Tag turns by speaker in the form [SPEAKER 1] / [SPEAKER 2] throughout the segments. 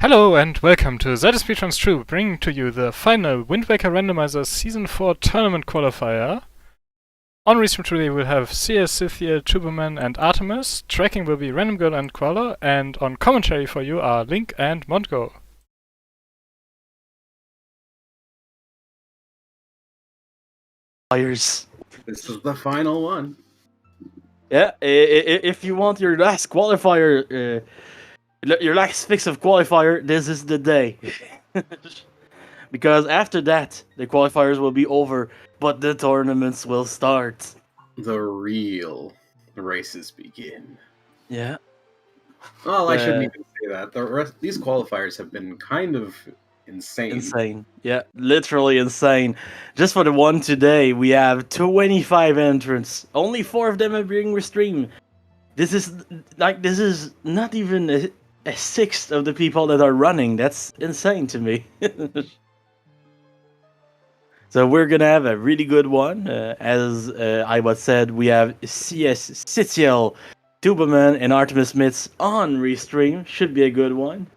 [SPEAKER 1] Hello and welcome to ZeldaSpeedRuns 2, bringing to you the final Wind Waker Randomizer Season 4 Tournament Qualifier. On restream today we'll have CS, Scythia, Tuberman and Artemis, tracking will be Random Girl and Qualler, and on commentary for you are Link and Montgo.
[SPEAKER 2] This
[SPEAKER 3] is the final one.
[SPEAKER 2] Yeah, if you want your last qualifier, your last fix of qualifier, this is the day. Because after that, the qualifiers will be over, but the tournaments will start.
[SPEAKER 3] The real races begin.
[SPEAKER 2] Yeah.
[SPEAKER 3] Well, I shouldn't even say that. These qualifiers have been kind of insane.
[SPEAKER 2] Insane. Yeah, literally insane. Just for the one today, we have 25 entrants. Only 4 of them are being restreamed. This is not even a sixth of the people that are running. That's insane to me. So we're gonna have a really good one. As I said, we have CS, Sitiel, Tuberman, and Artemis Mitz on restream. Should be a good one.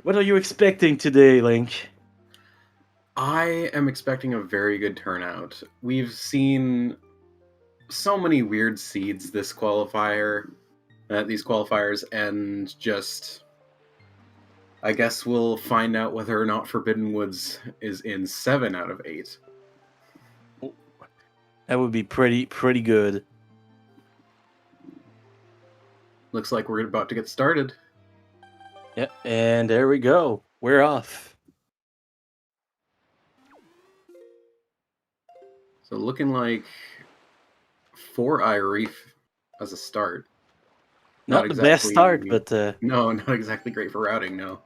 [SPEAKER 2] What are you expecting today, Link?
[SPEAKER 3] I am expecting a very good turnout. We've seen so many weird seeds this qualifier, these qualifiers, and just I guess we'll find out whether or not Forbidden Woods is in 7 out of 8.
[SPEAKER 2] That would be pretty good.
[SPEAKER 3] Looks like we're about to get started.
[SPEAKER 2] Yeah, and there we go. We're off.
[SPEAKER 3] So looking like 4 Reef as a start.
[SPEAKER 2] Not the best start, but...
[SPEAKER 3] No, not exactly great for routing, no.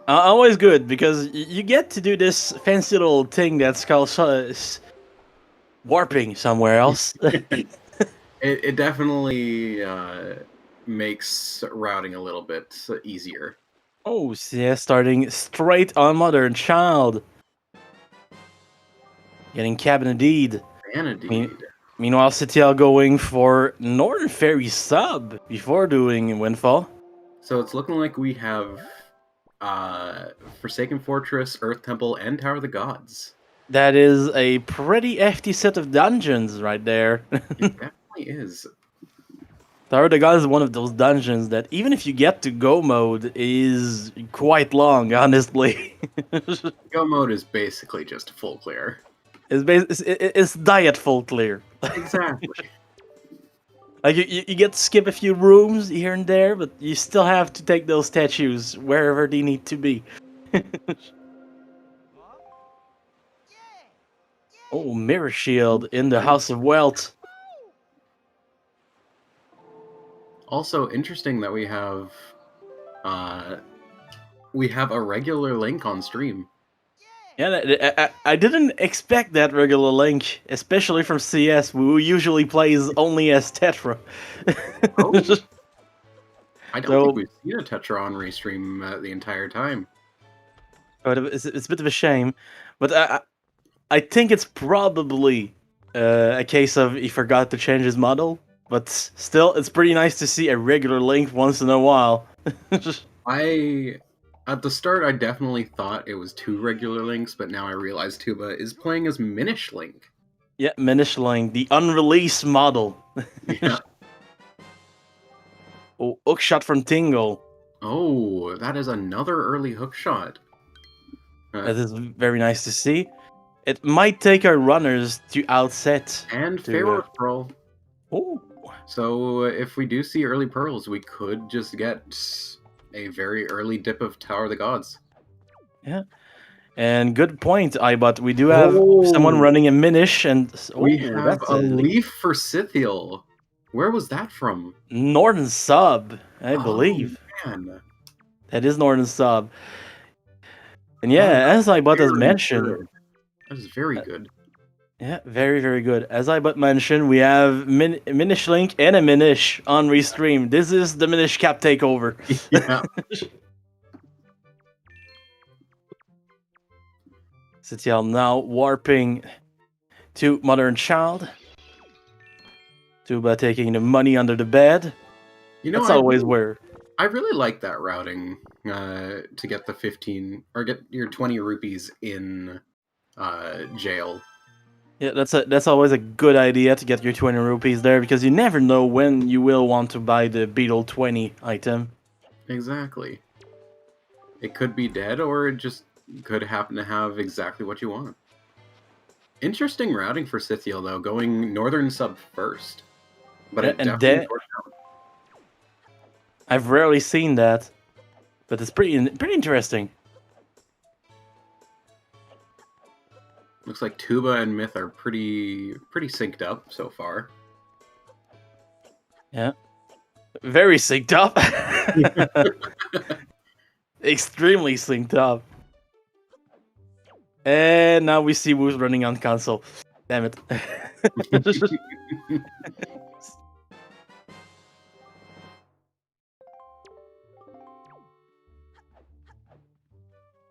[SPEAKER 2] Always good, because you get to do this fancy little thing that's called warping somewhere else.
[SPEAKER 3] It definitely makes routing a little bit easier.
[SPEAKER 2] Oh, yeah, starting straight on Mother and Child. Getting Cabanadid. Meanwhile, Sitiel going for Northern Fairy sub before doing Windfall.
[SPEAKER 3] So it's looking like we have Forsaken Fortress, Earth Temple, and Tower of the Gods.
[SPEAKER 2] That is a pretty hefty set of dungeons right there.
[SPEAKER 3] It definitely is.
[SPEAKER 2] Tower of the Gods is one of those dungeons that, even if you get to Go mode, is quite long, honestly.
[SPEAKER 3] Go mode is basically just full clear.
[SPEAKER 2] It's diet full clear.
[SPEAKER 3] Exactly.
[SPEAKER 2] Like you get to skip a few rooms here and there, but you still have to take those statues wherever they need to be. Oh, Mirror Shield in the House of Wealth.
[SPEAKER 3] Also interesting that we have a regular Link on stream.
[SPEAKER 2] Yeah, I didn't expect that regular Link, especially from CS, who usually plays only as Tetra.
[SPEAKER 3] Oh. I don't think we've seen a Tetra on restream the entire time.
[SPEAKER 2] But it's a bit of a shame. But I think it's probably a case of he forgot to change his model. But still, it's pretty nice to see a regular Link once in a while.
[SPEAKER 3] At the start, I definitely thought it was 2 regular Links, but now I realize Tuba is playing as Minish Link.
[SPEAKER 2] Yeah, Minish Link, the unreleased model.
[SPEAKER 3] Yeah.
[SPEAKER 2] Oh, hookshot from Tingle.
[SPEAKER 3] Oh, that is another early hookshot.
[SPEAKER 2] That is very nice to see. It might take our runners to outset.
[SPEAKER 3] And Pharaoh's Pearl.
[SPEAKER 2] Oh.
[SPEAKER 3] So if we do see early pearls, we could just get a very early dip of Tower of the Gods.
[SPEAKER 2] Yeah. And good point, but we do have someone running a Minish, and
[SPEAKER 3] we have a leaf for Scythiel. Where was that from?
[SPEAKER 2] Northern sub, I believe.
[SPEAKER 3] Man.
[SPEAKER 2] That is Northern sub. And yeah, as has mentioned,
[SPEAKER 3] that is very good.
[SPEAKER 2] Yeah, very good. As I mentioned, we have Minish Link and a Minish on restream. This is the Minish Cap takeover.
[SPEAKER 3] Yeah.
[SPEAKER 2] Sitiel now warping to Mother and Child. Tuba taking the money under the bed. You know, that's always where.
[SPEAKER 3] I really like that routing to get the 15 or get your 20 rupees in jail.
[SPEAKER 2] Yeah, that's always a good idea to get your 20 rupees there because you never know when you will want to buy the Beetle 20 item.
[SPEAKER 3] Exactly. It could be dead, or it just could happen to have exactly what you want. Interesting routing for Scythiel, though, going northern sub first. But
[SPEAKER 2] Yeah,
[SPEAKER 3] it
[SPEAKER 2] and
[SPEAKER 3] definitely
[SPEAKER 2] that
[SPEAKER 3] worked out.
[SPEAKER 2] I've rarely seen that, but it's pretty interesting.
[SPEAKER 3] Looks like Tuba and Myth are pretty synced up so far.
[SPEAKER 2] Yeah, very synced up. Extremely synced up. And now we see Woo's running on console. Damn it.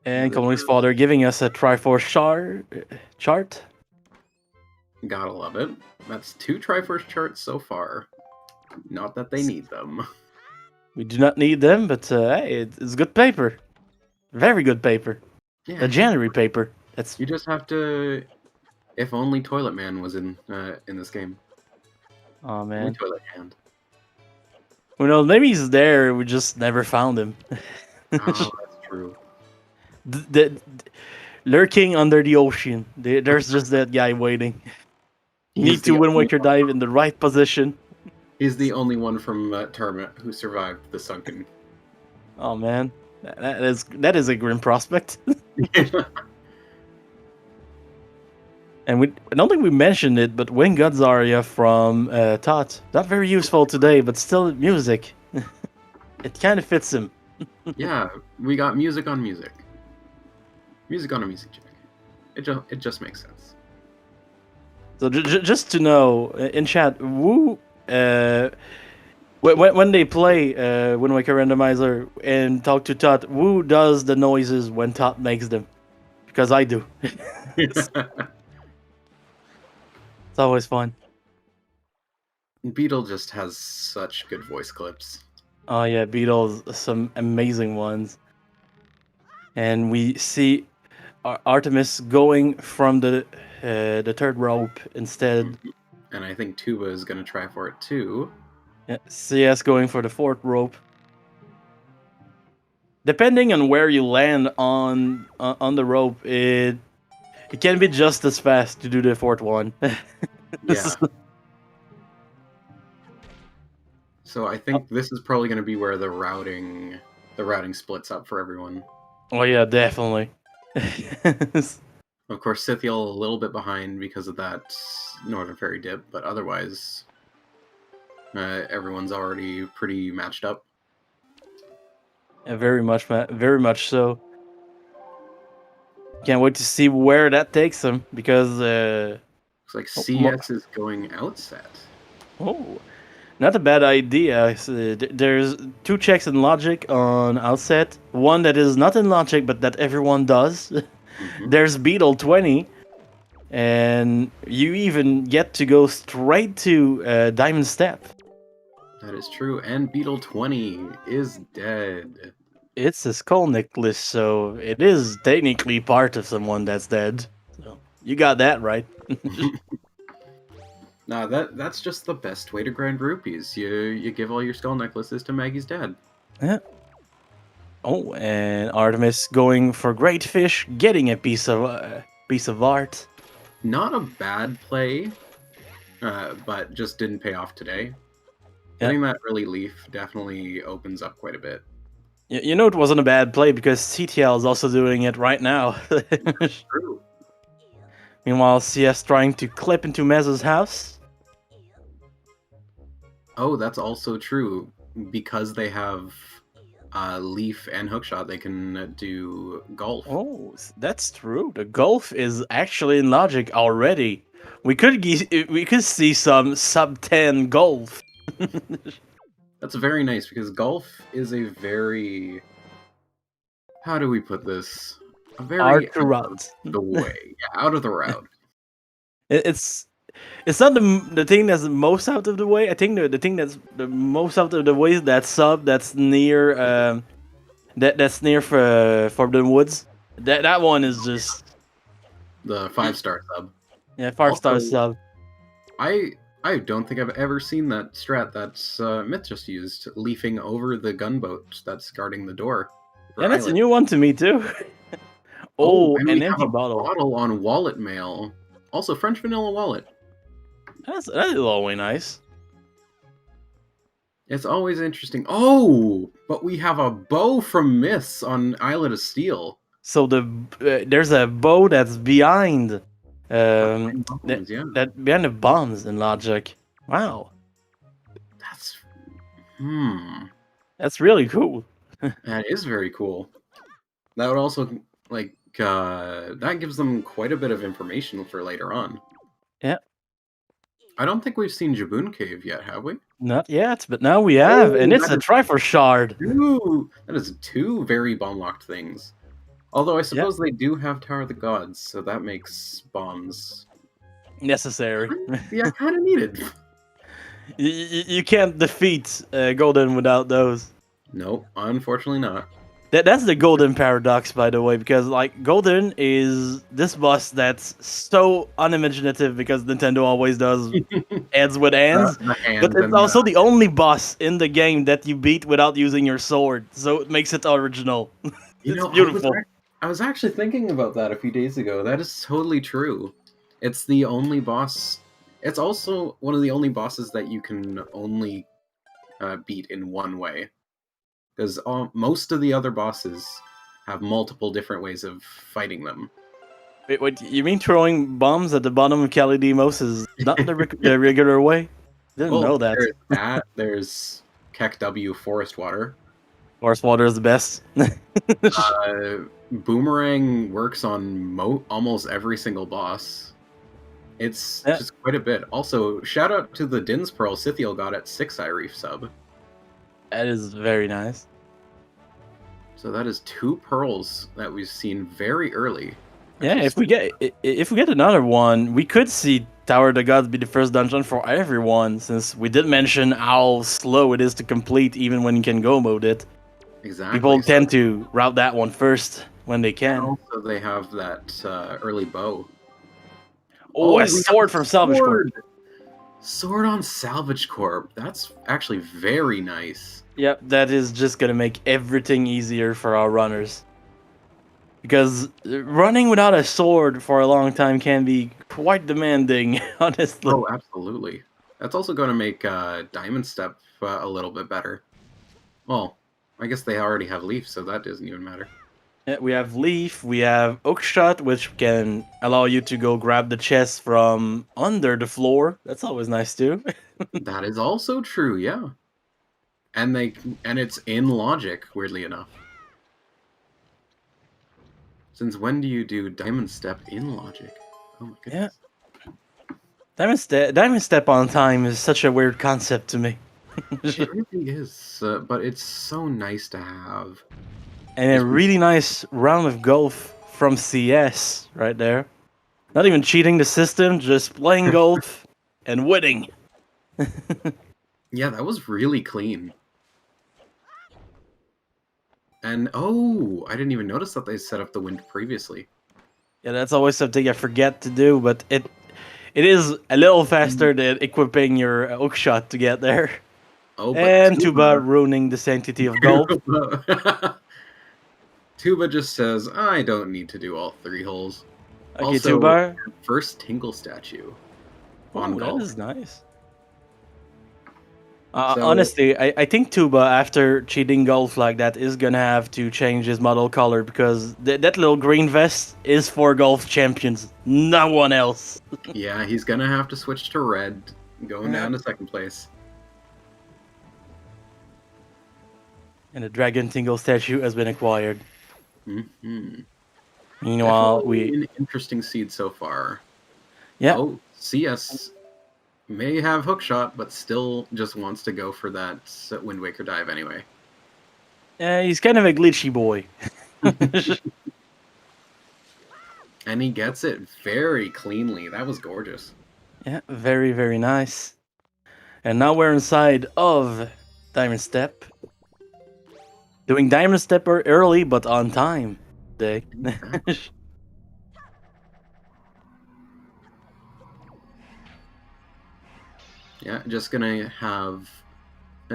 [SPEAKER 2] And Conley's father giving us a Triforce chart.
[SPEAKER 3] Gotta love it. That's 2 Triforce charts so far. Not that they need them.
[SPEAKER 2] We do not need them, but hey, it's good paper. Very good paper.
[SPEAKER 3] Yeah,
[SPEAKER 2] A January paper. That's
[SPEAKER 3] you just have to. If only Toilet Man was in this game.
[SPEAKER 2] oh
[SPEAKER 3] Only
[SPEAKER 2] man.
[SPEAKER 3] Toilet Hand.
[SPEAKER 2] Who knows? Maybe he's there. We just never found him.
[SPEAKER 3] Oh, that's true.
[SPEAKER 2] Lurking under the ocean. There's just that guy waiting. You need to Wind Waker dive in the right position.
[SPEAKER 3] He's the only one from Termit who survived the sunken.
[SPEAKER 2] Oh man, that is a grim prospect. And I don't think we mentioned it, but Wing Guts aria from Tot. Not very useful today, but still music. It kind of fits him.
[SPEAKER 3] Yeah, we got music on music. Music on a music check. It just makes sense.
[SPEAKER 2] So just to know, in chat, Woo, when they play Wind Waker Randomizer and talk to Tot, Woo does the noises when Tot makes them. Because I do. It's always fun.
[SPEAKER 3] Beetle just has such good voice clips.
[SPEAKER 2] Oh yeah, Beatles, some amazing ones. And we see Artemis going from the third rope instead.
[SPEAKER 3] And I think Tuba is going to try for it too.
[SPEAKER 2] Yeah, CS going for the fourth rope. Depending on where you land on the rope, it can be just as fast to do the fourth one.
[SPEAKER 3] Yeah. So I think this is probably going to be where the routing splits up for everyone.
[SPEAKER 2] Oh yeah, definitely.
[SPEAKER 3] Of course, Scythiel a little bit behind because of that Northern Fairy dip, but otherwise, everyone's already pretty matched up.
[SPEAKER 2] Yeah, very much so. Can't wait to see where that takes them because
[SPEAKER 3] Looks like CS is going outset.
[SPEAKER 2] Oh, not a bad idea. There's 2 checks in logic on outset. One that is not in logic, but that everyone does. Mm-hmm. There's Beetle 20. And you even get to go straight to Diamond Step.
[SPEAKER 3] That is true. And Beetle 20 is dead.
[SPEAKER 2] It's a skull necklace, so it is technically part of someone that's dead. So you got that right.
[SPEAKER 3] Nah, that's just the best way to grind rupees. You give all your skull necklaces to Maggie's dad.
[SPEAKER 2] Yeah. Oh, and Artemis going for Great Fish, getting a piece of art.
[SPEAKER 3] Not a bad play, but just didn't pay off today.
[SPEAKER 2] Yeah.
[SPEAKER 3] Getting that early leaf definitely opens up quite a bit.
[SPEAKER 2] You know it wasn't a bad play because CTL is also doing it right now.
[SPEAKER 3] True.
[SPEAKER 2] Meanwhile, CS trying to clip into Mez's house.
[SPEAKER 3] Oh, that's also true. Because they have Leaf and Hookshot, they can do Golf.
[SPEAKER 2] Oh, that's true. The Golf is actually in logic already. We could see some sub 10 Golf.
[SPEAKER 3] That's very nice because Golf is a very, how do we put this? A very
[SPEAKER 2] Hard to route.
[SPEAKER 3] the way, yeah, out of the route.
[SPEAKER 2] It's it's not the thing that's most out of the way. I think the thing that's the most out of the way is that sub that's near that's near Forbidden Woods. That one is just
[SPEAKER 3] The 5-star sub.
[SPEAKER 2] yeah 5-star
[SPEAKER 3] Also,
[SPEAKER 2] sub.
[SPEAKER 3] I don't think I've ever seen that strat that's Myth just used, leafing over the gunboat that's guarding the door. for
[SPEAKER 2] Yeah, that's a
[SPEAKER 3] Island.
[SPEAKER 2] new one to me too.
[SPEAKER 3] Oh,
[SPEAKER 2] Oh,
[SPEAKER 3] and
[SPEAKER 2] an
[SPEAKER 3] we have
[SPEAKER 2] empty
[SPEAKER 3] a
[SPEAKER 2] bottle.
[SPEAKER 3] bottle on wallet mail. Also, French vanilla wallet.
[SPEAKER 2] That is always nice.
[SPEAKER 3] It's always interesting. Oh, but we have a bow from Myths on Islet of Steel.
[SPEAKER 2] So there's a bow that's behind
[SPEAKER 3] Bombs, yeah,
[SPEAKER 2] that behind the bombs in Logic. Wow,
[SPEAKER 3] that's
[SPEAKER 2] that's really cool.
[SPEAKER 3] that is very cool. That would also that gives them quite a bit of information for later on.
[SPEAKER 2] Yeah.
[SPEAKER 3] I don't think we've seen Jaboon Cave yet, have we?
[SPEAKER 2] Not yet, but now we have, and it's a Triforce Shard.
[SPEAKER 3] Ooh, that is 2 very bomb-locked things. Although I suppose they do have Tower of the Gods, so that makes bombs
[SPEAKER 2] Necessary.
[SPEAKER 3] yeah, kind of needed.
[SPEAKER 2] You can't defeat Golden without those.
[SPEAKER 3] Nope, unfortunately not.
[SPEAKER 2] That's the Golden paradox, by the way, because like Golden is this boss that's so unimaginative because Nintendo always does ads with hands, but it's also the only boss in the game that you beat without using your sword, so it makes it original. It's beautiful.
[SPEAKER 3] I was actually thinking about that a few days ago. That is totally true. It's the only boss. It's also one of the only bosses that you can only beat in one way. Because most of the other bosses have multiple different ways of fighting them.
[SPEAKER 2] Wait, what? You mean throwing bombs at the bottom of Cali Demos is not the regular way? Didn't know that.
[SPEAKER 3] There's that. There's Keck W Forest Water.
[SPEAKER 2] Forest Water is the best.
[SPEAKER 3] Boomerang works on almost every single boss. It's just quite a bit. Also, shout out to the Din's Pearl Scythiel got at 6 Reef sub.
[SPEAKER 2] That is very nice.
[SPEAKER 3] So that is 2 pearls that we've seen very early.
[SPEAKER 2] Yeah, if we get another one, we could see Tower of the Gods be the first dungeon for everyone, since we did mention how slow it is to complete even when you can go mode it.
[SPEAKER 3] Exactly.
[SPEAKER 2] People tend to route that one first when they can.
[SPEAKER 3] And also, they have that early bow.
[SPEAKER 2] Oh, a sword from Salvage Corp.
[SPEAKER 3] Sword on Salvage Corp. That's actually very nice.
[SPEAKER 2] Yep, that is just gonna make everything easier for our runners. Because running without a sword for a long time can be quite demanding, honestly.
[SPEAKER 3] Oh, absolutely. That's also going to make Diamond Step a little bit better. Well, I guess they already have Leaf, so that doesn't even matter.
[SPEAKER 2] Yeah, we have Leaf, we have Hookshot, which can allow you to go grab the chest from under the floor. That's always nice too.
[SPEAKER 3] That is also true, yeah. And it's in Logic, weirdly enough. Since when do you do Diamond Step in Logic? Oh my goodness.
[SPEAKER 2] Yeah. Diamond Step on time is such a weird concept to me.
[SPEAKER 3] It really is, but it's so nice to have.
[SPEAKER 2] And a really nice round of golf from CS right there. Not even cheating the system, just playing golf and winning.
[SPEAKER 3] Yeah, that was really clean. And I didn't even notice that they set up the wind previously.
[SPEAKER 2] Yeah, that's always something I forget to do, but it is a little faster than equipping your hookshot to get there.
[SPEAKER 3] Oh, but
[SPEAKER 2] and Tuba ruining the sanctity of golf.
[SPEAKER 3] Tuba just says, I don't need to do all 3 holes.
[SPEAKER 2] Okay,
[SPEAKER 3] also,
[SPEAKER 2] Tuba.
[SPEAKER 3] First Tingle statue on golf.
[SPEAKER 2] That is nice. Honestly, I think Tuba, after cheating golf like that, is gonna have to change his model color because that little green vest is for golf champions, no one else.
[SPEAKER 3] Yeah, he's gonna have to switch to red, going down to 2nd place.
[SPEAKER 2] And the Dragon Tingle statue has been acquired.
[SPEAKER 3] Mm-hmm.
[SPEAKER 2] Meanwhile,
[SPEAKER 3] an interesting seed so far.
[SPEAKER 2] Yeah.
[SPEAKER 3] Oh, CS may have hookshot, but still just wants to go for that Wind Waker dive anyway.
[SPEAKER 2] He's kind of a glitchy boy.
[SPEAKER 3] And he gets it very cleanly. That was gorgeous.
[SPEAKER 2] Yeah, very, very nice. And now we're inside of Diamond Step. Doing Diamond Step early, but on time.
[SPEAKER 3] Yeah, just gonna have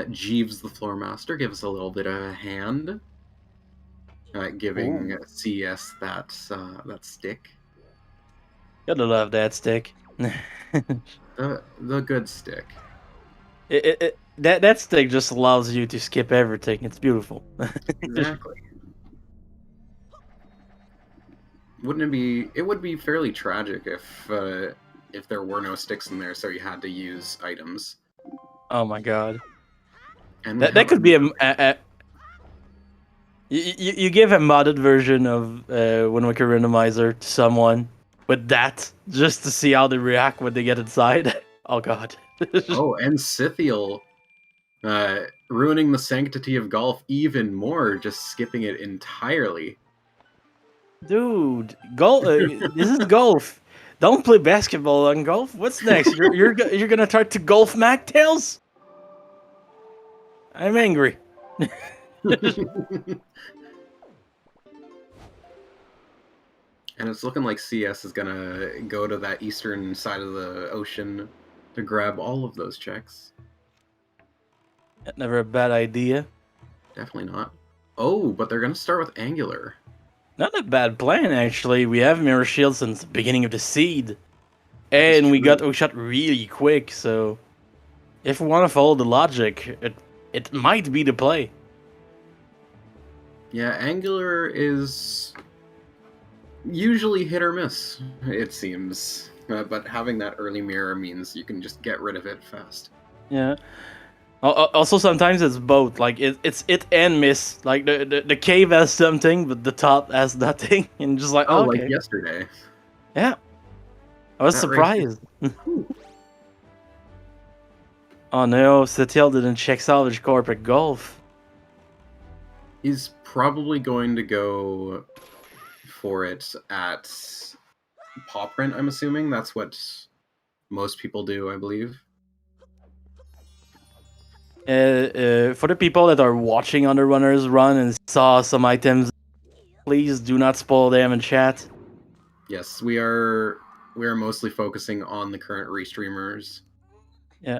[SPEAKER 3] Jeeves the Floor Master give us a little bit of a hand, giving CS that stick,
[SPEAKER 2] Gotta love that stick.
[SPEAKER 3] the good stick.
[SPEAKER 2] That stick just allows you to skip everything. It's beautiful.
[SPEAKER 3] Exactly. Wouldn't it be? It would be fairly tragic if there were no sticks in there, so you had to use items.
[SPEAKER 2] Oh my god.
[SPEAKER 3] And
[SPEAKER 2] That could be you give a modded version of Wind Waker Randomizer to someone with that just to see how they react when they get inside. Oh god.
[SPEAKER 3] Oh, and Scythiel, ruining the sanctity of golf even more, just skipping it entirely.
[SPEAKER 2] Dude, golf. This is golf. Don't play basketball on golf. What's next? You're gonna try to golf Magtails? I'm angry.
[SPEAKER 3] And it's looking like CS is gonna go to that eastern side of the ocean to grab all of those checks.
[SPEAKER 2] Never a bad idea.
[SPEAKER 3] Definitely not. Oh, but they're gonna start with Angular.
[SPEAKER 2] Not a bad plan, actually. We have Mirror Shield since the beginning of the seed. And we got Oshot really quick, so... If we want to follow the logic, it might be the play.
[SPEAKER 3] Yeah, Angular is usually hit or miss, it seems. But having that early mirror means you can just get rid of it fast.
[SPEAKER 2] Yeah. Also, sometimes it's both. Like it's it and miss. Like the cave has something, but the top has nothing, and just like okay.
[SPEAKER 3] Like yesterday.
[SPEAKER 2] Yeah, I was surprised. Oh no, Satiel didn't check Salvage Corp at golf.
[SPEAKER 3] He's probably going to go for it at Paw Print, I'm assuming. That's what most people do, I believe.
[SPEAKER 2] For the people that are watching Underrunners run and saw some items, please do not spoil them in chat.
[SPEAKER 3] Yes, we are mostly focusing on the current restreamers.
[SPEAKER 2] Yeah.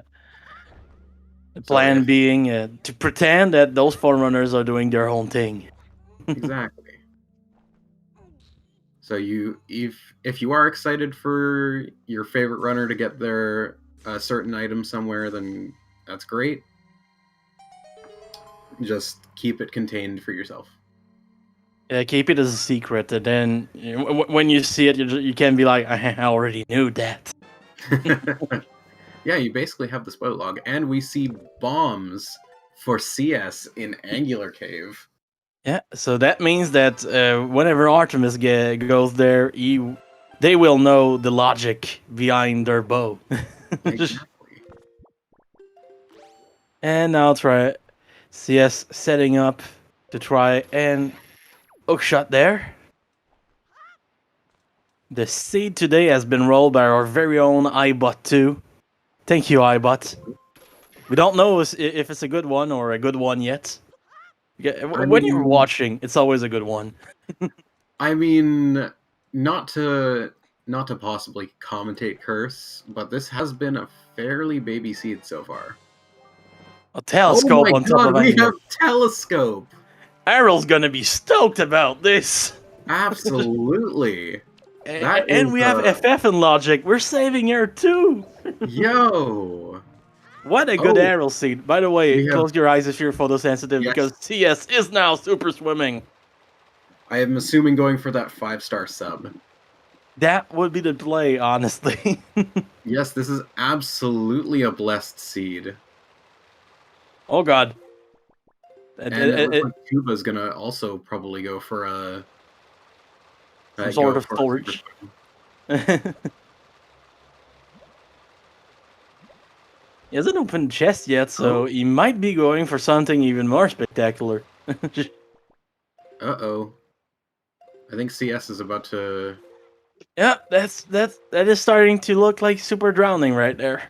[SPEAKER 2] The plan being to pretend that those Forerunners are doing their own thing.
[SPEAKER 3] Exactly. So if you are excited for your favorite runner to get their certain item somewhere, then that's great. Just keep it contained for yourself.
[SPEAKER 2] Yeah, keep it as a secret, and then when you see it, you can be like, I already knew that.
[SPEAKER 3] Yeah, you basically have the spoil log, and we see bombs for CS in Angular Cave.
[SPEAKER 2] Yeah, so that means that whenever Artemis goes there, they will know the logic behind their bow.
[SPEAKER 3] Exactly.
[SPEAKER 2] And now try CS setting up to try and hookshot there. The seed today has been rolled by our very own iBot 2. Thank you, iBot. We don't know if it's a good one or a good one yet. When you're watching, it's always a good one.
[SPEAKER 3] I mean, not to possibly commentate curse, but this has been a fairly baby seed so far.
[SPEAKER 2] A telescope on top of
[SPEAKER 3] we have telescope.
[SPEAKER 2] Errol's gonna be stoked about this.
[SPEAKER 3] Absolutely.
[SPEAKER 2] And we have FF and Logic. We're saving her too.
[SPEAKER 3] Yo.
[SPEAKER 2] What a good Errol seed. By the way, close your eyes if you're photosensitive, because CS is now super swimming.
[SPEAKER 3] I am assuming going for that 5-star sub.
[SPEAKER 2] That would be the play, honestly.
[SPEAKER 3] Yes, this is absolutely a blessed seed.
[SPEAKER 2] Oh god.
[SPEAKER 3] And Cuba's gonna also probably go for a
[SPEAKER 2] some sort of storage. He hasn't opened chest yet, so he might be going for something even more spectacular.
[SPEAKER 3] Uh-oh. I think CS is about to
[SPEAKER 2] Yeah, that is starting to look like super drowning right there.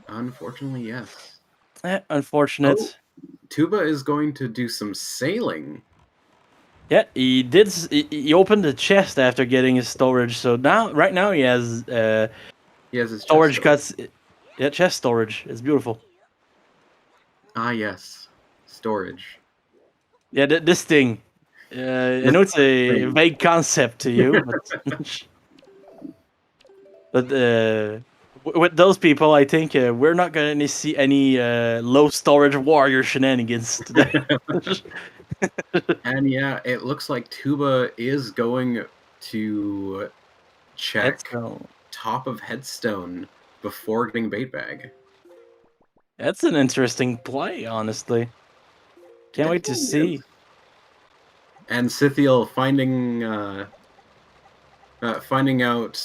[SPEAKER 3] Unfortunately, yes.
[SPEAKER 2] Unfortunate.
[SPEAKER 3] Oh. Tuba is going to do some sailing.
[SPEAKER 2] Yeah, he did. He opened the chest after getting his storage. So right now, he has
[SPEAKER 3] He has his
[SPEAKER 2] storage
[SPEAKER 3] chest
[SPEAKER 2] cuts. Yeah, chest storage. It's beautiful.
[SPEAKER 3] Ah, yes. Storage.
[SPEAKER 2] Yeah, this thing. I know it's a
[SPEAKER 3] thing.
[SPEAKER 2] vague concept to you, but with those people, I think we're not going to see any low storage warrior shenanigans today.
[SPEAKER 3] And yeah, it looks like Tuba is going to check top of headstone before getting bait bag.
[SPEAKER 2] That's an interesting play, honestly. Can't wait to see.
[SPEAKER 3] And Scythiel finding out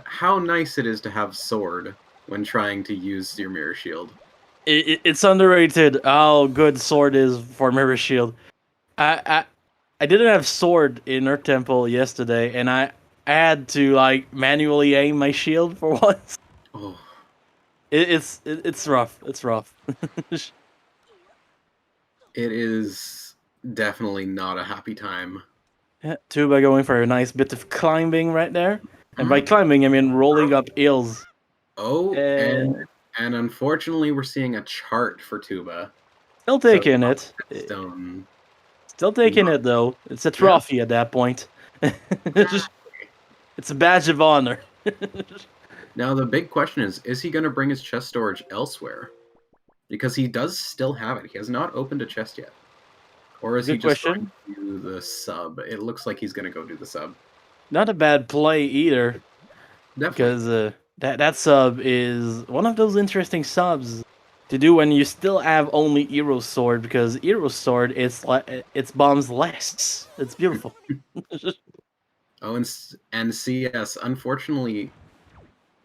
[SPEAKER 3] how nice it is to have sword when trying to use your mirror shield.
[SPEAKER 2] It's underrated how good sword is for mirror shield. I didn't have sword in Earth Temple yesterday, and I had to like manually aim my shield for once.
[SPEAKER 3] Oh,
[SPEAKER 2] It's rough. It's rough.
[SPEAKER 3] it is definitely not a happy time.
[SPEAKER 2] Yeah, Tuba going for a nice bit of climbing right there, and by climbing I mean rolling up hills.
[SPEAKER 3] Oh, and unfortunately, we're seeing a chart for Tuba.
[SPEAKER 2] Still taking it.
[SPEAKER 3] Stone.
[SPEAKER 2] Still taking it though. It's a trophy at that point. It's a badge of honor.
[SPEAKER 3] Now the big question is he going to bring his chest storage elsewhere? Because he does still have it. He has not opened a chest yet. Or is he just going to do the sub? It looks like he's going to go do the sub.
[SPEAKER 2] Not a bad play either.
[SPEAKER 3] Definitely.
[SPEAKER 2] Because that sub is one of those interesting subs to do when you still have only Hero Sword, because Hero Sword it's bombs less. It's beautiful.
[SPEAKER 3] Oh, and CS, unfortunately,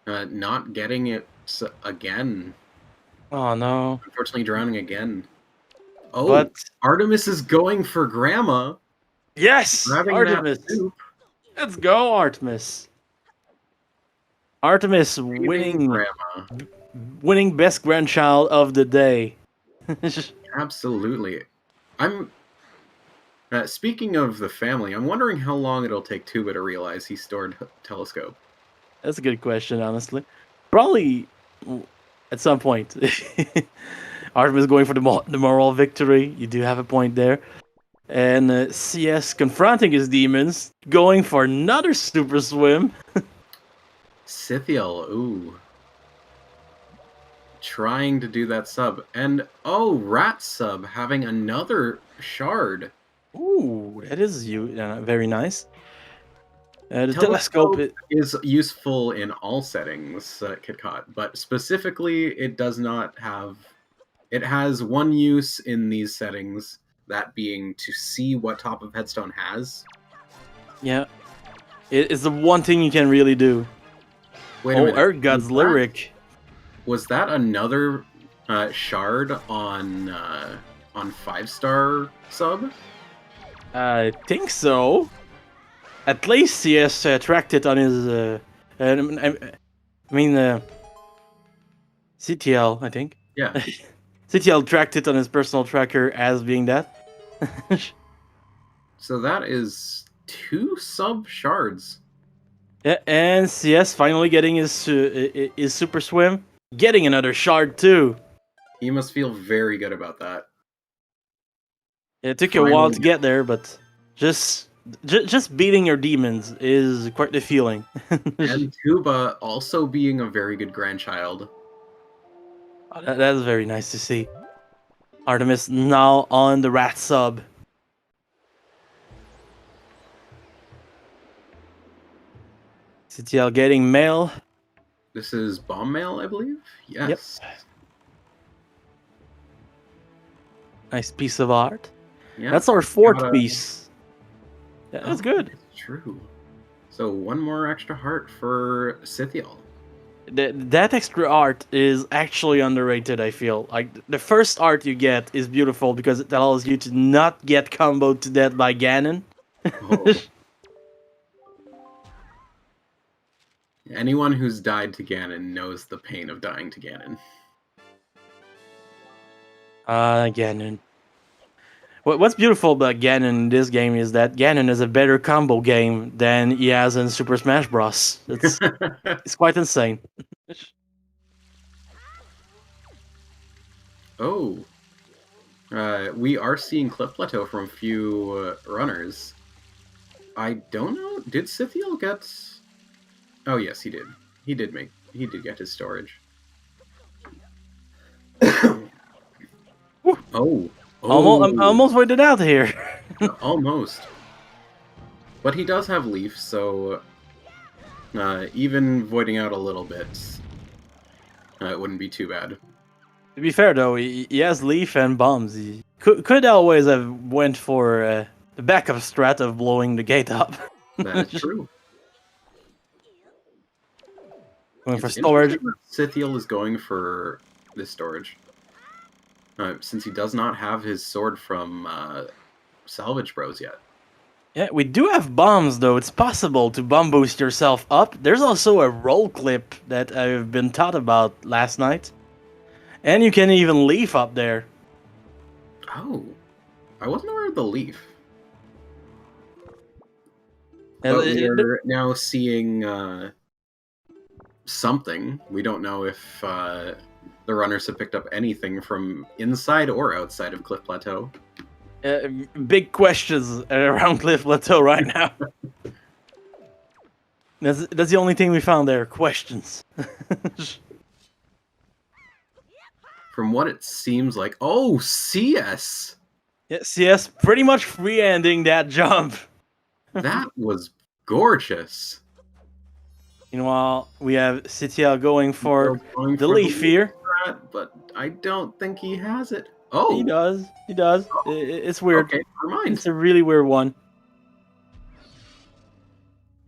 [SPEAKER 3] not getting it again.
[SPEAKER 2] Oh no!
[SPEAKER 3] Unfortunately, drowning again. Oh,
[SPEAKER 2] but
[SPEAKER 3] Artemis is going for Grandma.
[SPEAKER 2] Yes, Artemis. Let's go, Artemis. Artemis winning best grandchild of the day.
[SPEAKER 3] Absolutely. I'm speaking of the family, I'm wondering how long it'll take Tuba to realize he stored telescope.
[SPEAKER 2] That's a good question, honestly. Probably at some point. Artemis going for the moral victory. You do have a point there. And CS confronting his demons, going for another super swim.
[SPEAKER 3] Scythiel, ooh. Trying to do that sub. And, oh, Rat sub having another shard.
[SPEAKER 2] Ooh, that is very nice. The telescope
[SPEAKER 3] is useful in all settings, KitKat, but specifically it does not have... It has one use in these settings, that being to see what top of headstone has.
[SPEAKER 2] Yeah. It's the one thing you can really do.
[SPEAKER 3] Wait a minute.
[SPEAKER 2] Earth God's lyric.
[SPEAKER 3] Was that another shard on 5-star sub?
[SPEAKER 2] I think so. At least CS tracked it on his. CTL, I think.
[SPEAKER 3] Yeah.
[SPEAKER 2] CTL tracked it on his personal tracker as being that.
[SPEAKER 3] So that is 2 sub shards.
[SPEAKER 2] Yeah, and CS finally getting his super swim, getting another shard too.
[SPEAKER 3] He must feel very good about that.
[SPEAKER 2] It took a while to get there, but just beating your demons is quite the feeling.
[SPEAKER 3] And Tuba also being a very good grandchild.
[SPEAKER 2] Oh, that is very nice to see. Artemis now on the rat sub. CTL getting mail.
[SPEAKER 3] This is bomb mail, I believe? Yes.
[SPEAKER 2] Yep. Nice piece of art.
[SPEAKER 3] Yeah.
[SPEAKER 2] That's our 4th piece. Yeah, that's good.
[SPEAKER 3] It's true. So 1 more extra heart for Scythiel.
[SPEAKER 2] That extra art is actually underrated, I feel. Like, the first art you get is beautiful because it allows you to not get comboed to death by Ganon.
[SPEAKER 3] Oh. Anyone who's died to Ganon knows the pain of dying to Ganon.
[SPEAKER 2] Ganon. What's beautiful about Ganon in this game is that Ganon is a better combo game than he has in Super Smash Bros. It's quite insane.
[SPEAKER 3] Oh. We are seeing Cliff Plateau from a few runners. I don't know. Did Scythiel get... Oh, yes, he did. He did get his storage. Oh.
[SPEAKER 2] Almost waited out here.
[SPEAKER 3] Almost. But he does have Leaf, so even voiding out a little bit, it wouldn't be too bad.
[SPEAKER 2] To be fair, though, he has Leaf and bombs. He could always have went for the backup strat of blowing the gate up.
[SPEAKER 3] That is true.
[SPEAKER 2] Going for storage.
[SPEAKER 3] Scythiel is going for this storage. Since he does not have his sword from Salvage Bros yet.
[SPEAKER 2] Yeah, we do have bombs, though. It's possible to bomb boost yourself up. There's also a roll clip that I've been taught about last night. And you can even leaf up there.
[SPEAKER 3] Oh. I wasn't aware of the leaf.
[SPEAKER 2] And
[SPEAKER 3] But we're now seeing something. We don't know if the runners have picked up anything from inside or outside of Cliff Plateau.
[SPEAKER 2] Big questions around Cliff Plateau right now. That's the only thing we found there. Questions.
[SPEAKER 3] From what it seems like... Oh, CS!
[SPEAKER 2] Yes, yes, pretty much free-handing that jump.
[SPEAKER 3] That was gorgeous.
[SPEAKER 2] Meanwhile, we have Scythiel going for the leaf here.
[SPEAKER 3] But I don't think he has it. Oh!
[SPEAKER 2] He does. He does. It's weird.
[SPEAKER 3] Okay, never mind.
[SPEAKER 2] It's a really weird one.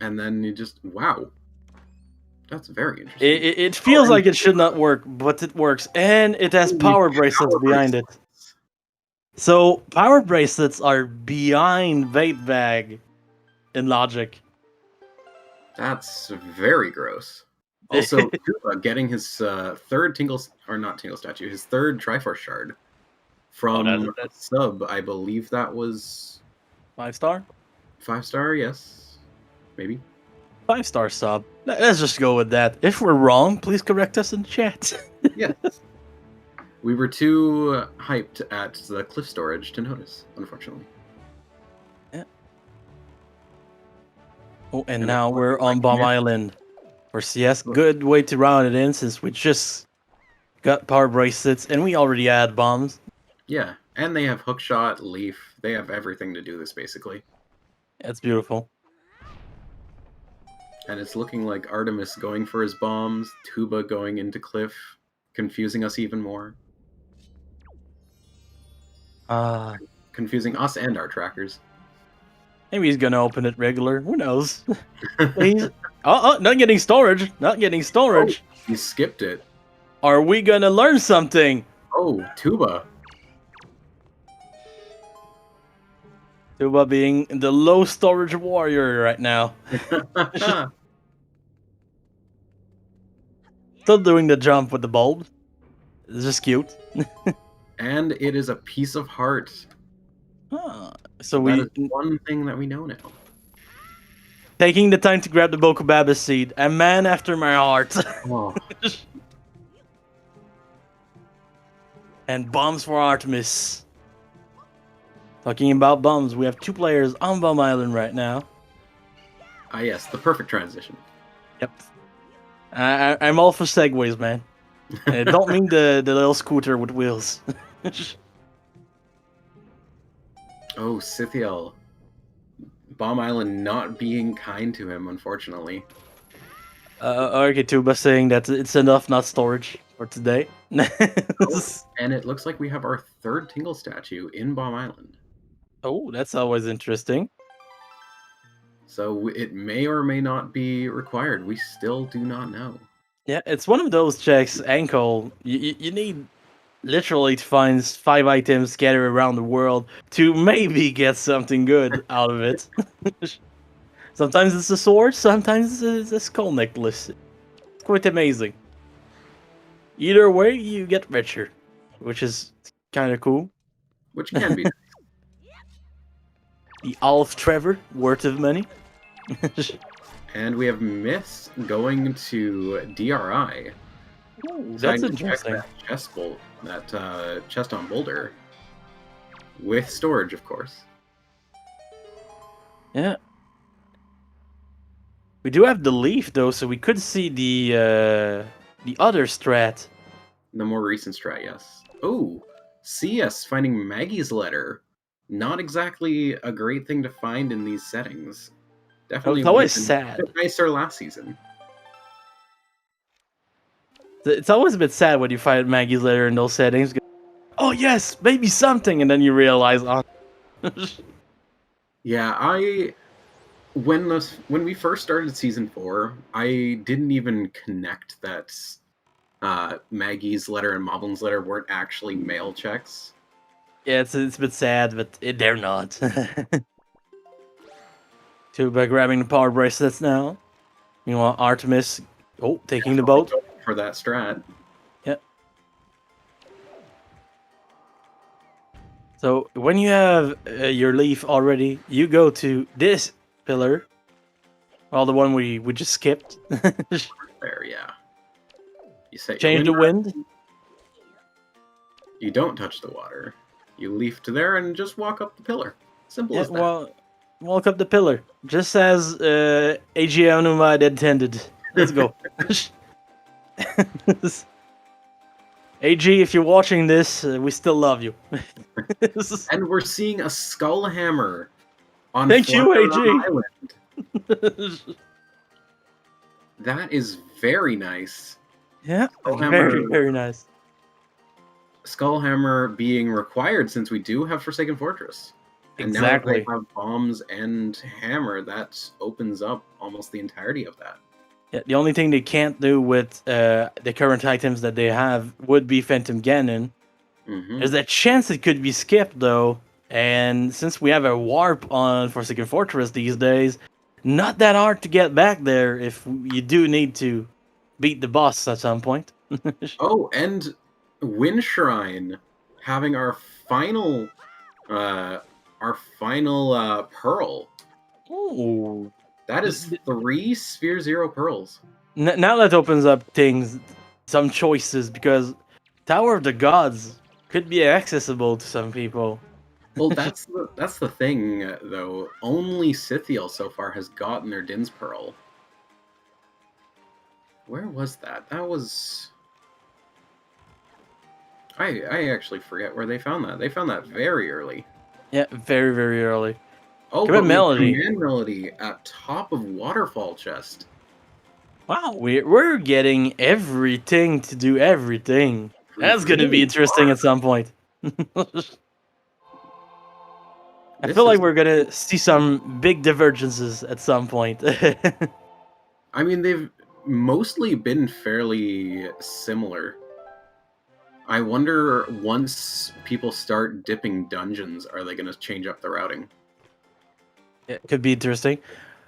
[SPEAKER 3] And then you just... Wow. That's very interesting.
[SPEAKER 2] It feels like it should not work, but it works. And it has power bracelets behind it. So, power bracelets are behind Bait Bag in logic.
[SPEAKER 3] That's very gross. Also, Koopa getting his third Tingle... Or not Tingle Statue, his third Triforce Shard. From sub, I believe that was...
[SPEAKER 2] 5-star?
[SPEAKER 3] 5-star, yes. Maybe.
[SPEAKER 2] 5-star sub. Let's just go with that. If we're wrong, please correct us in chat.
[SPEAKER 3] Yes. We were too hyped at the cliff storage to notice, unfortunately.
[SPEAKER 2] Yeah. Oh, and now we're on Bomb Island for CS. Good way to round it in since we just got power bracelets and we already had bombs.
[SPEAKER 3] Yeah, and they have hookshot, leaf. They have everything to do this, basically.
[SPEAKER 2] That's beautiful.
[SPEAKER 3] And it's looking like Artemis going for his bombs, Tuba going into cliff, confusing us even more. Confusing us and our trackers.
[SPEAKER 2] Maybe he's gonna open it regular. Who knows? He's... not getting storage. Not getting storage.
[SPEAKER 3] Oh, he skipped it.
[SPEAKER 2] Are we gonna learn something?
[SPEAKER 3] Oh, Tuba.
[SPEAKER 2] Tuba being the low storage warrior right now. Still doing the jump with the bulb. It's just cute.
[SPEAKER 3] And it is a piece of heart.
[SPEAKER 2] So
[SPEAKER 3] that is one thing that we know now.
[SPEAKER 2] Taking the time to grab the Bokobaba seed. A man after my heart.
[SPEAKER 3] Oh.
[SPEAKER 2] And bombs for Artemis. Talking about bombs, we have 2 players on Bomb Island right now.
[SPEAKER 3] Ah, yes, the perfect transition.
[SPEAKER 2] Yep. I'm all for segways, man. I don't mean the little scooter with wheels.
[SPEAKER 3] Oh, Scythiel. Bomb Island not being kind to him, unfortunately.
[SPEAKER 2] Okay, Tuba saying that it's enough, not storage for today.
[SPEAKER 3] And it looks like we have our third Tingle statue in Bomb Island.
[SPEAKER 2] Oh, that's always interesting.
[SPEAKER 3] So it may or may not be required. We still do not know.
[SPEAKER 2] Yeah, it's one of those checks, ankle. You need literally to find 5 items scattered around the world to maybe get something good out of it. Sometimes it's a sword, sometimes it's a skull necklace. It's quite amazing. Either way, you get richer, which is kind of cool.
[SPEAKER 3] Which can be.
[SPEAKER 2] The Alf Trevor, worth of money.
[SPEAKER 3] And we have Myths going to DRI.
[SPEAKER 2] Ooh,
[SPEAKER 3] So I
[SPEAKER 2] that's
[SPEAKER 3] can check
[SPEAKER 2] interesting.
[SPEAKER 3] that chest on Boulder. With storage, of course.
[SPEAKER 2] Yeah. We do have the leaf though, so we could see the other strat.
[SPEAKER 3] The more recent strat, yes. Oh, CS finding Maggie's letter. Not exactly a great thing to find in these settings. Definitely
[SPEAKER 2] It's always
[SPEAKER 3] would've been
[SPEAKER 2] sad.
[SPEAKER 3] a bit nicer last season.
[SPEAKER 2] It's always a bit sad when you find Maggie's letter in those settings. Oh yes, maybe something, and then you realize, oh.
[SPEAKER 3] Yeah, when we first started season 4, I didn't even connect that Maggie's letter and Moblin's letter weren't actually mail checks.
[SPEAKER 2] Yeah, it's a bit sad, but they're not. Two by grabbing the power bracelets now. Meanwhile, Artemis, taking the boat.
[SPEAKER 3] For that strat.
[SPEAKER 2] Yep. So when you have your leaf already, you go to this pillar. Well, the one we just skipped.
[SPEAKER 3] There, yeah. You say
[SPEAKER 2] Change the wind.
[SPEAKER 3] You don't touch the water. You leaf to there and just walk up the pillar. Simple
[SPEAKER 2] Yeah,
[SPEAKER 3] as that.
[SPEAKER 2] well, walk up the pillar. Just as AG Onuma intended. Let's go. AG, if you're watching this, we still love you.
[SPEAKER 3] And we're seeing a skull hammer on
[SPEAKER 2] Thank you,
[SPEAKER 3] Flutter
[SPEAKER 2] AG.
[SPEAKER 3] Island. That is very nice.
[SPEAKER 2] Yeah,
[SPEAKER 3] Skullhammer-
[SPEAKER 2] very, very nice.
[SPEAKER 3] Skullhammer being required since we do have Forsaken Fortress. And
[SPEAKER 2] Exactly.
[SPEAKER 3] now that they have bombs and hammer, that opens up almost the entirety of that.
[SPEAKER 2] Yeah, the only thing they can't do with the current items that they have would be Phantom Ganon.
[SPEAKER 3] Mm-hmm.
[SPEAKER 2] There's a chance it could be skipped though, and since we have a warp on Forsaken Fortress these days, not that hard to get back there if you do need to beat the boss at some point.
[SPEAKER 3] Oh, and Wind Shrine having our final pearl.
[SPEAKER 2] Ooh.
[SPEAKER 3] That is 3 Sphere Zero pearls.
[SPEAKER 2] Now that opens up things, some choices, because Tower of the Gods could be accessible to some people.
[SPEAKER 3] Well, that's the thing though. Only Scythiel so far has gotten their Din's Pearl. Where was that? That was. I actually forget where they found that. They found that very early.
[SPEAKER 2] Yeah, very, very early.
[SPEAKER 3] Oh,
[SPEAKER 2] Command
[SPEAKER 3] but
[SPEAKER 2] Melody.
[SPEAKER 3] Command Melody at top of Waterfall chest.
[SPEAKER 2] Wow, we're getting everything to do everything. That's going to be
[SPEAKER 3] Really
[SPEAKER 2] interesting
[SPEAKER 3] are.
[SPEAKER 2] at some point. I
[SPEAKER 3] This
[SPEAKER 2] feel like
[SPEAKER 3] is-
[SPEAKER 2] we're going to see some big divergences at some point.
[SPEAKER 3] I mean, they've mostly been fairly similar. I wonder once people start dipping dungeons, are they going to change up the routing?
[SPEAKER 2] It could be interesting.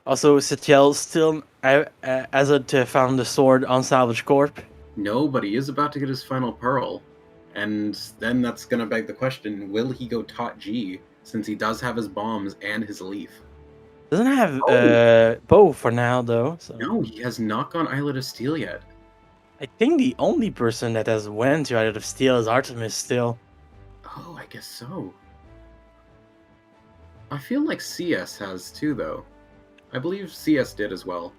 [SPEAKER 2] Also, Setiel still hasn't found the sword on Salvage Corp.
[SPEAKER 3] No, but he is about to get his final pearl. And then that's going to beg the question, will he go Tot G, since he does have his bombs and his leaf?
[SPEAKER 2] Doesn't have
[SPEAKER 3] Oh.
[SPEAKER 2] bow for now, though. So.
[SPEAKER 3] No, he has not gone Islet of Steel yet.
[SPEAKER 2] I think the only person that has went to Islet of Steel is Artemis still.
[SPEAKER 3] Oh, I guess so. I feel like CS has too, though. I believe CS did as well.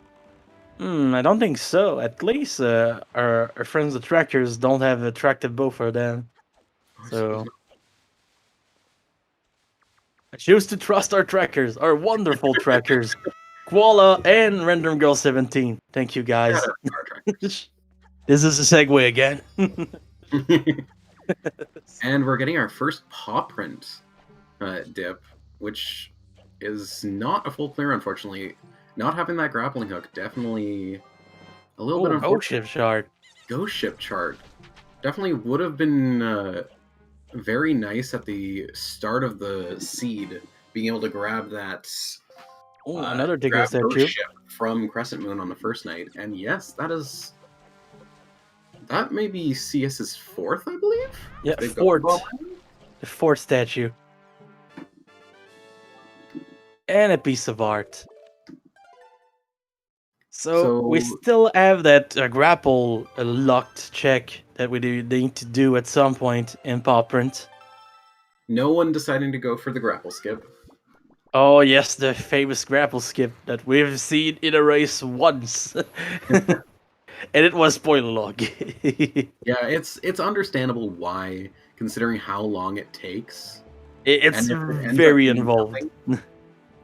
[SPEAKER 2] I don't think so. At least our friends the trackers don't have attractive bow for them. So I choose to trust our trackers, our wonderful trackers, Koala and Random Girl 17. Thank you guys.
[SPEAKER 3] Shout out to our trackers.
[SPEAKER 2] This is a segue again.
[SPEAKER 3] And we're getting our first paw print dip, which is not a full clear, unfortunately. Not having that grappling hook, definitely a little bit
[SPEAKER 2] Oh,
[SPEAKER 3] unfortunate.
[SPEAKER 2] ghost ship shard.
[SPEAKER 3] Ghost ship chart definitely would have been very nice at the start of the seed, being able to grab that
[SPEAKER 1] Oh, another Diggle
[SPEAKER 3] grab her
[SPEAKER 1] statue.
[SPEAKER 3] ship from Crescent Moon on the first night, and yes, that may be CS's fourth, I believe.
[SPEAKER 1] Yeah,
[SPEAKER 3] They've got
[SPEAKER 1] fourth.
[SPEAKER 3] the ball island.
[SPEAKER 1] The fourth statue. And a piece of art. So we
[SPEAKER 3] So-
[SPEAKER 1] still have that grapple locked check that we need to do at some point in Paw Print.
[SPEAKER 3] No one deciding to go for the grapple skip.
[SPEAKER 1] Oh yes, the famous grapple skip that we've seen in a race once. And it was spoiler log.
[SPEAKER 3] Yeah, it's understandable why, considering how long it takes.
[SPEAKER 1] It's
[SPEAKER 3] And if it ends
[SPEAKER 1] very
[SPEAKER 3] up being
[SPEAKER 1] involved.
[SPEAKER 3] nothing-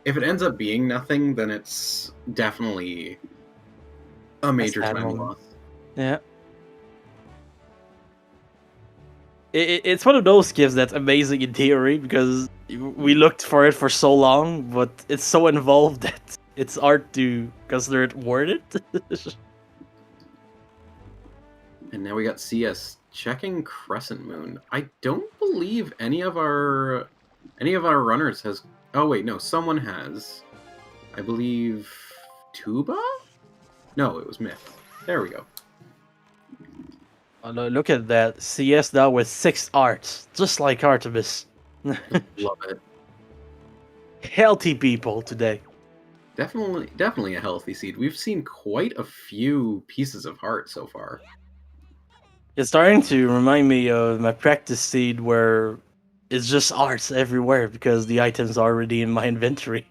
[SPEAKER 3] If it ends up being nothing, then it's definitely a major
[SPEAKER 1] sad
[SPEAKER 3] time
[SPEAKER 1] moment.
[SPEAKER 3] loss.
[SPEAKER 1] Yeah. It's one of those skips that's amazing in theory because we looked for it for so long, but it's so involved that it's hard to consider it worth it.
[SPEAKER 3] And now we got CS checking Crescent Moon. I don't believe any of our runners has. Oh wait, no, someone has. I believe Tuba. No, it was Myth. There we go.
[SPEAKER 1] Oh, no, look at that. CS now with 6 arts, just like Artemis.
[SPEAKER 3] Love it.
[SPEAKER 1] Healthy people today.
[SPEAKER 3] Definitely a healthy seed. We've seen quite a few pieces of heart so far.
[SPEAKER 1] It's starting to remind me of my practice seed where it's just arts everywhere because the items are already in my inventory.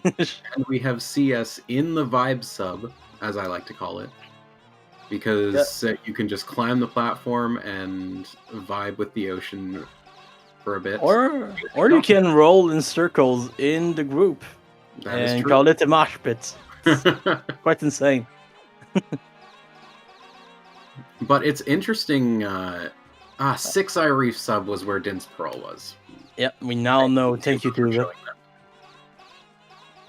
[SPEAKER 3] And we have CS in the vibe sub, as I like to call it, because you can just climb the platform and vibe with the ocean for a bit.
[SPEAKER 1] Or you can roll in circles in the group
[SPEAKER 3] That is
[SPEAKER 1] and
[SPEAKER 3] true.
[SPEAKER 1] call it a mosh pit. Quite insane.
[SPEAKER 3] But it's interesting. 6 Eye Reef sub was where Din's Pearl was.
[SPEAKER 1] Yep, we now know. Thank you,
[SPEAKER 3] for
[SPEAKER 1] Tuba.
[SPEAKER 3] showing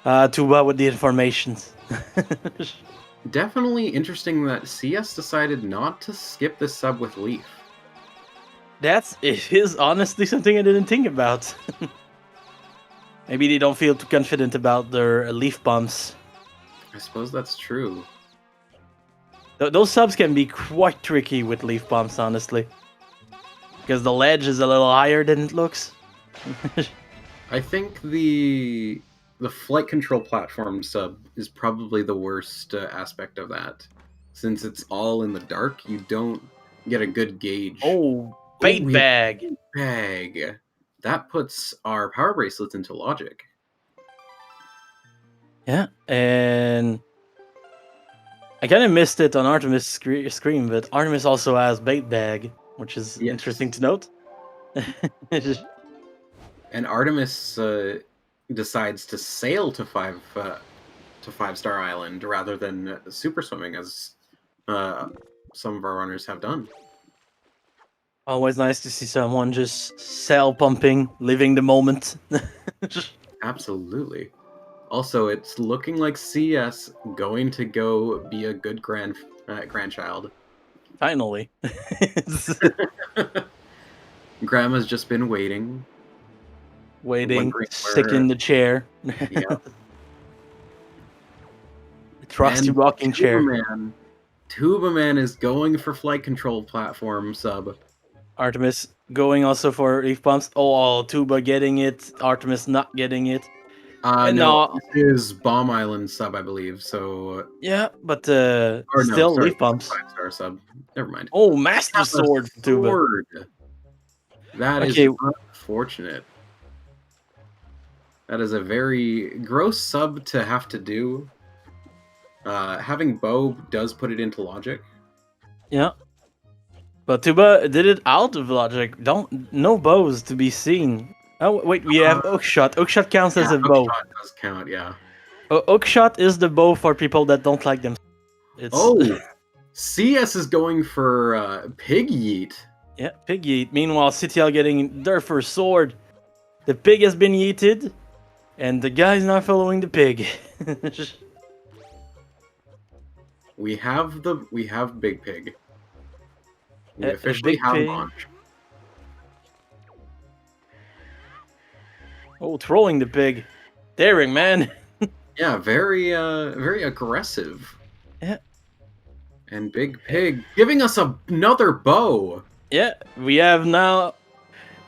[SPEAKER 3] that.
[SPEAKER 1] Tuba with the informations.
[SPEAKER 3] Definitely interesting that CS decided not to skip this sub with Leaf.
[SPEAKER 1] That is honestly something I didn't think about. Maybe they don't feel too confident about their leaf bombs.
[SPEAKER 3] I suppose that's true.
[SPEAKER 1] Those subs can be quite tricky with leaf bombs, honestly. Because the ledge is a little higher than it looks.
[SPEAKER 3] I think the flight control platform sub is probably the worst aspect of that. Since it's all in the dark, you don't get a good gauge.
[SPEAKER 1] Oh, bait
[SPEAKER 3] we-
[SPEAKER 1] bag!
[SPEAKER 3] Bag. That puts our power bracelets into logic.
[SPEAKER 1] Yeah, and I kind of missed it on Artemis' screen, but Artemis also has bait bag, which is
[SPEAKER 3] Yes.
[SPEAKER 1] interesting to note.
[SPEAKER 3] And Artemis decides to sail to Five Star Island rather than super swimming, as some of our runners have done.
[SPEAKER 1] Always nice to see someone just cell pumping, living the moment.
[SPEAKER 3] Absolutely. Also, it's looking like CS going to go be a good grandchild.
[SPEAKER 1] Finally.
[SPEAKER 3] Grandma's just been waiting.
[SPEAKER 1] Waiting,
[SPEAKER 3] Wondering
[SPEAKER 1] sick
[SPEAKER 3] where-
[SPEAKER 1] in the chair.
[SPEAKER 3] Yeah.
[SPEAKER 1] Trusty
[SPEAKER 3] And
[SPEAKER 1] rocking chair.
[SPEAKER 3] Tuba Man is going for flight control platform sub.
[SPEAKER 1] Artemis going also for leaf bombs. Oh, Tuba getting it. Artemis not getting it.
[SPEAKER 3] No, this is Bomb Island sub, I believe. So,
[SPEAKER 1] Yeah, but
[SPEAKER 3] or no,
[SPEAKER 1] still
[SPEAKER 3] sorry,
[SPEAKER 1] leaf bombs.
[SPEAKER 3] 5-star sub. Never mind.
[SPEAKER 1] Oh, Master
[SPEAKER 3] Have a
[SPEAKER 1] Sword for Tuba.
[SPEAKER 3] sword. That is
[SPEAKER 1] Okay.
[SPEAKER 3] unfortunate. That is a very gross sub to have to do. Having bow does put it into logic.
[SPEAKER 1] Yeah. But Tuba did it out of logic. No bows to be seen. Oh wait, we have Oakshot. Oakshot counts as a bow.
[SPEAKER 3] Hookshot does count, yeah.
[SPEAKER 1] Oakshot is the bow for people that don't like them. It's,
[SPEAKER 3] Oh, CS is going for Pig Yeet.
[SPEAKER 1] yeah, pig yeet. Meanwhile, CTL getting their first sword. The pig has been yeeted, and the guy's not following the pig.
[SPEAKER 3] We have Big Pig. We
[SPEAKER 1] A
[SPEAKER 3] officially
[SPEAKER 1] Big
[SPEAKER 3] have
[SPEAKER 1] Pig.
[SPEAKER 3] launch.
[SPEAKER 1] Oh, trolling the pig. Daring, man.
[SPEAKER 3] Yeah, very aggressive.
[SPEAKER 1] Yeah.
[SPEAKER 3] And Big Pig giving us another bow.
[SPEAKER 2] Yeah, we have now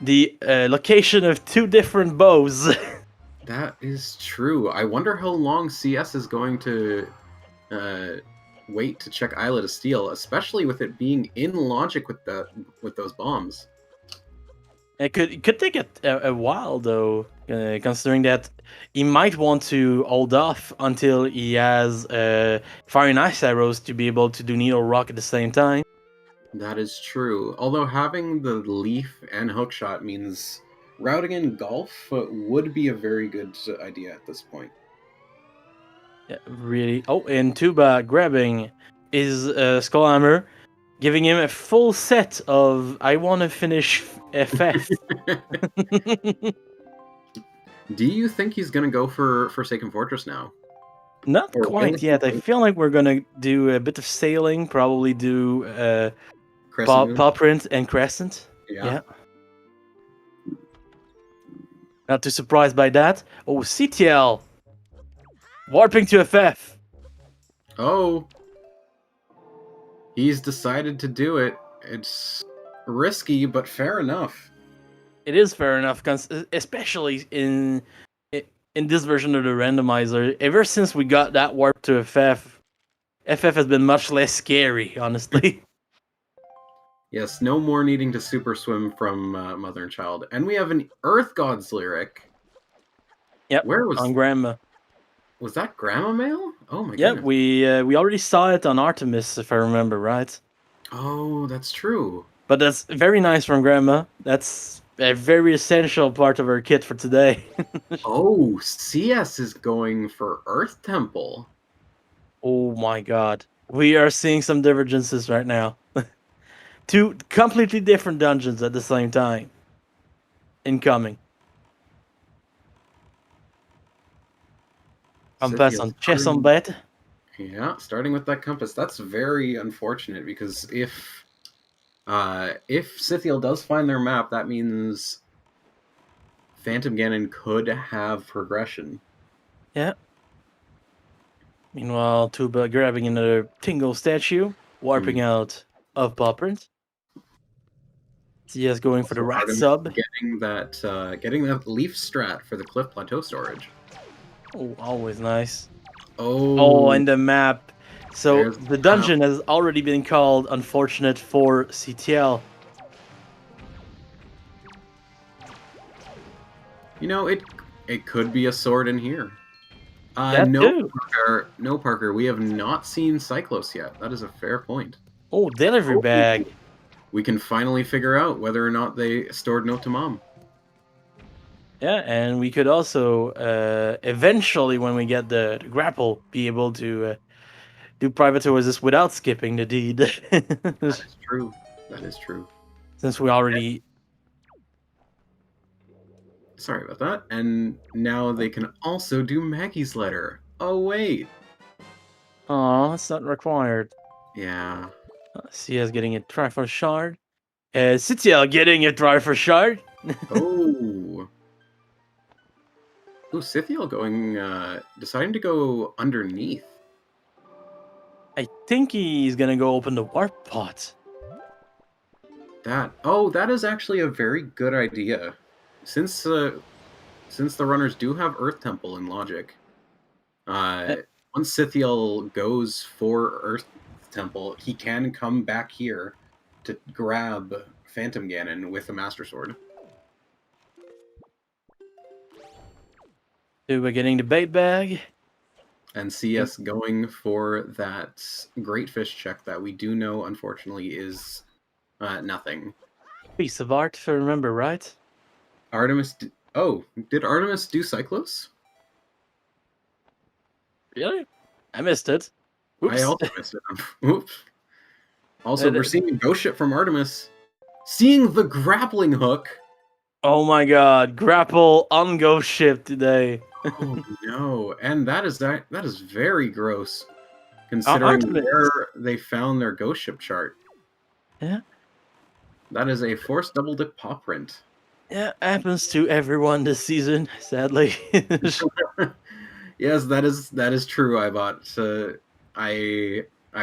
[SPEAKER 2] the location of 2 different bows.
[SPEAKER 3] That is true. I wonder how long CS is going to uh, wait to check Islet of Steel, especially with it being in logic with those bombs.
[SPEAKER 2] It could take a while though, considering that he might want to hold off until he has fire and ice arrows to be able to do needle rock at the same time.
[SPEAKER 3] That is true. Although having the leaf and hookshot means routing in golf would be a very good idea at this point.
[SPEAKER 2] Yeah, really. Oh, and Tuba grabbing his Skullhammer, giving him a full set of I want to finish FF.
[SPEAKER 3] Do you think he's gonna go for Forsaken Fortress now?
[SPEAKER 2] Not
[SPEAKER 3] Or
[SPEAKER 2] quite
[SPEAKER 3] will
[SPEAKER 2] yet. I
[SPEAKER 3] he?
[SPEAKER 2] feel like we're gonna do a bit of sailing, probably do
[SPEAKER 3] Crescent Moon?
[SPEAKER 2] paw print and crescent.
[SPEAKER 3] Yeah.
[SPEAKER 2] Not too surprised by that. Oh, CTL warping to FF.
[SPEAKER 3] Oh, he's decided to do it. It's risky, but fair enough.
[SPEAKER 2] It is fair enough, especially in this version of the randomizer. Ever since we got that warp to FF, FF has been much less scary, honestly.
[SPEAKER 3] Yes, no more needing to super swim from Mother and Child. And we have an Earth Gods lyric.
[SPEAKER 2] Yep,
[SPEAKER 3] Where
[SPEAKER 2] on Grandma.
[SPEAKER 3] was that Grandma Mail? Oh my
[SPEAKER 2] Yep,
[SPEAKER 3] goodness.
[SPEAKER 2] we already saw it on Artemis, if I remember right.
[SPEAKER 3] Oh, that's true.
[SPEAKER 2] But that's very nice from Grandma. That's a very essential part of our kit for today.
[SPEAKER 3] Oh, CS is going for Earth Temple.
[SPEAKER 2] Oh my god. We are seeing some divergences right now. 2 completely different dungeons at the same time. Incoming. Compass on chess on bet.
[SPEAKER 3] Yeah, starting with that compass. That's very unfortunate because if Scythiel does find their map, that means Phantom Ganon could have progression.
[SPEAKER 2] Yeah. Meanwhile, Tuba grabbing another Tingle statue, warping out of paw print. CS going for the rat
[SPEAKER 3] Artemis
[SPEAKER 2] sub.
[SPEAKER 3] getting that leaf strat for the Cliff Plateau storage.
[SPEAKER 2] Oh, always nice.
[SPEAKER 3] Oh,
[SPEAKER 2] Oh, and the map. So
[SPEAKER 3] There's
[SPEAKER 2] the dungeon has already been called unfortunate for CTL.
[SPEAKER 3] you know it could be a sword in here.
[SPEAKER 2] That
[SPEAKER 3] No,
[SPEAKER 2] too.
[SPEAKER 3] Parker, no, Parker. We have not seen Cyclos yet. That is a fair point.
[SPEAKER 2] Oh, delivery bag.
[SPEAKER 3] We can finally figure out whether or not they stored Note to Mom.
[SPEAKER 2] Yeah, and we could also eventually, when we get the grapple, be able to do private tours without skipping the deed.
[SPEAKER 3] That is true. That is true.
[SPEAKER 2] Since we already...
[SPEAKER 3] Sorry about that. And now they can also do Maggie's letter. Oh, wait.
[SPEAKER 2] Oh, that's not required.
[SPEAKER 3] Yeah.
[SPEAKER 2] CS getting a Triforce Shard. CTL getting a Triforce Shard.
[SPEAKER 3] Oh. Oh, Scythiel going, deciding to go underneath.
[SPEAKER 2] I think he's gonna go open the warp pot.
[SPEAKER 3] That is actually a very good idea. Since the runners do have Earth Temple in logic, once Scythiel goes for Earth Temple, he can come back here to grab Phantom Ganon with a Master Sword.
[SPEAKER 2] So we're getting the bait bag.
[SPEAKER 3] And CS going for that Great Fish check that we do know, unfortunately, is nothing.
[SPEAKER 2] Piece of art, if I remember right.
[SPEAKER 3] Artemis... did Artemis do Cyclos?
[SPEAKER 2] Really? I missed it. Oops.
[SPEAKER 3] I also missed it. Oops. Also, we're seeing a ghost ship from Artemis. Seeing the grappling hook.
[SPEAKER 2] Oh my god, grapple on ghost ship today.
[SPEAKER 3] Oh no, and that is very gross, considering
[SPEAKER 2] Artemis.
[SPEAKER 3] where they found their ghost ship chart.
[SPEAKER 2] Yeah.
[SPEAKER 3] That is a forced double dip paw print.
[SPEAKER 2] Yeah, happens to everyone this season, sadly.
[SPEAKER 3] Yes, that is true. I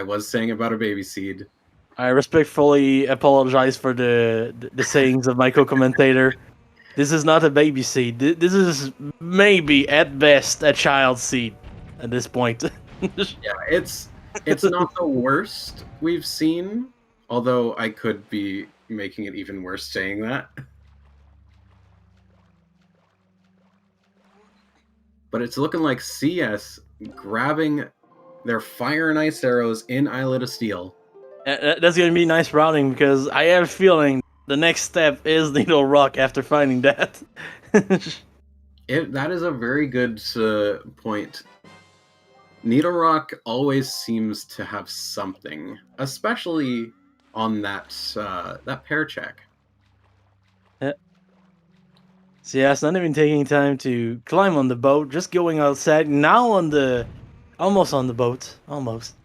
[SPEAKER 3] was saying about a baby seed.
[SPEAKER 2] I respectfully apologize for the sayings of my co-commentator. This is not a baby seed. This is maybe at best a child seed at this point.
[SPEAKER 3] Yeah, it's not the worst we've seen, although I could be making it even worse saying that. But it's looking like CS grabbing their fire and ice arrows in Islet of Steel.
[SPEAKER 2] That's gonna be nice routing because I have a feeling the next step is Needle Rock after finding that.
[SPEAKER 3] That is a very good point. Needle Rock always seems to have something, especially on that pair check.
[SPEAKER 2] So yeah, it's not even taking time to climb on the boat, just going outside, now almost on the boat. Almost.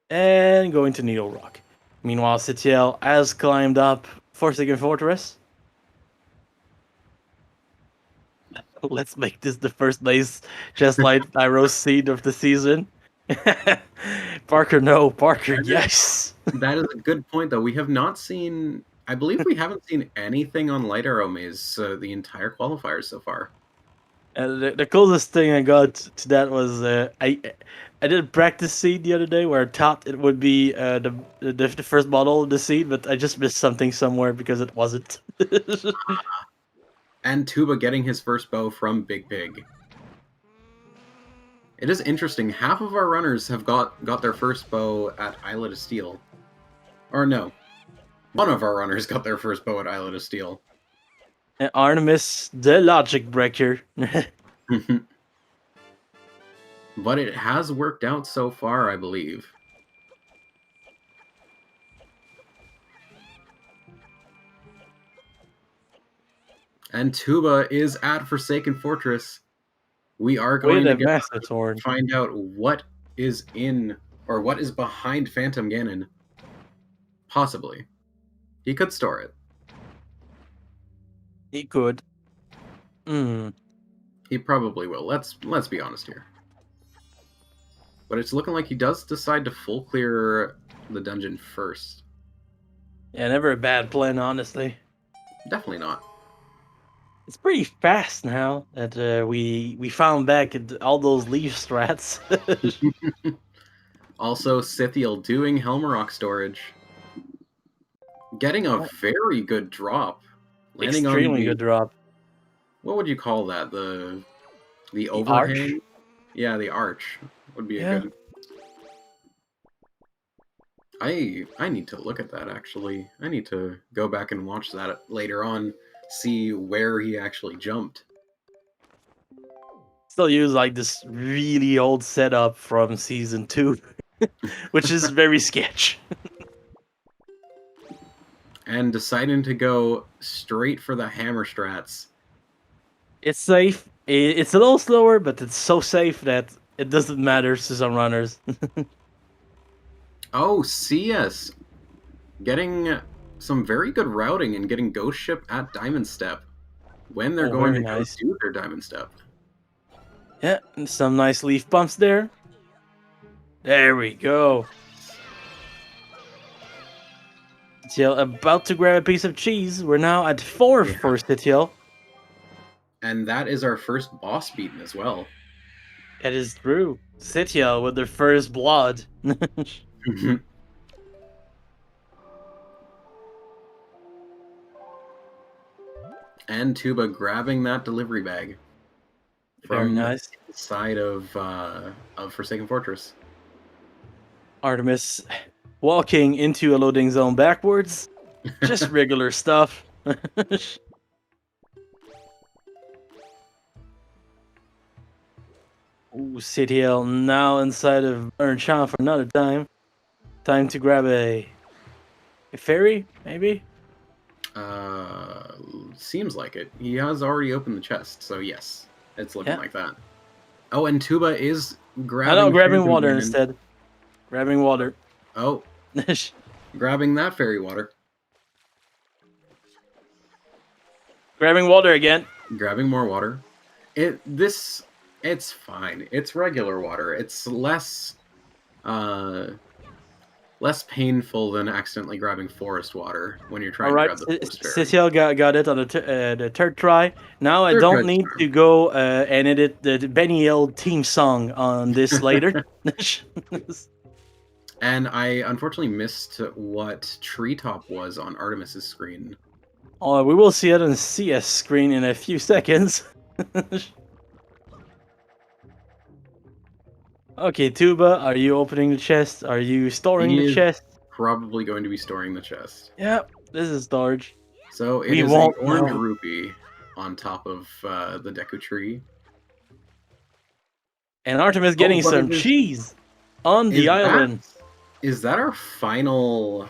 [SPEAKER 2] And going to Needle Rock. Meanwhile, Citiel has climbed up Forsaken Fortress. Let's make this the first base just like Iroh's seed of the season. Parker, no. Parker, yes.
[SPEAKER 3] That is a good point, though. We have not seen... I believe we haven't seen anything on Light Arrow Maze the entire qualifiers so far.
[SPEAKER 2] The closest thing I got to that was I did a practice seed the other day where I thought it would be the first model of the seed, but I just missed something somewhere because it wasn't.
[SPEAKER 3] And Tuba getting his first bow from Big Pig. It is interesting. Half of our runners have got their first bow at Islet of Steel. Or no. One of our runners got their first bow at Islet of Steel.
[SPEAKER 2] And Artemis, the logic breaker.
[SPEAKER 3] But it has worked out so far, I believe. And Tuba is at Forsaken Fortress. We are going to find out what is in, or what is behind Phantom Ganon. Possibly. He could store it.
[SPEAKER 2] He could.
[SPEAKER 3] He probably will. Let's be honest here. But it's looking like he does decide to full clear the dungeon first.
[SPEAKER 2] Yeah, never a bad plan, honestly.
[SPEAKER 3] Definitely not.
[SPEAKER 2] It's pretty fast now that we found back all those leaf strats.
[SPEAKER 3] Also, Scythiel doing Helmarock storage. Getting a very good drop.
[SPEAKER 2] Landing extremely good drop.
[SPEAKER 3] What would you call that? The overhang? Arch? Yeah, the arch would be a good... I need to look at that, actually. I need to go back and watch that later on, see where he actually jumped.
[SPEAKER 2] Still use like this really old setup from Season 2, which is very sketch.
[SPEAKER 3] And deciding to go straight for the hammer strats.
[SPEAKER 2] It's safe. It's a little slower, but it's so safe that it doesn't matter to some runners.
[SPEAKER 3] Oh, CS. Getting some very good routing and getting Ghost Ship at Diamond Step when they're going to go do their Diamond Step.
[SPEAKER 2] Yeah, and some nice leaf bumps there. There we go. Sitiel about to grab a piece of cheese. We're now at 4 for Sitiel.
[SPEAKER 3] And that is our first boss beaten as well.
[SPEAKER 2] That is true. Sitiel with their first blood.
[SPEAKER 3] And Tuba grabbing that delivery bag from the side of Forsaken Fortress.
[SPEAKER 2] Artemis walking into a loading zone backwards. Just regular stuff. Ooh, Sitiel now inside of Ernchon for another time. Time to grab a fairy, maybe?
[SPEAKER 3] Seems like it. He has already opened the chest, so yes. It's looking like that. Oh, and Tuba is grabbing...
[SPEAKER 2] grabbing water instead. Grabbing water.
[SPEAKER 3] Oh. Grabbing that fairy water.
[SPEAKER 2] Grabbing water again.
[SPEAKER 3] Grabbing more water. It's fine. It's regular water. It's less painful than accidentally grabbing forest water when you're trying to grab the forest fairy.
[SPEAKER 2] Cecil got it on the third try. Now I
[SPEAKER 3] Third
[SPEAKER 2] don't
[SPEAKER 3] try's
[SPEAKER 2] need
[SPEAKER 3] charm.
[SPEAKER 2] to go and edit the Benny Hill theme song on this later.
[SPEAKER 3] And I unfortunately missed what treetop was on Artemis's screen.
[SPEAKER 2] We will see it on the CS screen in a few seconds. Okay, Tuba, are you opening the chest? Are you storing
[SPEAKER 3] He
[SPEAKER 2] the
[SPEAKER 3] is
[SPEAKER 2] chest?
[SPEAKER 3] probably going to be storing the chest.
[SPEAKER 2] Yep, this is storage.
[SPEAKER 3] So it
[SPEAKER 2] We
[SPEAKER 3] is
[SPEAKER 2] won't
[SPEAKER 3] an orange
[SPEAKER 2] know.
[SPEAKER 3] rupee on top of the Deku tree.
[SPEAKER 2] And Artemis getting
[SPEAKER 3] but
[SPEAKER 2] some
[SPEAKER 3] it is-
[SPEAKER 2] cheese on the island.
[SPEAKER 3] Is that our final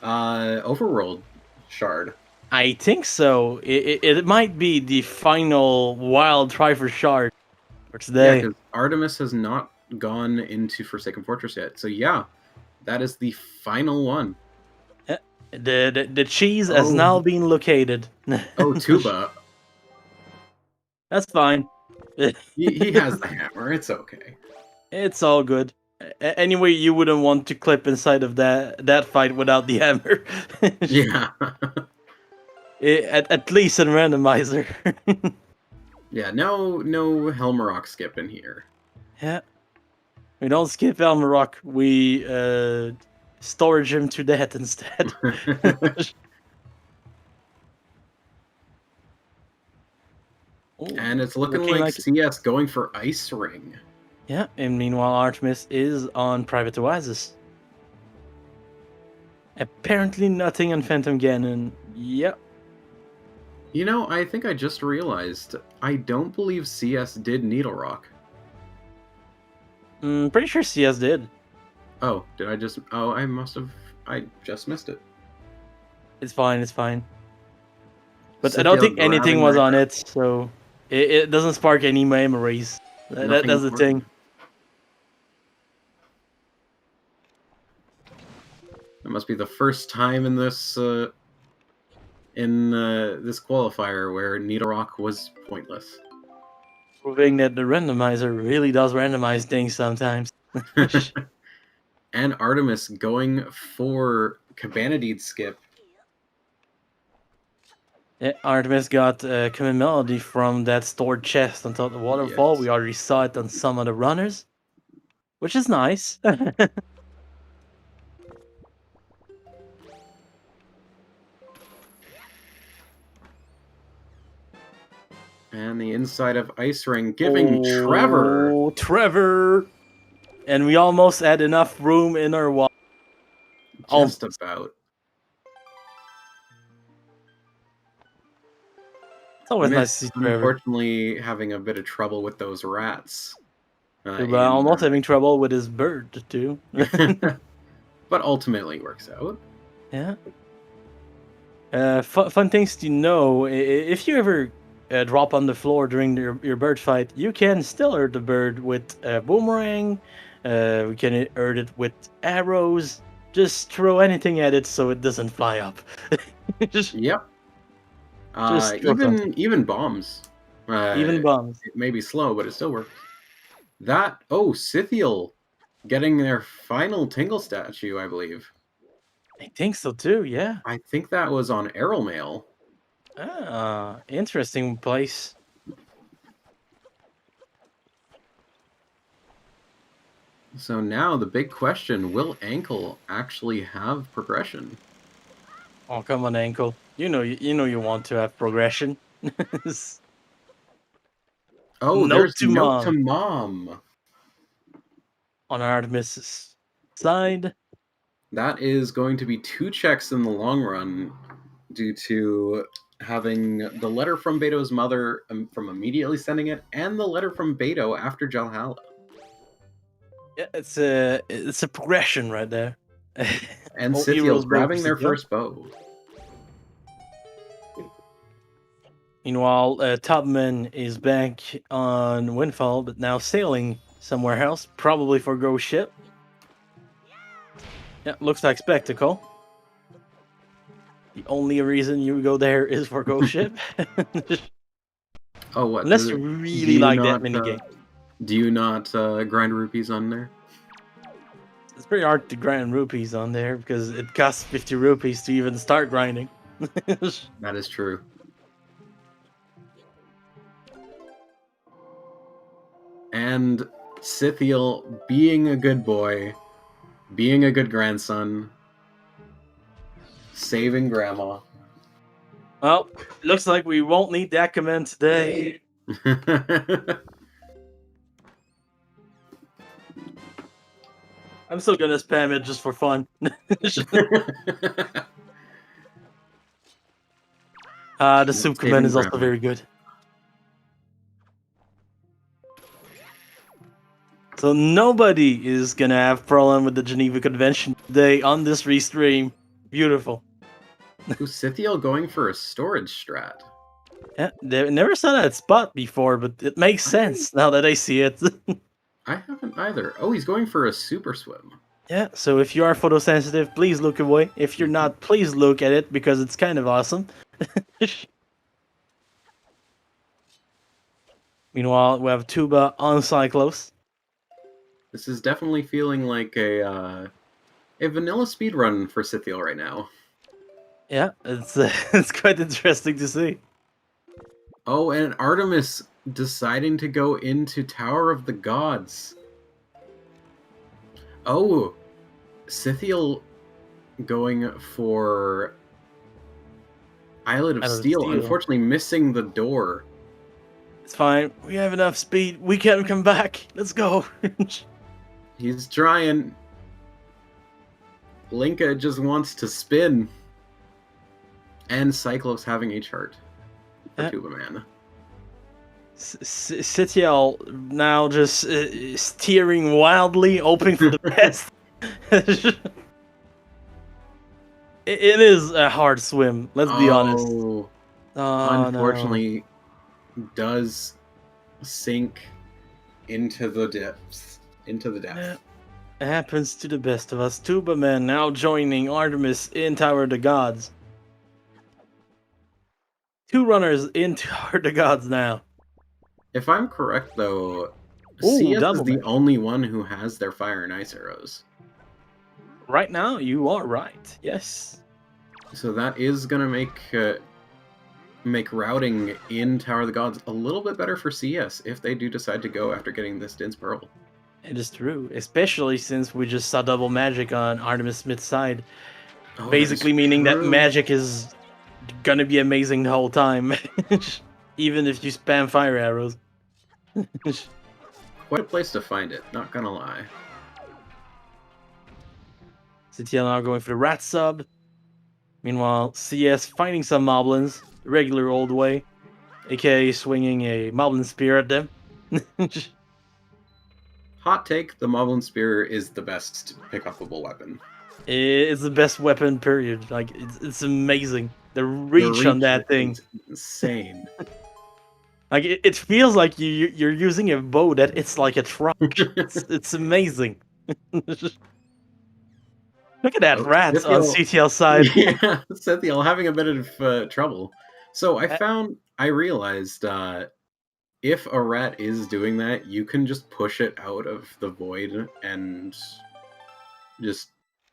[SPEAKER 3] overworld shard?
[SPEAKER 2] I think so. It might be the final wild try for shard for
[SPEAKER 3] Yeah,
[SPEAKER 2] today.
[SPEAKER 3] because Artemis has not gone into Forsaken Fortress yet. So yeah, that is the final one.
[SPEAKER 2] The cheese has now been located.
[SPEAKER 3] Oh, Tuba.
[SPEAKER 2] That's fine.
[SPEAKER 3] he has the hammer. It's okay.
[SPEAKER 2] It's all good. Anyway, you wouldn't want to clip inside of that fight without the hammer.
[SPEAKER 3] Yeah.
[SPEAKER 2] At least in randomizer.
[SPEAKER 3] Yeah, no Helmarok skip in here.
[SPEAKER 2] Yeah. We don't skip Elmarok. We storage him to death instead. Ooh,
[SPEAKER 3] And it's looking like CS going for Ice Ring.
[SPEAKER 2] yeah, and meanwhile Artemis is on Private Oasis. Apparently nothing on Phantom Ganon. Yep.
[SPEAKER 3] You know, I think I just realized I don't believe CS did Needle Rock.
[SPEAKER 2] Pretty sure CS did.
[SPEAKER 3] Oh, did I just... Oh, I just missed it.
[SPEAKER 2] It's fine, it's fine. But I
[SPEAKER 3] Cynthia
[SPEAKER 2] don't think
[SPEAKER 3] grabbing
[SPEAKER 2] anything was
[SPEAKER 3] that
[SPEAKER 2] on
[SPEAKER 3] grab.
[SPEAKER 2] it, so it doesn't spark any memories.
[SPEAKER 3] Nothing
[SPEAKER 2] That's the
[SPEAKER 3] important.
[SPEAKER 2] thing.
[SPEAKER 3] That must be the first time in this this qualifier where Needle Rock was pointless.
[SPEAKER 2] Proving that the randomizer really does randomize things sometimes.
[SPEAKER 3] And Artemis going for Cabanadid skip.
[SPEAKER 2] Yeah, Artemis got Common Melody from that stored chest on top of the waterfall.
[SPEAKER 3] Yes.
[SPEAKER 2] We already saw it on some of the runners, which is nice.
[SPEAKER 3] And the inside of Ice Ring giving Trevor.
[SPEAKER 2] Oh, Trevor! And we almost had enough room in our wall.
[SPEAKER 3] Just about.
[SPEAKER 2] It's always nice to see Trevor.
[SPEAKER 3] Unfortunately, having a bit of trouble with those rats.
[SPEAKER 2] Almost having trouble with his bird, too.
[SPEAKER 3] But ultimately works out.
[SPEAKER 2] Yeah. Fun things to know. If you ever drop on the floor during your bird fight, you can still hurt the bird with a boomerang. We can hurt it with arrows. Just throw anything at it so it doesn't fly up.
[SPEAKER 3] Yep.
[SPEAKER 2] Just throw something.
[SPEAKER 3] Even bombs.
[SPEAKER 2] Even bombs.
[SPEAKER 3] It may be slow, but it still works. Scythiel getting their final Tingle statue, I believe.
[SPEAKER 2] I think so too, yeah.
[SPEAKER 3] I think that was on Arrow Mail.
[SPEAKER 2] Ah, interesting place.
[SPEAKER 3] So now the big question, will Ankle actually have progression?
[SPEAKER 2] Oh, come on, Ankle. You know you want to have progression.
[SPEAKER 3] Oh,
[SPEAKER 2] Note
[SPEAKER 3] there's
[SPEAKER 2] to
[SPEAKER 3] Note
[SPEAKER 2] Mom.
[SPEAKER 3] to Mom.
[SPEAKER 2] On Artemis' side.
[SPEAKER 3] That is going to be 2 checks in the long run due to having the letter from Beto's mother from immediately sending it, and the letter from Beto after Jalhalla.
[SPEAKER 2] Yeah, it's a progression right there.
[SPEAKER 3] And
[SPEAKER 2] All
[SPEAKER 3] Scythiel
[SPEAKER 2] heroes
[SPEAKER 3] grabbing
[SPEAKER 2] both
[SPEAKER 3] their
[SPEAKER 2] Scythiel.
[SPEAKER 3] first bow.
[SPEAKER 2] Meanwhile, Tubman is back on Windfall, but now sailing somewhere else, probably for Ghost Ship. Yeah, looks like Spectacle. The only reason you go there is for Ghost Ship.
[SPEAKER 3] Oh, what?
[SPEAKER 2] Unless you really like that minigame.
[SPEAKER 3] Do you not grind rupees on there?
[SPEAKER 2] It's pretty hard to grind rupees on there because it costs 50 rupees to even start grinding.
[SPEAKER 3] That is true. And Scythiel, being a good boy, being a good grandson, saving Grandma.
[SPEAKER 2] Well, looks like we won't need that command today. I'm still gonna spam it just for fun. The soup command is also very good. So nobody is gonna have problem with the Geneva Convention today on this restream. Beautiful.
[SPEAKER 3] Scythiel going for a storage strat.
[SPEAKER 2] Yeah, they never saw that spot before, but it makes sense now that I see it.
[SPEAKER 3] I haven't either. Oh, he's going for a super swim.
[SPEAKER 2] Yeah, so if you are photosensitive, please look away. If you're not, please look at it because it's kind of awesome. Meanwhile, we have Tuba on Cyclos.
[SPEAKER 3] This is definitely feeling like a vanilla speedrun for Scythiel right now.
[SPEAKER 2] Yeah, it's quite interesting to see.
[SPEAKER 3] Oh, and Artemis deciding to go into Tower of the Gods. Oh, Scythiel going for Islet of Steel, unfortunately missing the door.
[SPEAKER 2] It's fine. We have enough speed. We can come back. Let's go.
[SPEAKER 3] He's trying. Linka just wants to spin. And Cyclos having a chart for Tuba Man.
[SPEAKER 2] Scythiel now just steering wildly, hoping for the best. It is a hard swim, let's be honest.
[SPEAKER 3] Oh, unfortunately, does sink into the depths.
[SPEAKER 2] It happens to the best of us. Tuba Man now joining Artemis in Tower of the Gods. 2 runners in Tower of the Gods now.
[SPEAKER 3] If I'm correct, though,
[SPEAKER 2] Ooh,
[SPEAKER 3] CS is the
[SPEAKER 2] match.
[SPEAKER 3] only one who has their fire and ice arrows.
[SPEAKER 2] Right now, you are right. Yes.
[SPEAKER 3] So that is gonna make routing in Tower of the Gods a little bit better for CS if they do decide to go after getting this Din's Pearl.
[SPEAKER 2] It is true, especially since we just saw double magic on Artemis Smith's side.
[SPEAKER 3] Oh,
[SPEAKER 2] Basically meaning that magic is gonna be amazing the whole time. Even if you spam fire arrows.
[SPEAKER 3] Quite a place to find it, not gonna lie.
[SPEAKER 2] Scythiel now going for the rat sub. Meanwhile, CS finding some moblins, the regular old way, aka swinging a moblin spear at them.
[SPEAKER 3] Hot take, the Moblin Spear is the best pick-upable weapon.
[SPEAKER 2] It's the best weapon, period. Like, it's amazing. The reach on that thing.
[SPEAKER 3] Insane.
[SPEAKER 2] Like, it feels like you're using a bow that it's like a truck. it's amazing. Look at that rat on CTL's side.
[SPEAKER 3] Yeah, Scythiel having a bit of trouble. So I realized if a rat is doing that, you can just push it out of the void and just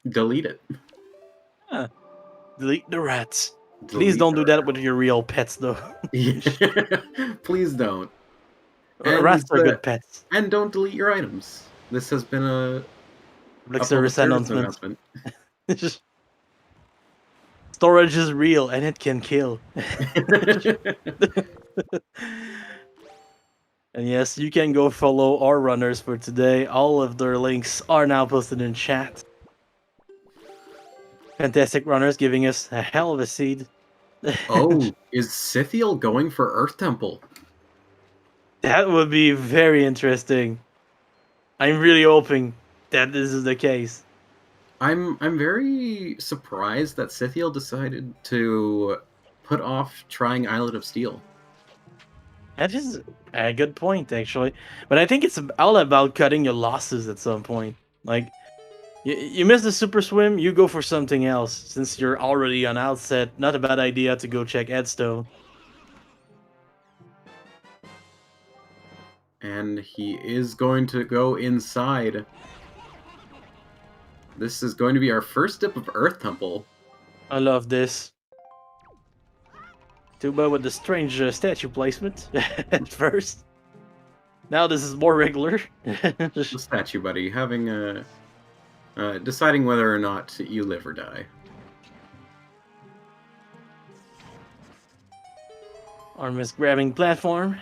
[SPEAKER 3] delete it.
[SPEAKER 2] Delete the rats. Please don't do that with your real pets, though.
[SPEAKER 3] Please don't.
[SPEAKER 2] Rats are good pets.
[SPEAKER 3] And don't delete your items. This has been a
[SPEAKER 2] public service announcement. Storage is real and it can kill. And yes, you can go follow our runners for today. All of their links are now posted in chat. Fantastic runners giving us a hell of a seed.
[SPEAKER 3] Oh, is Scythiel going for Earth Temple?
[SPEAKER 2] That would be very interesting. I'm really hoping that this is the case.
[SPEAKER 3] I'm very surprised that Scythiel decided to put off trying Islet of Steel.
[SPEAKER 2] That is a good point, actually. But I think it's all about cutting your losses at some point. Like, You miss the super swim, you go for something else. Since you're already on outset, not a bad idea to go check Edstone.
[SPEAKER 3] And he is going to go inside. This is going to be our first dip of Earth Temple.
[SPEAKER 2] I love this. Too bad with the strange statue placement at first. Now this is more regular.
[SPEAKER 3] The statue buddy having a deciding whether or not you live or die.
[SPEAKER 2] Artemis grabbing platform.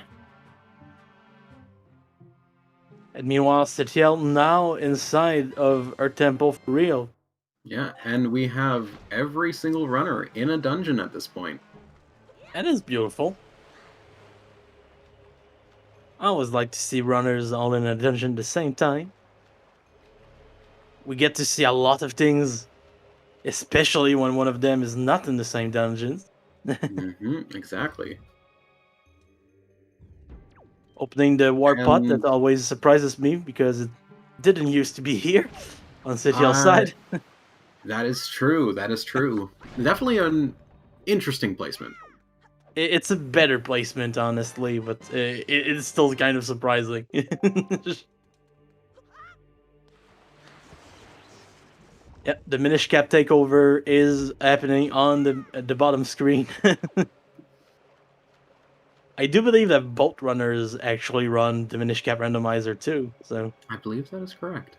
[SPEAKER 2] And meanwhile, Setiel now inside of our temple for real.
[SPEAKER 3] Yeah, and we have every single runner in a dungeon at this point.
[SPEAKER 2] That is beautiful. I always like to see runners all in a dungeon at the same time. We get to see a lot of things, especially when one of them is not in the same dungeon.
[SPEAKER 3] Exactly.
[SPEAKER 2] Opening the warp pot, that always surprises me because it didn't used to be here on Setiel's side.
[SPEAKER 3] That is true. That is true. Definitely an interesting placement.
[SPEAKER 2] It's a better placement, honestly, but it's still kind of surprising. Yeah, the Minish Cap takeover is happening on the bottom screen. I do believe that both runners actually run the Minish Cap randomizer too. So
[SPEAKER 3] I believe that is correct.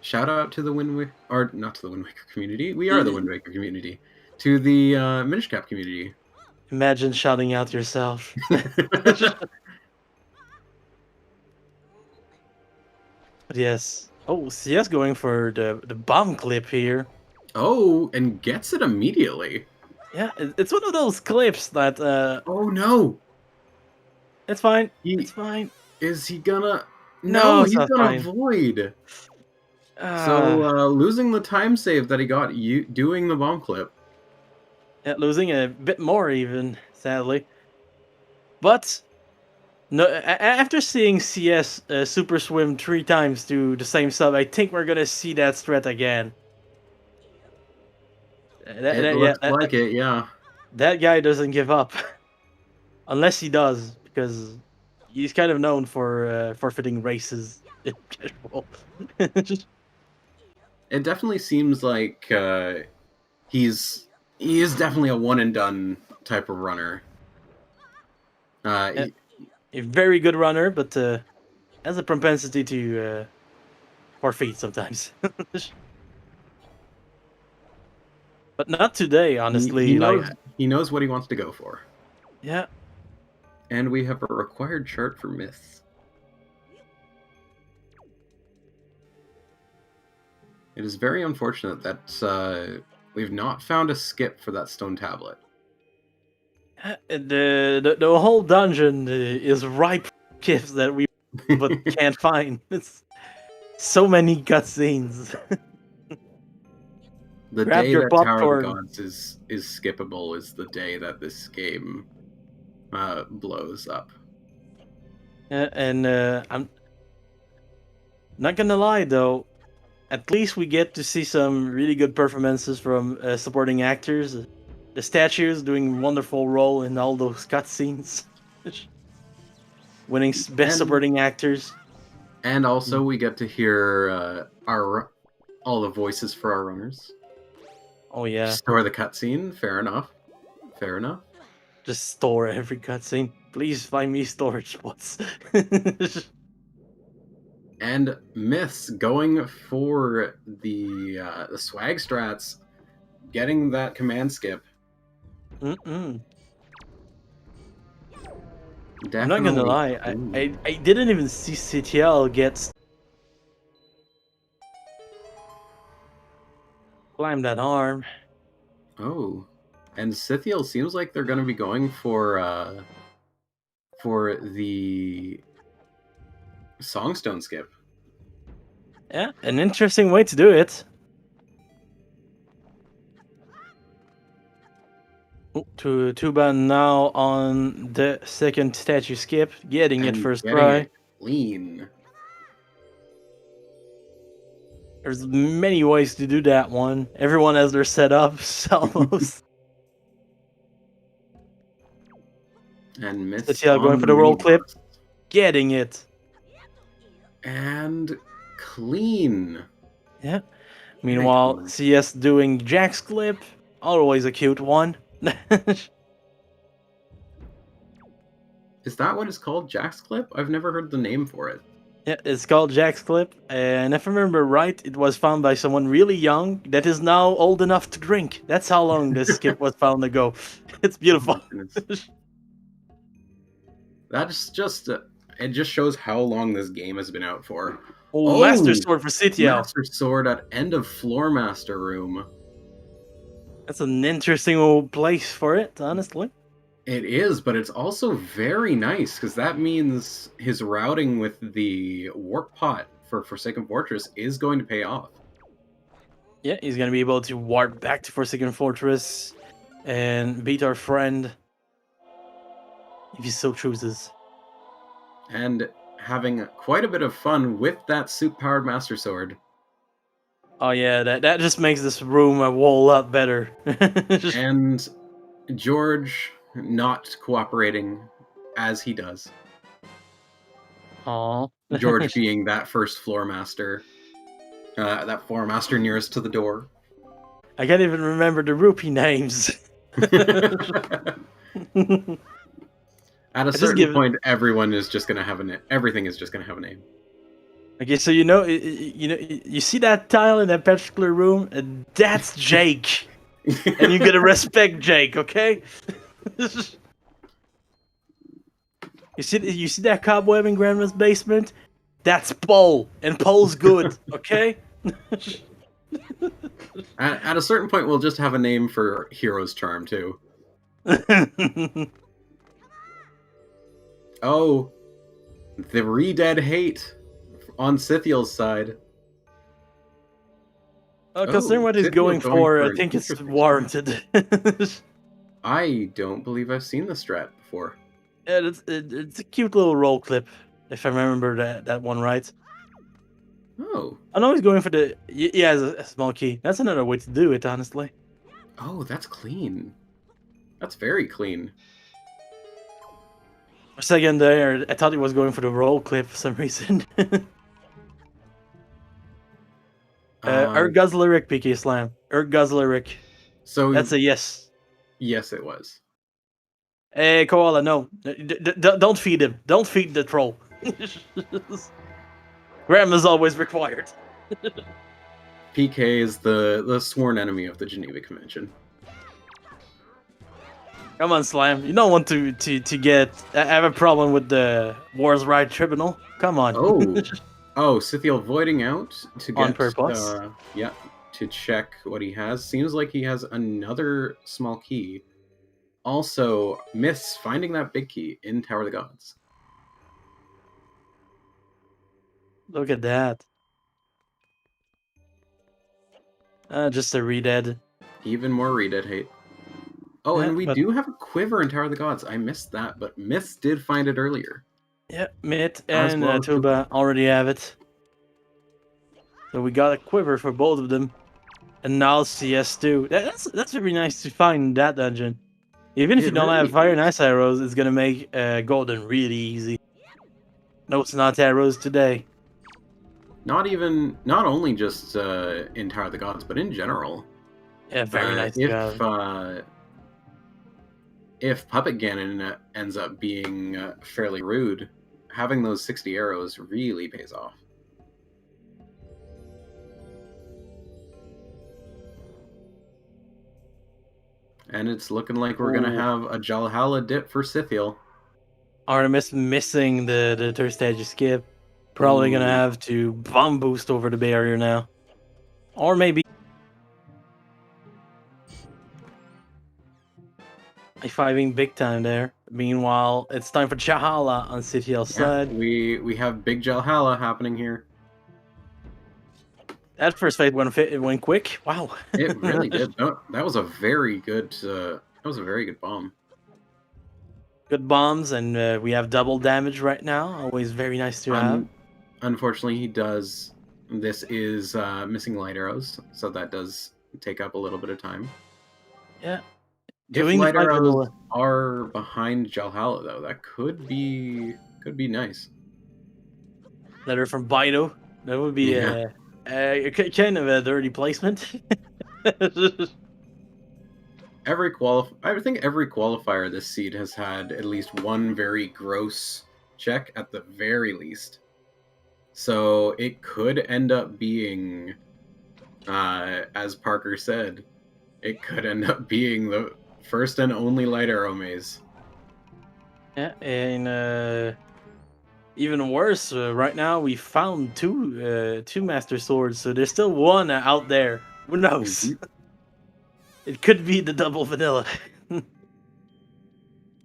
[SPEAKER 3] Shout out to the Wind Waker, or not to the Wind Waker community. We are the Wind Waker community. To the Minish Cap community.
[SPEAKER 2] Imagine shouting out yourself. But yes. Oh, CS going for the bomb clip here.
[SPEAKER 3] Oh, and gets it immediately.
[SPEAKER 2] Yeah, it's one of those clips that...
[SPEAKER 3] oh, no!
[SPEAKER 2] It's fine. It's fine.
[SPEAKER 3] Is he gonna...
[SPEAKER 2] No,
[SPEAKER 3] he's gonna avoid. So, losing the time save that he got doing the bomb clip.
[SPEAKER 2] Yeah, losing a bit more even, sadly. But... no, after seeing CS super swim 3 times to the same sub, I think we're gonna see that strat again.
[SPEAKER 3] It looks like it, yeah.
[SPEAKER 2] That guy doesn't give up. Unless he does, because he's kind of known for forfeiting races in general.
[SPEAKER 3] It definitely seems like he is definitely a one and done type of runner.
[SPEAKER 2] A very good runner, but has a propensity to forfeit sometimes. But not today, honestly.
[SPEAKER 3] He knows what he wants to go for.
[SPEAKER 2] Yeah.
[SPEAKER 3] And we have a required chart for myths. It is very unfortunate that we've not found a skip for that stone tablet.
[SPEAKER 2] The whole dungeon is ripe for skips that we but can't find. It's so many cutscenes.
[SPEAKER 3] The
[SPEAKER 2] Grab
[SPEAKER 3] day
[SPEAKER 2] your
[SPEAKER 3] that
[SPEAKER 2] popcorn.
[SPEAKER 3] Tower of the Gods is skippable is the day that this game blows up.
[SPEAKER 2] And I'm not gonna lie though, at least we get to see some really good performances from supporting actors. The statues doing wonderful role in all those cutscenes. Winning best supporting actors.
[SPEAKER 3] And also we get to hear all the voices for our runners.
[SPEAKER 2] Oh yeah.
[SPEAKER 3] Store the cutscene. Fair enough. Fair enough.
[SPEAKER 2] Just store every cutscene. Please find me storage spots.
[SPEAKER 3] And Myths going for the swag strats, getting that command skip.
[SPEAKER 2] I'm not gonna lie, I didn't even see CTL get climb that arm.
[SPEAKER 3] Oh, and Scythiel seems like they're gonna be going for the Songstone skip.
[SPEAKER 2] Yeah, an interesting way to do it. Tuba now on the second statue skip, getting it first try.
[SPEAKER 3] Lean.
[SPEAKER 2] There's many ways to do that one. Everyone has their setups almost.
[SPEAKER 3] And miss
[SPEAKER 2] Satya going
[SPEAKER 3] on
[SPEAKER 2] for the roll clip.
[SPEAKER 3] mini-boss.
[SPEAKER 2] Getting it.
[SPEAKER 3] And clean.
[SPEAKER 2] Yeah.
[SPEAKER 3] Very
[SPEAKER 2] Meanwhile,
[SPEAKER 3] clean.
[SPEAKER 2] CS doing Jack's clip. Always a cute one.
[SPEAKER 3] Is that what it's called? Jack's Clip? I've never heard the name for it.
[SPEAKER 2] Yeah, it's called Jack's clip. And if I remember right, it was found by someone really young that is now old enough to drink. That's how long this skip was found ago. It's beautiful.
[SPEAKER 3] Oh my goodness. That's just it just shows how long this game has been out for.
[SPEAKER 2] Oh, Master Sword for Sitio.
[SPEAKER 3] Master Sword at end of Floor Master Room.
[SPEAKER 2] That's an interesting old place for it, honestly.
[SPEAKER 3] It is, but it's also very nice because that means his routing with the Warp Pot for Forsaken Fortress is going to pay off.
[SPEAKER 2] Yeah, he's gonna be able to warp back to Forsaken Fortress and beat our friend if he so chooses.
[SPEAKER 3] And having quite a bit of fun with that soup-powered Master Sword.
[SPEAKER 2] Oh yeah, that just makes this room a whole lot better.
[SPEAKER 3] And George not cooperating as he does.
[SPEAKER 2] Aww.
[SPEAKER 3] George being that first floor master. That floor master nearest to the door.
[SPEAKER 2] I can't even remember the rupee names.
[SPEAKER 3] At a certain point, everyone is just gonna have a name. Everything is just gonna have a name.
[SPEAKER 2] Okay, so you see that tile in that particular room? That's Jake, and you gotta respect Jake, okay? You see that cobweb in Grandma's basement? That's Paul, and Paul's good, okay?
[SPEAKER 3] At a certain point, we'll just have a name for Hero's Charm too. Oh, the re-dead hate on Scythiel's side.
[SPEAKER 2] Considering what he's
[SPEAKER 3] Scythiel
[SPEAKER 2] going for, I
[SPEAKER 3] an
[SPEAKER 2] think it's
[SPEAKER 3] interesting
[SPEAKER 2] warranted.
[SPEAKER 3] I don't believe I've seen the strat before.
[SPEAKER 2] Yeah, it's a cute little roll clip, if I remember that one right.
[SPEAKER 3] Oh.
[SPEAKER 2] I know he's going for the... Yeah, a small key. That's another way to do it, honestly.
[SPEAKER 3] Oh, that's clean. That's very clean.
[SPEAKER 2] For a second there, I thought he was going for the roll clip for some reason. Erguz Lyric, PK Slam. Erguz Lyric.
[SPEAKER 3] So
[SPEAKER 2] that's a yes.
[SPEAKER 3] Yes, it was.
[SPEAKER 2] Hey, Koala, no. Don't feed him. Don't feed the troll. Grandma's always required.
[SPEAKER 3] PK is the sworn enemy of the Geneva Convention.
[SPEAKER 2] Come on, Slime. You don't want to have a problem with the War's Right Tribunal. Come on.
[SPEAKER 3] Oh, Scythiel voiding out to get...
[SPEAKER 2] On purpose?
[SPEAKER 3] Yeah, to check what he has. Seems like he has another small key. Also, Myths finding that big key in Tower of the Gods.
[SPEAKER 2] Look at that. Just a redead.
[SPEAKER 3] Even more redead hate. Oh, and we do have a quiver in Tower of the Gods. I missed that, but Myths did find it earlier.
[SPEAKER 2] Yeah, Myth and Tuba already have it. So we got a quiver for both of them. And now CS too. That's very nice to find in that dungeon. Even if you don't have fire and ice arrows, it's gonna make golden really easy. No, it's not arrows today.
[SPEAKER 3] Not only just in Tower of the Gods, but in general.
[SPEAKER 2] Yeah, very nice.
[SPEAKER 3] If Puppet Ganon ends up being fairly rude, having those 60 arrows really pays off. And it's looking like we're going to have a Jalhalla dip for Scythiel.
[SPEAKER 2] Artemis missing the third stage skip. Probably going to have to bomb boost over the barrier now. Or maybe... high-fiving big time there. Meanwhile, it's time for Jalhalla on Scythiel's side.
[SPEAKER 3] We have big Jalhalla happening here.
[SPEAKER 2] That first fight went quick. Wow.
[SPEAKER 3] It really did. That was a very good bomb.
[SPEAKER 2] Good bombs, and we have double damage right now. Always very nice to have.
[SPEAKER 3] Unfortunately, he does This is missing light arrows, so that does take up a little bit of time.
[SPEAKER 2] Yeah.
[SPEAKER 3] If
[SPEAKER 2] Doing the
[SPEAKER 3] light
[SPEAKER 2] fight
[SPEAKER 3] arrows
[SPEAKER 2] vanilla.
[SPEAKER 3] are behind Jalhalla, though, that could be nice.
[SPEAKER 2] Letter from Bido. That would be
[SPEAKER 3] Yeah.
[SPEAKER 2] kind of a dirty placement.
[SPEAKER 3] I think every qualifier this seed has had at least one very gross check at the very least. So it could end up being, as Parker said, it could end up being the first and only light arrow maze.
[SPEAKER 2] Yeah, and even worse, right now we found two Master Swords, so there's still one out there. Who knows?
[SPEAKER 3] Mhm.
[SPEAKER 2] It could be the double vanilla.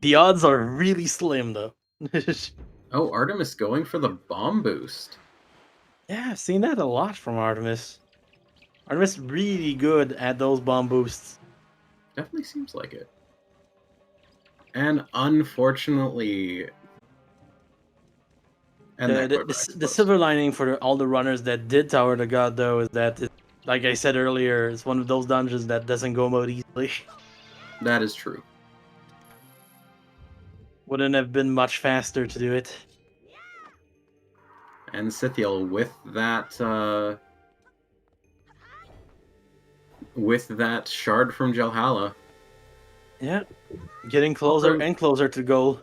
[SPEAKER 2] The odds are really slim, though.
[SPEAKER 3] Oh, Artemis going for the bomb boost.
[SPEAKER 2] Yeah, I've seen that a lot from Artemis. Artemis really good at those bomb boosts.
[SPEAKER 3] Definitely seems like it. And unfortunately... And that
[SPEAKER 2] The,
[SPEAKER 3] quick
[SPEAKER 2] the,
[SPEAKER 3] back
[SPEAKER 2] the silver lining for all the runners that did Tower the God, though, is that, like I said earlier, it's one of those dungeons that doesn't go mode easily.
[SPEAKER 3] That is true.
[SPEAKER 2] Wouldn't have been much faster to do it.
[SPEAKER 3] And Scythiel with that shard from Jalhalla.
[SPEAKER 2] Yeah, getting closer
[SPEAKER 3] Also-
[SPEAKER 2] and closer to goal.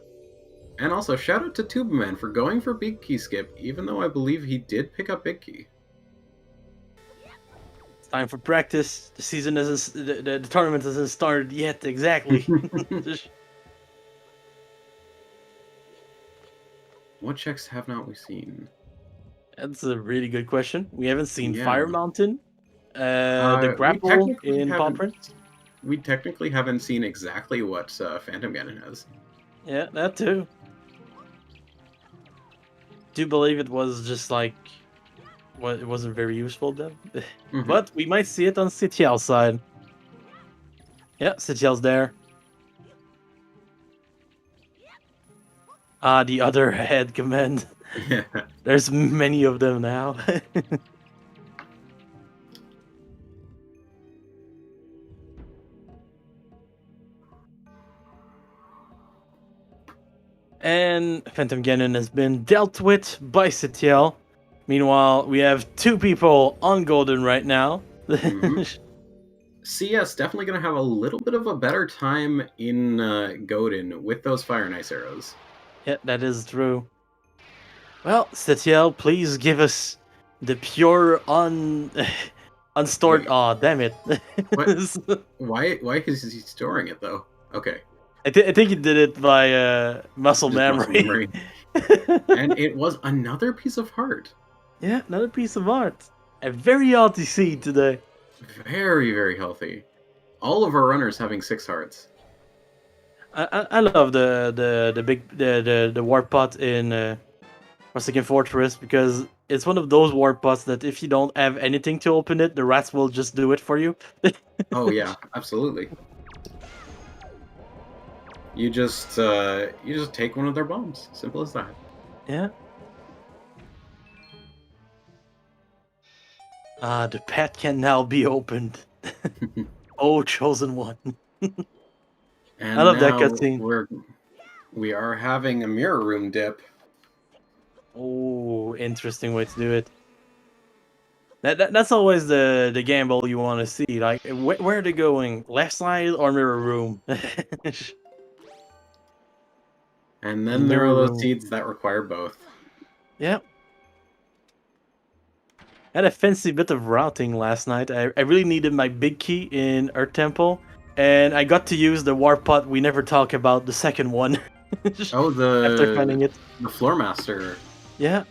[SPEAKER 3] And also, shout out to Tubeman for going for Big Key Skip, even though I believe he did pick up Big Key.
[SPEAKER 2] It's time for practice. The season isn't. The tournament hasn't started yet. Exactly.
[SPEAKER 3] What checks have not we seen?
[SPEAKER 2] That's a really good question. We haven't seen
[SPEAKER 3] Yeah.
[SPEAKER 2] Fire Mountain, the
[SPEAKER 3] We
[SPEAKER 2] grapple
[SPEAKER 3] technically
[SPEAKER 2] in Paw
[SPEAKER 3] haven't-
[SPEAKER 2] Print.
[SPEAKER 3] We technically haven't seen exactly what Phantom Ganon has.
[SPEAKER 2] Yeah, that too. Do believe it was just like, well, it wasn't very useful then.
[SPEAKER 3] Mhm.
[SPEAKER 2] But we might see it on Sitial's side. Yeah, Sitial's there. The other head command.
[SPEAKER 3] Yeah.
[SPEAKER 2] There's many of them now. And Phantom Ganon has been dealt with by Sitiel. Meanwhile, we have two people on Golden right now.
[SPEAKER 3] Mhm. CS definitely going to have a little bit of a better time in Godin with those Fire and Ice arrows.
[SPEAKER 2] Yeah, that is true. Well, Sitiel, please give us the pure unstored.
[SPEAKER 3] Wait.
[SPEAKER 2] Aw, damn it.
[SPEAKER 3] What? Why is he storing it though? Okay.
[SPEAKER 2] I think he did it by muscle
[SPEAKER 3] Just muscle
[SPEAKER 2] memory.
[SPEAKER 3] And it was another piece of heart.
[SPEAKER 2] Yeah, another piece of art. A very healthy seed today.
[SPEAKER 3] Very, very healthy. All of our runners having 6 hearts.
[SPEAKER 2] I love the warp pot in Forsaken Fortress because it's one of those warp pots that if you don't have anything to open it, the rats will just do it for you.
[SPEAKER 3] Oh yeah, absolutely. You just take one of their bombs. Simple as that.
[SPEAKER 2] Yeah. The pet can now be opened. Oh, chosen one.
[SPEAKER 3] And
[SPEAKER 2] I love that
[SPEAKER 3] now
[SPEAKER 2] cutscene.
[SPEAKER 3] we are having a mirror room dip.
[SPEAKER 2] Oh, interesting way to do it. That's always the gamble you want to see. Like, where are they going? Left side or mirror room?
[SPEAKER 3] And then there are
[SPEAKER 2] Mirror
[SPEAKER 3] those
[SPEAKER 2] room.
[SPEAKER 3] seeds that require both.
[SPEAKER 2] Yep. Had a fancy bit of routing last night. I really needed my big key in Earth Temple, and I got to use the warp pot we never talk about, the second one.
[SPEAKER 3] Oh,
[SPEAKER 2] After finding it.
[SPEAKER 3] the Floor Master.
[SPEAKER 2] Yeah.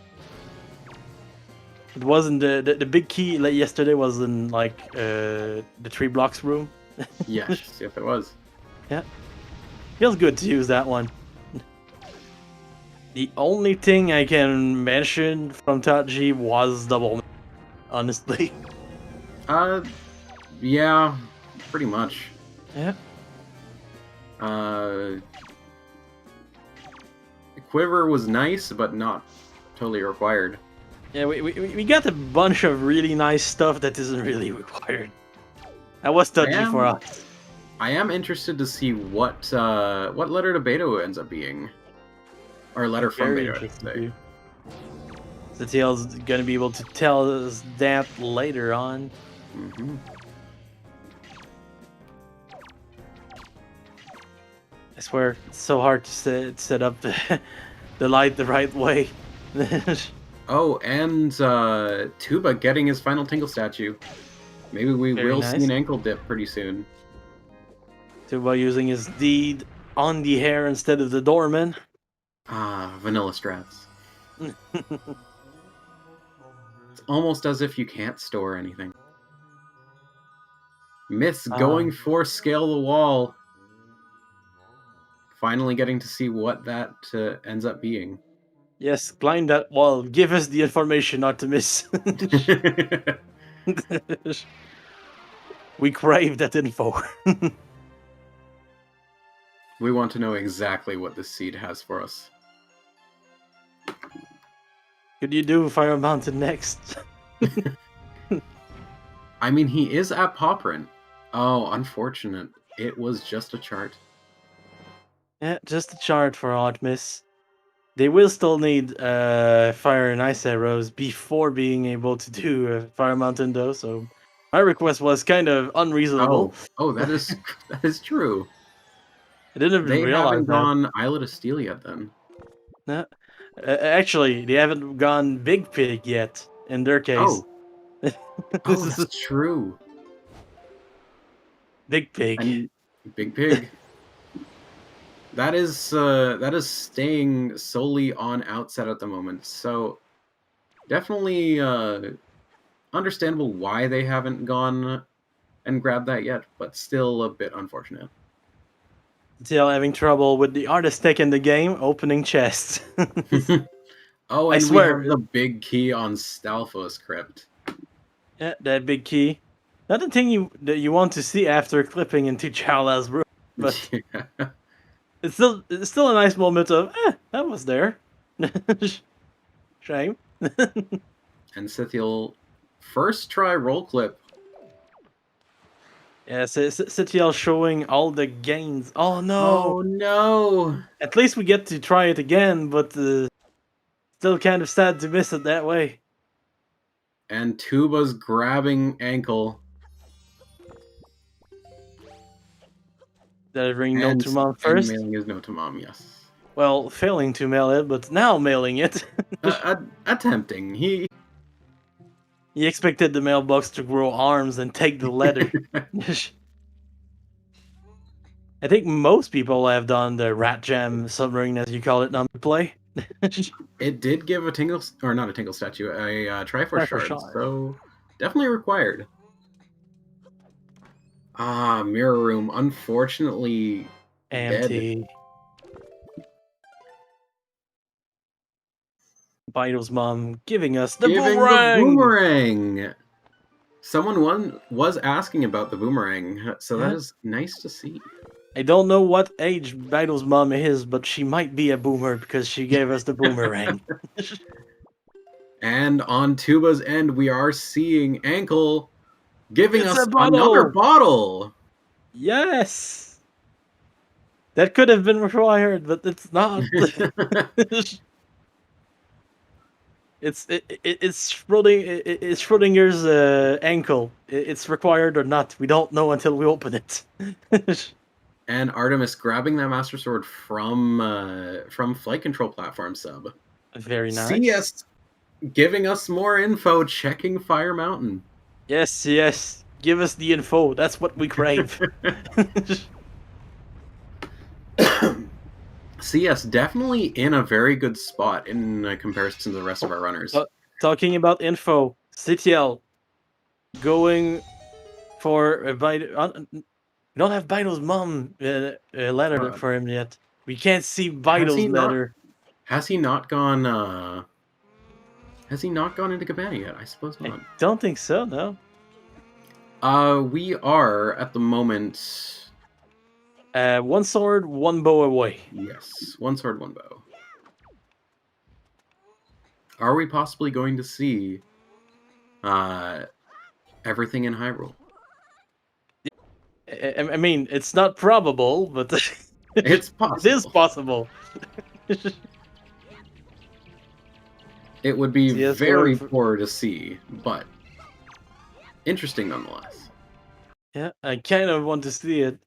[SPEAKER 2] It wasn't the big key like yesterday was in like the 3 blocks room.
[SPEAKER 3] Yes, yes, it was.
[SPEAKER 2] Feels good to use that one. The only thing I can mention from Tachi was double, honestly.
[SPEAKER 3] Yeah, pretty much.
[SPEAKER 2] Yeah.
[SPEAKER 3] Quiver was nice, but not totally required.
[SPEAKER 2] Yeah, we got a bunch of really nice stuff that isn't really required. That was dodgy for us.
[SPEAKER 3] I am interested to see what letter to beta ends up being. Or letter from
[SPEAKER 2] Very
[SPEAKER 3] beta, I should say.
[SPEAKER 2] interesting. Zetiel's gonna be able to tell us that later on.
[SPEAKER 3] Mm-hmm.
[SPEAKER 2] I swear, it's so hard to set up the light the right way.
[SPEAKER 3] Oh, and Tuba getting his final Tingle statue. Maybe we
[SPEAKER 2] Very
[SPEAKER 3] will
[SPEAKER 2] nice.
[SPEAKER 3] see an ankle dip pretty soon.
[SPEAKER 2] Tuba using his deed on the hair instead of the doorman.
[SPEAKER 3] Ah, vanilla strats. It's almost as if you can't store anything. Myths going for scale the wall. Finally getting to see what that ends up being.
[SPEAKER 2] Yes, climb that wall. Give us the information not to miss. We crave that info.
[SPEAKER 3] We want to know exactly what this seed has for us.
[SPEAKER 2] Could you do Fire Mountain next?
[SPEAKER 3] I mean, he is at Pawprint. Oh, unfortunate. It was just a chart.
[SPEAKER 2] Yeah, just a chart for Artemis. They will still need fire and ice arrows before being able to do Fire Mountain, though. So my request was kind of unreasonable.
[SPEAKER 3] Oh, that is true.
[SPEAKER 2] I didn't even
[SPEAKER 3] They
[SPEAKER 2] realize
[SPEAKER 3] haven't
[SPEAKER 2] that.
[SPEAKER 3] gone Islet of Steel yet, then.
[SPEAKER 2] No. Actually, they haven't gone Big Pig yet. In their case.
[SPEAKER 3] Oh, oh, that's true.
[SPEAKER 2] Big Pig.
[SPEAKER 3] And Big Pig. That is staying solely on Outset at the moment. So definitely understandable why they haven't gone and grabbed that yet, but still a bit unfortunate.
[SPEAKER 2] Still having trouble with the artist tech in the game, opening chests.
[SPEAKER 3] Oh,
[SPEAKER 2] I
[SPEAKER 3] and
[SPEAKER 2] swear.
[SPEAKER 3] we have the big key on Stalfos Crypt.
[SPEAKER 2] Yeah, that big key. Not the thing that you want to see after clipping into Chala's room, but
[SPEAKER 3] Yeah.
[SPEAKER 2] it's still a nice moment of that was there. Shame.
[SPEAKER 3] And Sithiel, first try roll clip.
[SPEAKER 2] Yeah, Sitiel showing all the gains. Oh no!
[SPEAKER 3] Oh no!
[SPEAKER 2] At least we get to try it again, but still kind of sad to miss it that way.
[SPEAKER 3] And Tuba's grabbing ankle.
[SPEAKER 2] Delivering note to mom first.
[SPEAKER 3] And mailing his note to mom, yes.
[SPEAKER 2] Well, failing to mail it, but now mailing it.
[SPEAKER 3] Attempting. He
[SPEAKER 2] expected the mailbox to grow arms and take the letter. I think most people have done the Rat Jam submarine, as you call it, number play.
[SPEAKER 3] It did give a tingle, or not a tingle statue, a Triforce shard, so definitely required. Ah, Mirror Room, unfortunately
[SPEAKER 2] empty. Dead. Vital's mom giving us the boomerang!
[SPEAKER 3] Someone was asking about the boomerang, so that is nice to see.
[SPEAKER 2] I don't know what age Vital's mom is, but she might be a boomer because she gave us the boomerang.
[SPEAKER 3] And on Tuba's end, we are seeing Ankle giving us another bottle.
[SPEAKER 2] Yes! That could have been required, but it's not. It's Schrodinger's ankle. It's required or not. We don't know until we open it.
[SPEAKER 3] And Artemis grabbing that Master Sword from Flight Control Platform sub.
[SPEAKER 2] Very nice.
[SPEAKER 3] CS giving us more info, checking Fire Mountain.
[SPEAKER 2] Yes, yes. Give us the info. That's what we crave.
[SPEAKER 3] CS definitely in a very good spot in comparison to the rest of our runners.
[SPEAKER 2] Talking about info, Sitiel going for a we don't have Vital's mom letter for him yet. We can't see Vital's letter.
[SPEAKER 3] Has he not gone? Has he not gone into Cabana yet? I suppose not.
[SPEAKER 2] I don't think so. No.
[SPEAKER 3] We are at the moment.
[SPEAKER 2] One sword, one bow away.
[SPEAKER 3] Yes, one sword, one bow. Are we possibly going to see everything in Hyrule?
[SPEAKER 2] I mean, it's not probable, but
[SPEAKER 3] It's
[SPEAKER 2] it is
[SPEAKER 3] possible.
[SPEAKER 2] possible.
[SPEAKER 3] It would be
[SPEAKER 2] CS
[SPEAKER 3] very
[SPEAKER 2] going for-
[SPEAKER 3] poor to see, but interesting nonetheless.
[SPEAKER 2] Yeah, I kind of want to see it.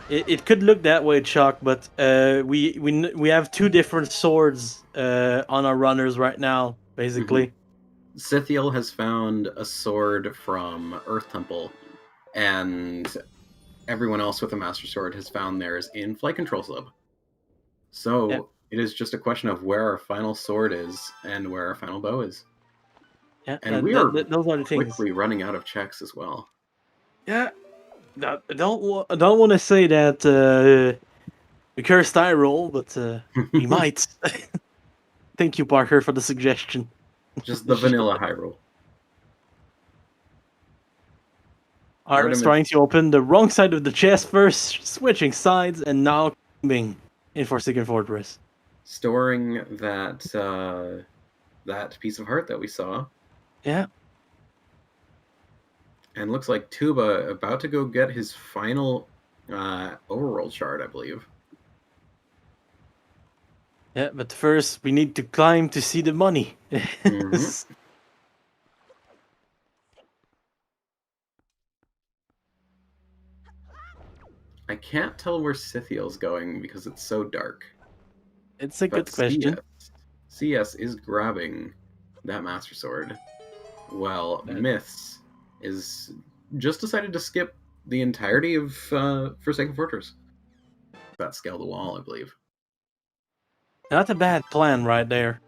[SPEAKER 2] It could look that way, Chuck, but we have two different swords on our runners right now, basically.
[SPEAKER 3] Scythiel has found a sword from Earth Temple, and everyone else with a Master Sword has found theirs in Flight Control Sub. So
[SPEAKER 2] Yeah.
[SPEAKER 3] it is just a question of where our final sword is and where our final bow is.
[SPEAKER 2] Yeah,
[SPEAKER 3] And we are
[SPEAKER 2] those are the things.
[SPEAKER 3] quickly running out of checks as well.
[SPEAKER 2] Yeah, I don't want to say that we cursed die roll, but we might. Thank you, Parker, for the suggestion.
[SPEAKER 3] Just the vanilla Hyrule.
[SPEAKER 2] Artemis
[SPEAKER 3] Artemis-
[SPEAKER 2] trying to open the wrong side of the chest first, switching sides, and now coming in for Second Fortress.
[SPEAKER 3] Storing that that piece of heart that we saw.
[SPEAKER 2] Yeah.
[SPEAKER 3] And looks like Tuba about to go get his final overworld shard, I believe.
[SPEAKER 2] Yeah, but first we need to climb to see the money.
[SPEAKER 3] I can't tell where Scythiel's going because it's so dark.
[SPEAKER 2] It's a
[SPEAKER 3] But
[SPEAKER 2] good question.
[SPEAKER 3] CS is grabbing that Master Sword. Well, Myths is just decided to skip the entirety of Forsaken Fortress. That scale the wall, I believe.
[SPEAKER 2] Not a bad plan right there.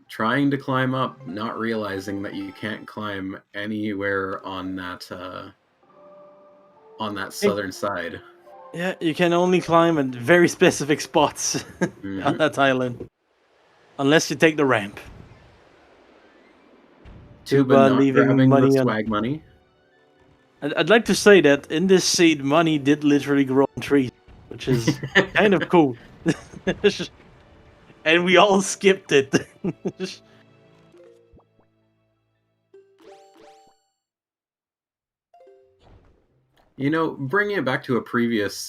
[SPEAKER 3] Trying to climb up, not realizing that you can't climb anywhere on that southern side.
[SPEAKER 2] Yeah, you can only climb at very specific spots on that island. Unless you take the ramp.
[SPEAKER 3] Tuba not
[SPEAKER 2] leaving
[SPEAKER 3] grabbing
[SPEAKER 2] money
[SPEAKER 3] the
[SPEAKER 2] on-
[SPEAKER 3] swag money.
[SPEAKER 2] I'd like to say that in this seed, money did literally grow on trees, which is kind of cool. And we all skipped it.
[SPEAKER 3] You know, bringing it back to a previous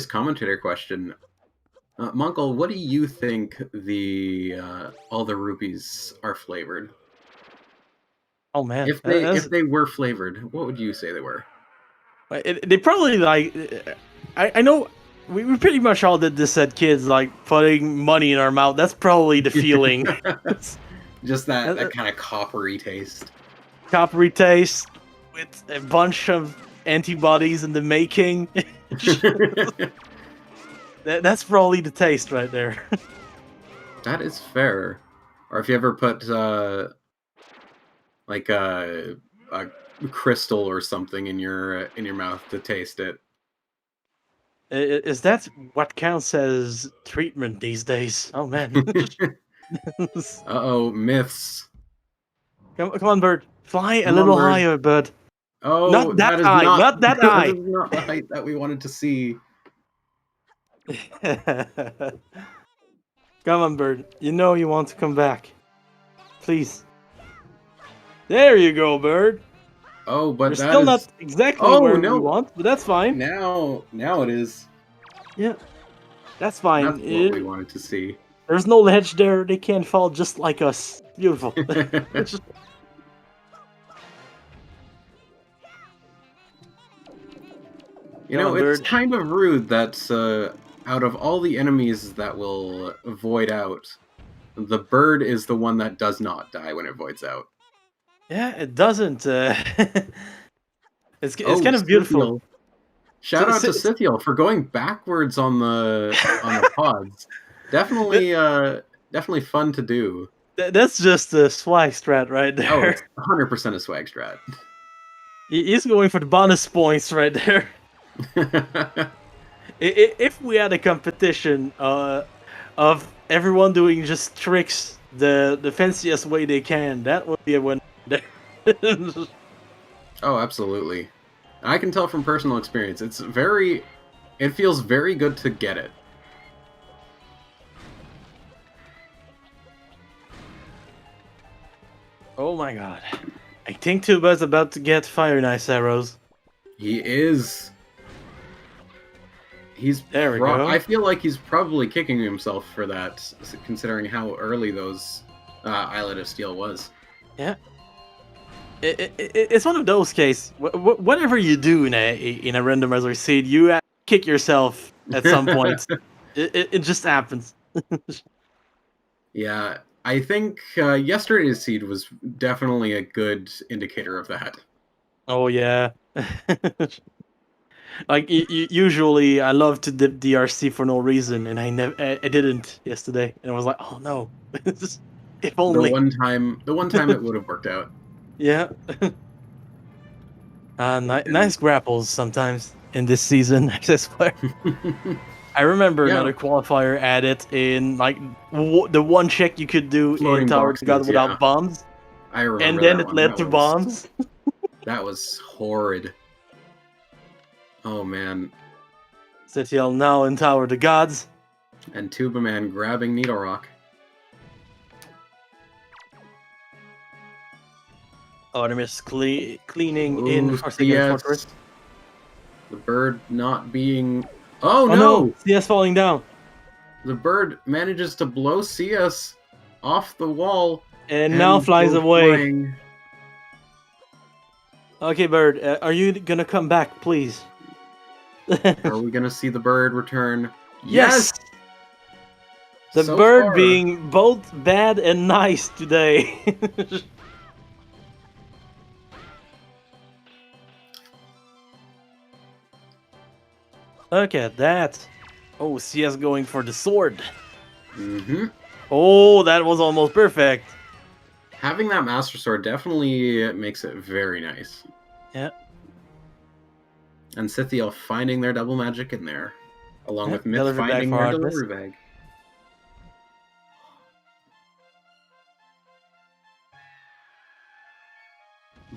[SPEAKER 3] commentator question, Munkle, what do you think the all the rupees are flavored?
[SPEAKER 2] Oh man,
[SPEAKER 3] If they were flavored, what would you say they were?
[SPEAKER 2] they probably like. I know we pretty much all did this at kids, like putting money in our mouth. That's probably the feeling.
[SPEAKER 3] Just that kind of coppery taste.
[SPEAKER 2] Coppery taste with a bunch of antibodies in the making. That's probably the taste right there.
[SPEAKER 3] That is fair. Or if you ever put like a crystal or something in your mouth to taste it.
[SPEAKER 2] Is that what counts as treatment these days? Oh man.
[SPEAKER 3] Uh-oh, Myths.
[SPEAKER 2] Come on, bird. Fly a
[SPEAKER 3] Come
[SPEAKER 2] little
[SPEAKER 3] on, bird.
[SPEAKER 2] higher, bud.
[SPEAKER 3] Oh,
[SPEAKER 2] Not that
[SPEAKER 3] is
[SPEAKER 2] high,
[SPEAKER 3] not,
[SPEAKER 2] not that high.
[SPEAKER 3] That is not the height that we wanted to see.
[SPEAKER 2] Come on, bird. You know you want to come back. Please. There you go, bird.
[SPEAKER 3] Oh, but
[SPEAKER 2] You're
[SPEAKER 3] that
[SPEAKER 2] still
[SPEAKER 3] is...
[SPEAKER 2] not exactly
[SPEAKER 3] Oh,
[SPEAKER 2] where
[SPEAKER 3] no.
[SPEAKER 2] we want, but that's fine.
[SPEAKER 3] Now it is.
[SPEAKER 2] Yeah, that's fine.
[SPEAKER 3] That's what we wanted to see.
[SPEAKER 2] There's no ledge there. They can't fall just like us. Beautiful.
[SPEAKER 3] You know, it's kind of rude that out of all the enemies that will void out, the bird is the one that does not die when it voids out.
[SPEAKER 2] Yeah, it doesn't. It's kind of beautiful.
[SPEAKER 3] Scythiel. Shout out to Scythiel for going backwards on the pods. Definitely fun to do.
[SPEAKER 2] That's just a swag strat right there.
[SPEAKER 3] Oh, it's 100% a swag strat.
[SPEAKER 2] He's going for the bonus points right there. If we had a competition of everyone doing just tricks the fanciest way they can, that would be a win.
[SPEAKER 3] Oh, absolutely. I can tell from personal experience. It's very It feels very good to get it.
[SPEAKER 2] Oh my god. I think Tuba's about to get Fire and Ice arrows.
[SPEAKER 3] He is.
[SPEAKER 2] There we go.
[SPEAKER 3] I feel like he's probably kicking himself for that, considering how early those Islet of Steel was.
[SPEAKER 2] Yeah. It's one of those cases. Whatever you do in a randomizer seed, you kick yourself at some point. It just happens.
[SPEAKER 3] Yeah, I think yesterday's seed was definitely a good indicator of that.
[SPEAKER 2] Oh yeah. Like usually, I love to dip DRC for no reason, and I didn't yesterday, and I was like, oh no, if only.
[SPEAKER 3] The one time it would have worked out.
[SPEAKER 2] Yeah. Nice grapples sometimes in this season, I swear. I remember another qualifier added in like the one check you could do
[SPEAKER 3] Floating
[SPEAKER 2] in Tower of
[SPEAKER 3] boxes,
[SPEAKER 2] God without bombs,
[SPEAKER 3] I remember
[SPEAKER 2] and then
[SPEAKER 3] that
[SPEAKER 2] it
[SPEAKER 3] one.
[SPEAKER 2] led to bombs.
[SPEAKER 3] That was horrid. Oh man.
[SPEAKER 2] Zetiel now in Tower of the Gods.
[SPEAKER 3] And Tuba Man grabbing Needle Rock.
[SPEAKER 2] Artemis cleaning
[SPEAKER 3] Ooh,
[SPEAKER 2] in for
[SPEAKER 3] CS.
[SPEAKER 2] Fortress.
[SPEAKER 3] The bird not being... Oh,
[SPEAKER 2] Oh
[SPEAKER 3] no!
[SPEAKER 2] no! CS falling down.
[SPEAKER 3] The bird manages to blow CS off the wall.
[SPEAKER 2] And now flies
[SPEAKER 3] goes
[SPEAKER 2] away.
[SPEAKER 3] flying.
[SPEAKER 2] Okay, bird, are you gonna come back, please?
[SPEAKER 3] Are we gonna see the bird return?
[SPEAKER 2] Yes! The
[SPEAKER 3] So
[SPEAKER 2] bird
[SPEAKER 3] far.
[SPEAKER 2] being both bad and nice today. Look at that. Oh, CS going for the sword.
[SPEAKER 3] Mm-hmm.
[SPEAKER 2] Oh, that was almost perfect.
[SPEAKER 3] Having that Master Sword definitely makes it very nice.
[SPEAKER 2] Yeah.
[SPEAKER 3] And Scythiel finding their double magic in there. Along with Myth
[SPEAKER 2] delivery bag
[SPEAKER 3] finding
[SPEAKER 2] for
[SPEAKER 3] their
[SPEAKER 2] Artemis.
[SPEAKER 3] delivery bag.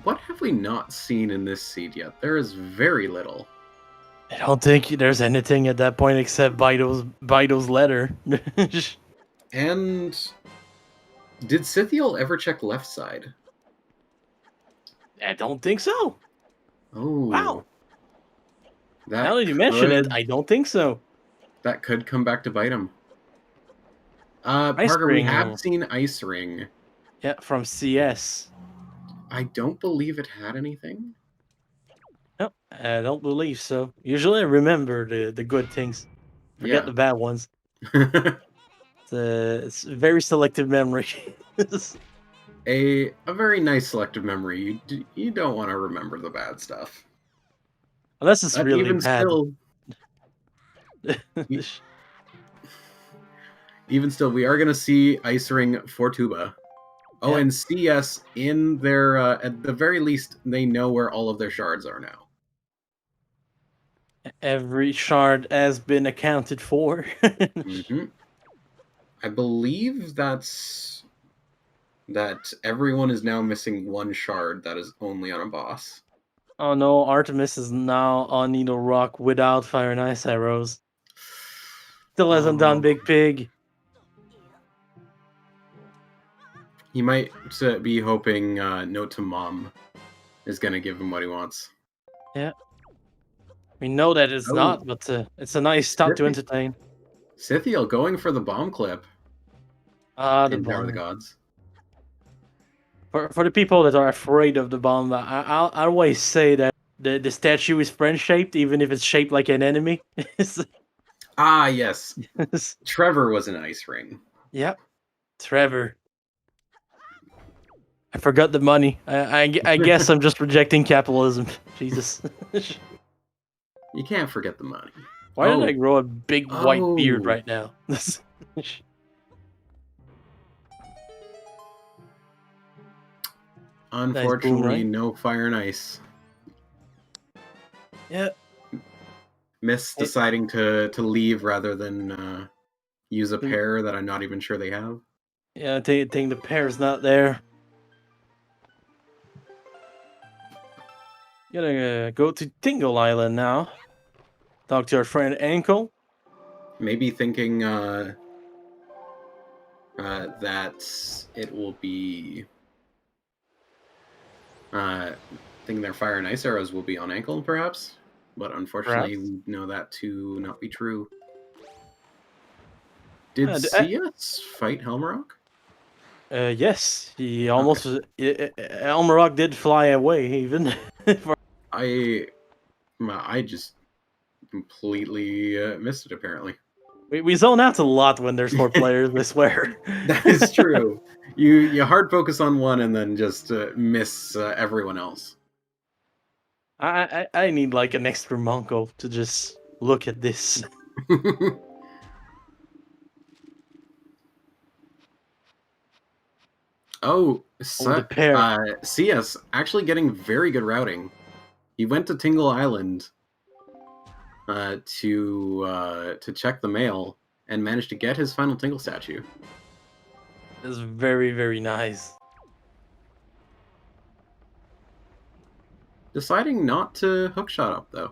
[SPEAKER 3] What have we not seen in this seed yet? There is very little.
[SPEAKER 2] I don't think there's anything at that point except Bido's letter.
[SPEAKER 3] And did Scythiel ever check left side?
[SPEAKER 2] I don't think so.
[SPEAKER 3] Oh.
[SPEAKER 2] Wow.
[SPEAKER 3] That
[SPEAKER 2] Now that you mention it,
[SPEAKER 3] could-
[SPEAKER 2] I don't think so.
[SPEAKER 3] That could come back to bite him.
[SPEAKER 2] Ice
[SPEAKER 3] Parker, we
[SPEAKER 2] Ring.
[SPEAKER 3] have seen Ice Ring.
[SPEAKER 2] Yeah, from CS.
[SPEAKER 3] I don't believe it had anything.
[SPEAKER 2] No, I don't believe so. Usually I remember the good things. Forget the bad ones. It's a very selective memory.
[SPEAKER 3] a very nice selective memory. You don't want to remember the bad stuff.
[SPEAKER 2] Unless it's
[SPEAKER 3] But
[SPEAKER 2] really
[SPEAKER 3] even
[SPEAKER 2] bad.
[SPEAKER 3] Even still, we are going to see Ice Ring for Tuba. Oh,
[SPEAKER 2] Yeah.
[SPEAKER 3] and CS in their, at the very least, they know where all of their shards are now.
[SPEAKER 2] Every shard has been accounted for.
[SPEAKER 3] Mm-hmm. I believe that everyone is now missing one shard that is only on a boss.
[SPEAKER 2] Oh no, Artemis is now on Needle Rock without Fire and Ice arrows. Still hasn't done Big Pig.
[SPEAKER 3] He might be hoping Note to Mom is going to give him what he wants.
[SPEAKER 2] Yeah. We know that it's not, but it's a nice start to entertain.
[SPEAKER 3] Scythiel going for the bomb clip.
[SPEAKER 2] The
[SPEAKER 3] in Tower of the
[SPEAKER 2] bomb.
[SPEAKER 3] Gods.
[SPEAKER 2] For the people that are afraid of the bomb, I always say that the statue is friend-shaped, even if it's shaped like an enemy.
[SPEAKER 3] Ah, yes. Trevor was an Ice Ring.
[SPEAKER 2] Yep. Trevor. I forgot the money. I guess I'm just rejecting capitalism. Jesus.
[SPEAKER 3] You can't forget the money.
[SPEAKER 2] Why did I grow a big white beard right now?
[SPEAKER 3] Unfortunately, no Fire and Ice.
[SPEAKER 2] Yeah.
[SPEAKER 3] Miss deciding to leave rather than use a pair that I'm not even sure they have.
[SPEAKER 2] Yeah, I think the pair's not there. Gonna go to Tingle Island now. talk to our friend Ankle.
[SPEAKER 3] Maybe thinking that it will be thinking their fire and ice arrows will be on Ankle, perhaps. But unfortunately,
[SPEAKER 1] Perhaps.
[SPEAKER 3] we know that to not be true. Did
[SPEAKER 2] Uh, d-
[SPEAKER 3] CS fight Helmarock?
[SPEAKER 2] Yes, he almost Elmarok did fly away even.
[SPEAKER 3] I just completely missed it. Apparently,
[SPEAKER 2] we zone out a lot when there's more players. I swear.
[SPEAKER 3] that is true. You hard focus on one and then just miss everyone else.
[SPEAKER 2] I need like an extra Monko to just look at this.
[SPEAKER 3] Oh,
[SPEAKER 2] The pair.
[SPEAKER 3] CS actually getting very good routing. He went to Tingle Island to check the mail and managed to get his final Tingle statue.
[SPEAKER 2] It's very, very nice.
[SPEAKER 3] Deciding not to hookshot up though.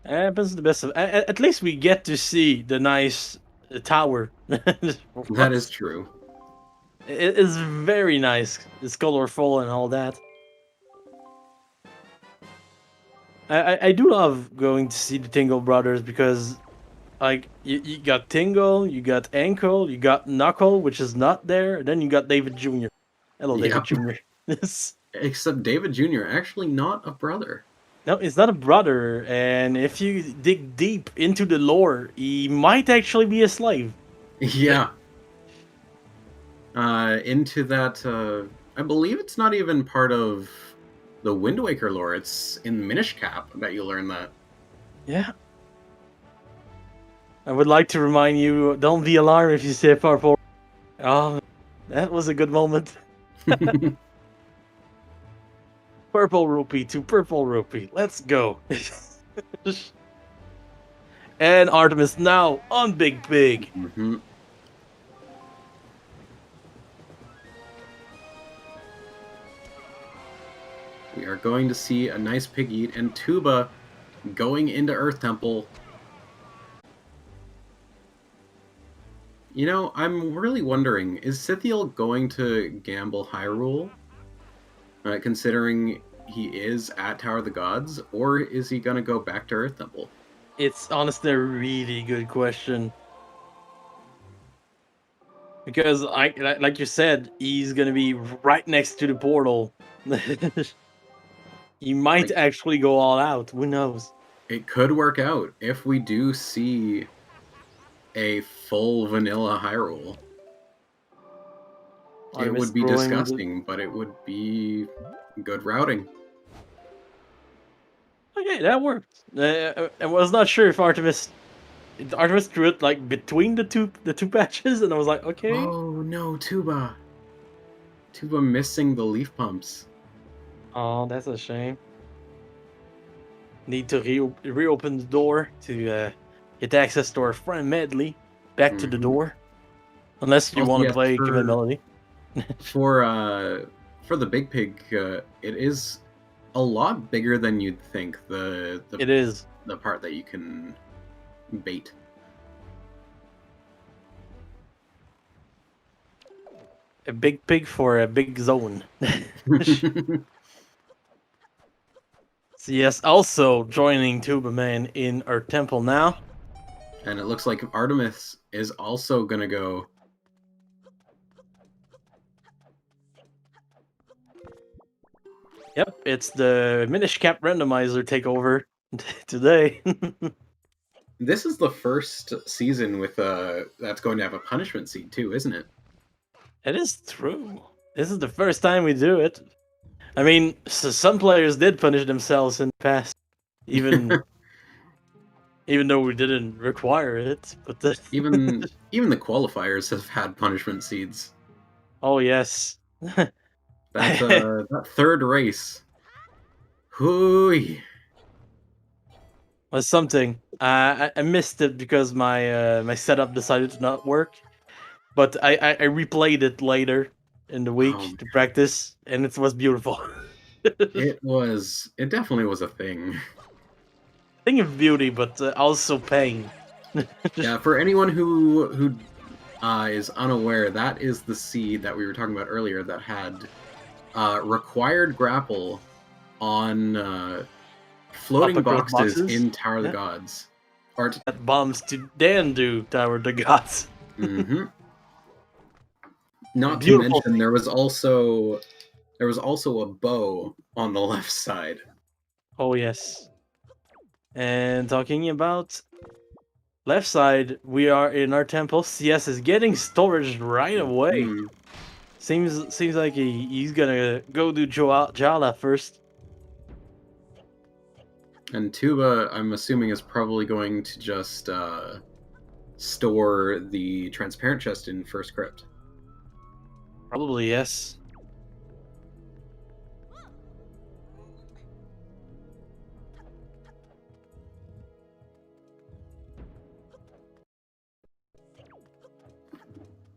[SPEAKER 2] Happens the best of. At least we get to see the nice tower.
[SPEAKER 3] That is true.
[SPEAKER 2] It is very nice. It's colorful and all that. I do love going to see the Tingle brothers because, like, you got Tingle, you got Ankle, you got Knuckle, which is not there, and then you got David Jr. Hello, David Jr.
[SPEAKER 3] Except David Jr. actually not a brother.
[SPEAKER 2] No, it's not a brother, and if you dig deep into the lore, he might actually be a slave.
[SPEAKER 3] Yeah. Into that, I believe it's not even part of the Wind Waker lore. It's in Minish Cap that you learn that.
[SPEAKER 2] Yeah. I would like to remind you, don't be alarmed if you say purple. Oh, that was a good moment. Purple rupee to purple rupee. Let's go. And Artemis now on Big Pig.
[SPEAKER 3] Mm-hmm. We are going to see a nice pig eat and Tuba going into Earth Temple. You know, I'm really wondering, is Scythiel going to gamble Hyrule, considering he is at Tower of the Gods, or is he going to go back to Earth Temple?
[SPEAKER 2] It's honestly a really good question. Because, like you said, he's going to be right next to the portal. He might actually go all out. Who knows?
[SPEAKER 3] It could work out if we do see a full vanilla Hyrule. It would be disgusting, but it would be good routing.
[SPEAKER 2] Okay, that worked. I was not sure if Artemis threw it like between the two patches, and I was like, okay.
[SPEAKER 3] Oh no, Tuba missing the leaf pumps.
[SPEAKER 2] Oh, that's a shame. Need to reopen the door to get access to our friend Medley back to the door. Unless you want to play Command Melody.
[SPEAKER 3] For the Big Pig, it is a lot bigger than you'd think. It
[SPEAKER 2] is
[SPEAKER 3] the part that you can bait.
[SPEAKER 2] A big pig for a big zone. CS also joining Tuba Man in our temple now.
[SPEAKER 3] And it looks like Artemis is also gonna go.
[SPEAKER 2] Yep, it's the Minish Cap Randomizer takeover today.
[SPEAKER 3] This is the first season with that's going to have a punishment seed too, isn't it?
[SPEAKER 2] It is true. This is the first time we do it. I mean, some players did punish themselves in the past, even though we didn't require it. But
[SPEAKER 3] even the qualifiers have had punishment seeds.
[SPEAKER 2] Oh yes.
[SPEAKER 3] That third race. Hooey.
[SPEAKER 2] Was something. I missed it because my my setup decided to not work. But I replayed it later in the week to practice, and it was beautiful.
[SPEAKER 3] It definitely was a thing.
[SPEAKER 2] Thing of beauty, but also pain.
[SPEAKER 3] Yeah, for anyone who is unaware, that is the seed that we were talking about earlier that had required grapple on floating
[SPEAKER 2] Up across
[SPEAKER 3] boxes
[SPEAKER 2] boxes?
[SPEAKER 3] in Tower of the
[SPEAKER 2] Yeah.
[SPEAKER 3] Gods. Or
[SPEAKER 2] That bombs to Dan do Tower the Gods.
[SPEAKER 3] mm-hmm. Not to
[SPEAKER 2] Beautiful
[SPEAKER 3] mention there was also a bow on the left side.
[SPEAKER 2] Oh yes. And talking about left side, we are in our temple. CS is getting storage right away.
[SPEAKER 3] Mm.
[SPEAKER 2] Seems like he's gonna go do Jala first.
[SPEAKER 3] And Tuba, I'm assuming, is probably going to just store the transparent chest in first crypt.
[SPEAKER 2] Probably yes.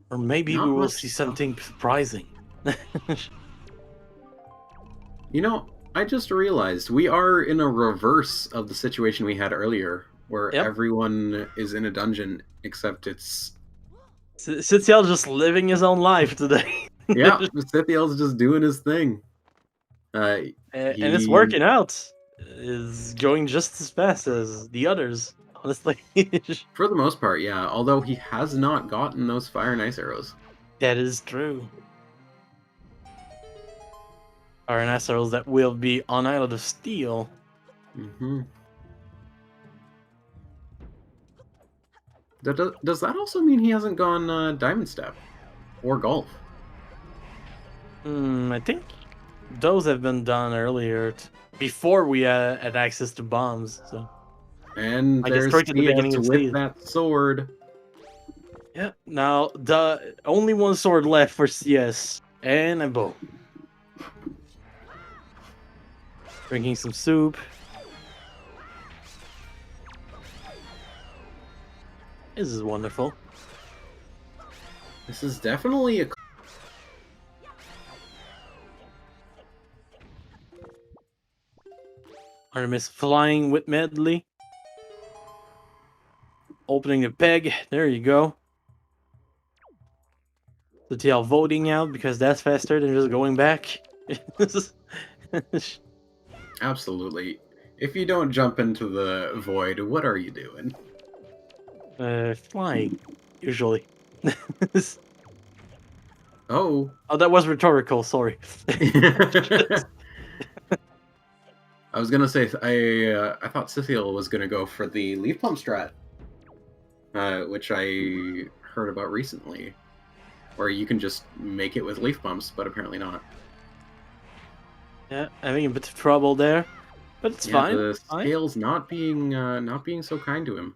[SPEAKER 2] Or maybe
[SPEAKER 3] Not
[SPEAKER 2] we will
[SPEAKER 3] much
[SPEAKER 2] see
[SPEAKER 3] stuff.
[SPEAKER 2] something surprising.
[SPEAKER 3] You know, I just realized we are in a reverse of the situation we had earlier, where
[SPEAKER 2] Yep.
[SPEAKER 3] everyone is in a dungeon except it's
[SPEAKER 2] Sithiel just living his own life today.
[SPEAKER 3] yeah, Sithiel's just doing his thing.
[SPEAKER 2] And it's
[SPEAKER 3] He
[SPEAKER 2] working out. Is going just as fast as the others, honestly.
[SPEAKER 3] for the most part, yeah. Although he has not gotten those fire and ice arrows.
[SPEAKER 2] That is true. Are arrows that will be on Island of Steel.
[SPEAKER 3] Mm-hmm. Does that also mean he hasn't gone Diamond Step or Golf?
[SPEAKER 2] I think those have been done earlier, before we had access to bombs. So
[SPEAKER 3] And
[SPEAKER 2] I guess
[SPEAKER 3] there's
[SPEAKER 2] right at the beginning
[SPEAKER 3] CS
[SPEAKER 2] of the
[SPEAKER 3] with
[SPEAKER 2] season.
[SPEAKER 3] that sword.
[SPEAKER 2] Yeah. Now the only one sword left for CS and a bow. Drinking some soup. This is wonderful.
[SPEAKER 3] This is definitely a
[SPEAKER 2] Artemis flying with Medley. Opening the peg. There you go. The TL voting out because that's faster than just going back.
[SPEAKER 3] absolutely. If you don't jump into the void, what are you doing?
[SPEAKER 2] Flying, usually.
[SPEAKER 3] Oh.
[SPEAKER 2] Oh, that was rhetorical, sorry.
[SPEAKER 3] I was gonna say I thought Scythiel was gonna go for the leaf pump strat, which I heard about recently, where you can just make it with leaf pumps, but apparently not.
[SPEAKER 2] Yeah, having a bit of trouble there, but it's
[SPEAKER 3] Yeah,
[SPEAKER 2] fine.
[SPEAKER 3] the
[SPEAKER 2] Fine.
[SPEAKER 3] scales not being so kind to him.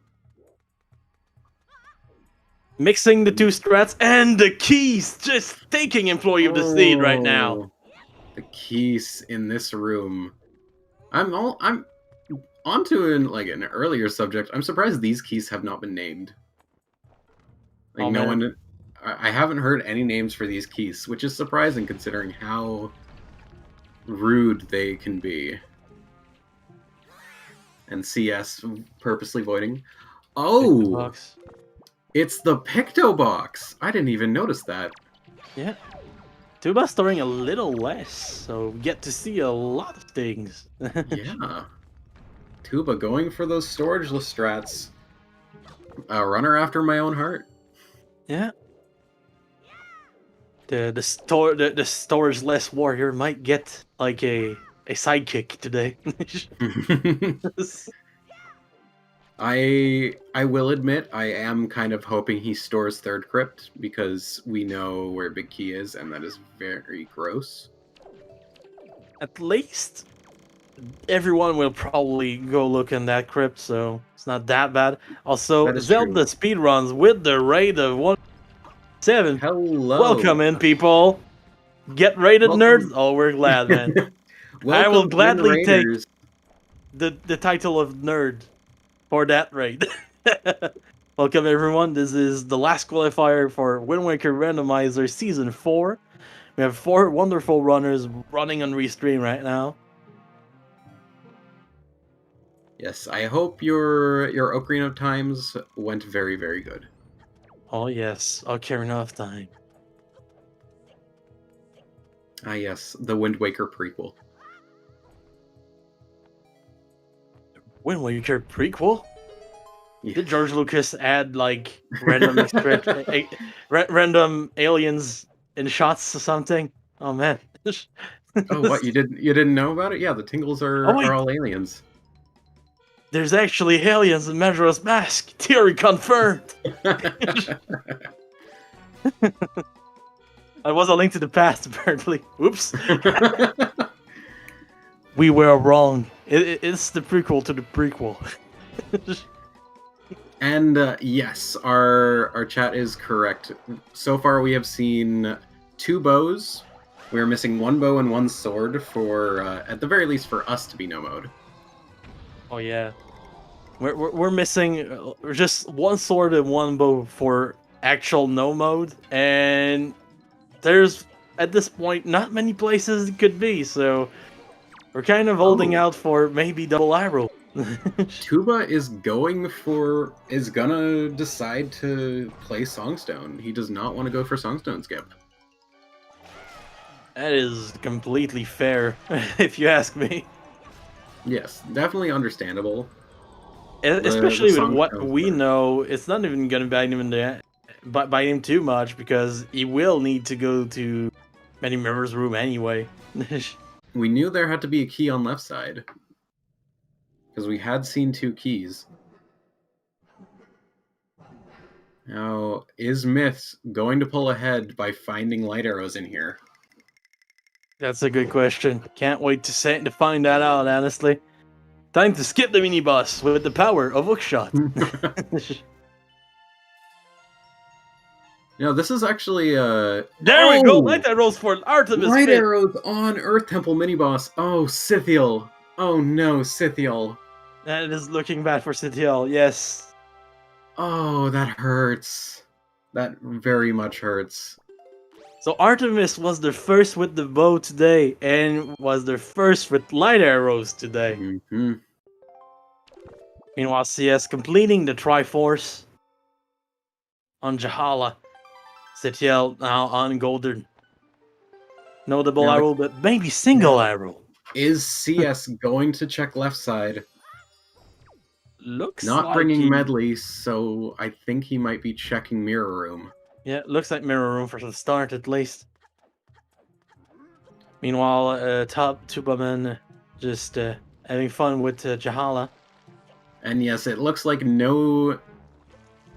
[SPEAKER 2] Mixing the two strats and the keys, just taking Employee of the Seed right now.
[SPEAKER 3] Oh, the keys in this room. I'm onto an earlier subject. I'm surprised these keys have not been named. Like
[SPEAKER 2] Oh,
[SPEAKER 3] no
[SPEAKER 2] man.
[SPEAKER 3] one, I haven't heard any names for these keys, which is surprising considering how rude they can be. And CS purposely voiding. Oh,
[SPEAKER 2] Box.
[SPEAKER 3] it's the Picto Box. I didn't even notice that.
[SPEAKER 2] Yeah. Tuba storing a little less, so we get to see a lot of things.
[SPEAKER 3] Yeah. Tuba going for those storageless strats. A runner after my own heart.
[SPEAKER 2] Yeah. The storage less warrior might get like a sidekick today.
[SPEAKER 3] I will admit I am kind of hoping he stores third crypt because we know where Big Key is and that is very gross.
[SPEAKER 2] At least everyone will probably go look in that crypt, so it's not that bad. Also,
[SPEAKER 3] That is
[SPEAKER 2] Zelda speedruns with the rate of 1.7.
[SPEAKER 3] Hello.
[SPEAKER 2] Welcome in, people. Get rated, nerds. Oh, we're glad, man. I will
[SPEAKER 3] Welcome
[SPEAKER 2] gladly
[SPEAKER 3] in,
[SPEAKER 2] take
[SPEAKER 3] Raiders.
[SPEAKER 2] the title of nerd for that rate. Welcome, everyone. This is the last qualifier for Wind Waker Randomizer Season 4. We have 4 wonderful runners running on Restream right now.
[SPEAKER 3] Yes, I hope your Ocarina of Times went very, very good.
[SPEAKER 2] Oh yes, Ocarina of Time.
[SPEAKER 3] Ah, yes, the Wind Waker prequel.
[SPEAKER 2] Wind Waker prequel?
[SPEAKER 3] Yeah.
[SPEAKER 2] Did George Lucas add like random random aliens in shots or something? Oh man.
[SPEAKER 3] Oh, what you didn't know about it? Yeah, the Tingles
[SPEAKER 2] Oh
[SPEAKER 3] are
[SPEAKER 2] wait,
[SPEAKER 3] all aliens.
[SPEAKER 2] there's actually aliens in Majora's Mask. Theory confirmed. I was a link to the past apparently. Oops. We were wrong. It's the prequel to the prequel.
[SPEAKER 3] And yes, our chat is correct. So far, we have seen 2 bows. We are missing 1 bow and 1 sword for, at the very least, for us to be no mode.
[SPEAKER 2] Oh yeah, we're missing just 1 sword and 1 bow for actual no mode, and there's at this point not many places it could be. So we're kind of holding
[SPEAKER 3] Oh.
[SPEAKER 2] out for maybe double arrow.
[SPEAKER 3] Tuba is gonna decide to play Songstone. He does not want to go for Songstone skip.
[SPEAKER 2] That is completely fair, if you ask me.
[SPEAKER 3] Yes, definitely understandable.
[SPEAKER 2] Especially with what
[SPEAKER 3] Songstone
[SPEAKER 2] we
[SPEAKER 3] skip.
[SPEAKER 2] know, it's not even gonna bite him in the bite him too much because he will need to go to Many Mirrors room anyway.
[SPEAKER 3] We knew there had to be a key on left side because we had seen 2 keys. Now, is Myths going to pull ahead by finding light arrows in here?
[SPEAKER 2] That's a good question. Can't wait to find that out, honestly. Time to skip the mini boss with the power of hookshot.
[SPEAKER 3] No, this is actually
[SPEAKER 2] There we go! Light arrows for Artemis
[SPEAKER 3] light
[SPEAKER 2] Pit!
[SPEAKER 3] arrows on Earth Temple mini boss. Oh, Scythiel. Oh no, Scythiel.
[SPEAKER 2] That is looking bad for Citiel, yes.
[SPEAKER 3] Oh, that hurts. That very much hurts.
[SPEAKER 2] So Artemis was the first with the bow today, and was the first with light arrows today.
[SPEAKER 3] Hmm.
[SPEAKER 2] Meanwhile, CS completing the Triforce on Jahala. Citiel now on Golden. No double
[SPEAKER 3] Now,
[SPEAKER 2] arrow, but maybe single arrow.
[SPEAKER 3] is CS going to check left side?
[SPEAKER 2] Looks
[SPEAKER 3] Not
[SPEAKER 2] like
[SPEAKER 3] bringing Medley, so I think he might be checking Mirror Room.
[SPEAKER 2] Yeah, looks like mirror room for the start at least. Meanwhile, top Tubaman just having fun with Jahala.
[SPEAKER 3] And yes, it looks like no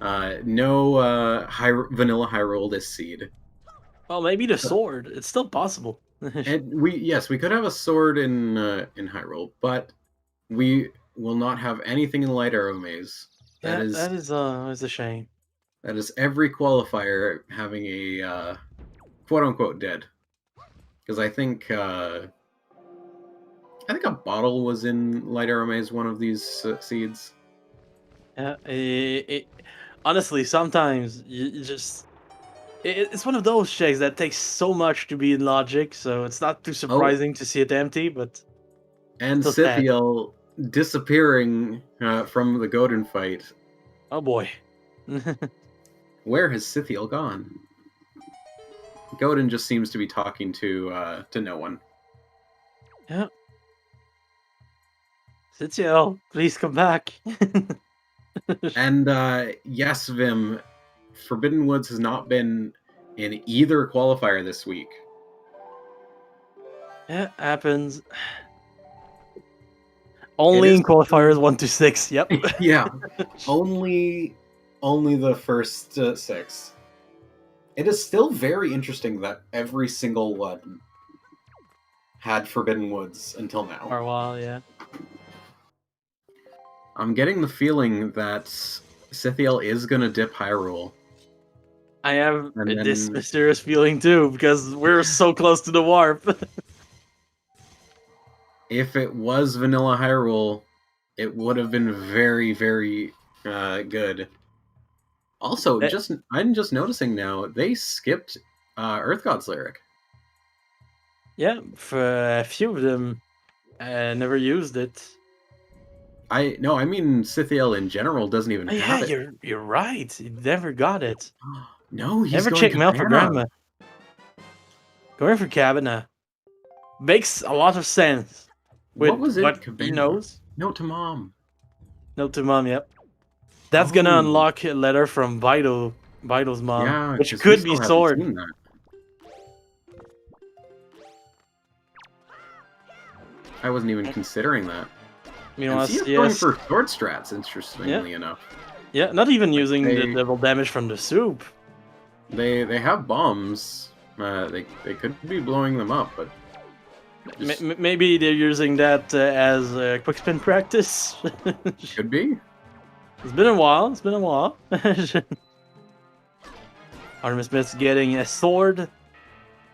[SPEAKER 3] vanilla high roll this seed.
[SPEAKER 2] Well, maybe the sword. It's still possible.
[SPEAKER 3] And we could have a sword in Hyrule, but we will not have anything in Light Arrow Maze.
[SPEAKER 2] That is a shame.
[SPEAKER 3] That is every qualifier having a quote unquote dead. Because I think a bottle was in Light Arrow Maze, one of these seeds.
[SPEAKER 2] Yeah, honestly, sometimes you just it's one of those shakes that takes so much to be in logic, so it's not too surprising to see it empty, but
[SPEAKER 3] and
[SPEAKER 2] still sad.
[SPEAKER 3] Scythiel disappearing from the Godin fight.
[SPEAKER 2] Oh boy.
[SPEAKER 3] Where has Scythiel gone? Godin just seems to be talking to no one.
[SPEAKER 2] Yeah. Citiel, please come back.
[SPEAKER 3] And yes, Vim, Forbidden Woods has not been in either qualifier this week.
[SPEAKER 2] Yeah, happens. Only in qualifiers 1 to 6. Yep.
[SPEAKER 3] Yeah, only the first 6. It is still very interesting that every single one had Forbidden Woods until now.
[SPEAKER 2] For a while, yeah.
[SPEAKER 3] I'm getting the feeling that Scythiel is gonna dip Hyrule.
[SPEAKER 2] I have
[SPEAKER 3] And
[SPEAKER 2] this
[SPEAKER 3] then-
[SPEAKER 2] mysterious feeling too, because we're so close to the warp.
[SPEAKER 3] If it was Vanilla Hyrule, it would have been very, very good. Also, I'm just noticing now, they skipped Earth God's lyric.
[SPEAKER 2] Yeah, for a few of them, I never used it.
[SPEAKER 3] No, I mean Scythiel in general doesn't even
[SPEAKER 2] Oh, yeah,
[SPEAKER 3] have it.
[SPEAKER 2] you're right. He never got it.
[SPEAKER 3] No, he's
[SPEAKER 2] Never
[SPEAKER 3] going
[SPEAKER 2] check mail for
[SPEAKER 3] Cabana.
[SPEAKER 2] grandma. Going for Cabana. Makes a lot of sense.
[SPEAKER 3] What
[SPEAKER 2] With
[SPEAKER 3] was in
[SPEAKER 2] what he
[SPEAKER 3] Cabana?
[SPEAKER 2] knows.
[SPEAKER 3] Note to mom.
[SPEAKER 2] Note to mom, yep. That's gonna
[SPEAKER 3] Oh.
[SPEAKER 2] unlock a letter from Vital's mom,
[SPEAKER 3] Yeah,
[SPEAKER 2] which
[SPEAKER 3] 'cause we
[SPEAKER 2] could be
[SPEAKER 3] still haven't
[SPEAKER 2] Sword.
[SPEAKER 3] seen that. I wasn't even considering that.
[SPEAKER 2] You
[SPEAKER 3] And
[SPEAKER 2] know,
[SPEAKER 3] CS
[SPEAKER 2] yes.
[SPEAKER 3] going for sword strats, interestingly enough.
[SPEAKER 2] Yeah, not even using the
[SPEAKER 3] they-
[SPEAKER 2] double damage from the soup.
[SPEAKER 3] They have bombs. They could be blowing them up, but just
[SPEAKER 2] Maybe they're using that as quick spin practice.
[SPEAKER 3] could be.
[SPEAKER 2] It's been a while. It's been a while. Artemis Smith's getting a sword.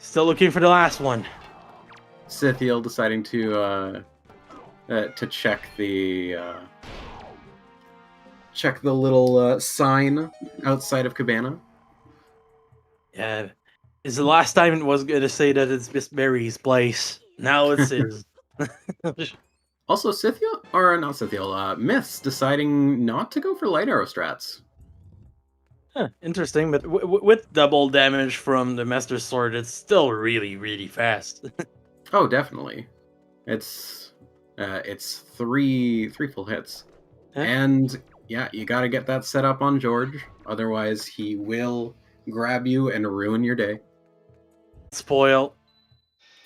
[SPEAKER 2] Still looking for the last one.
[SPEAKER 3] Scythiel deciding to check the little sign outside of Cabana.
[SPEAKER 2] Yeah, it's the last time it was gonna say that it's Miss Mary's place. Now it's his.
[SPEAKER 3] Also, Scythiel, or not Scythiel, Myths deciding not to go for light arrow strats.
[SPEAKER 2] Huh, interesting, but with double damage from the Master Sword, it's still really, really fast.
[SPEAKER 3] Oh, definitely. It's three full hits,
[SPEAKER 2] Huh?
[SPEAKER 3] and yeah, you got to get that set up on George, otherwise he will grab you and ruin your day.
[SPEAKER 2] Spoil.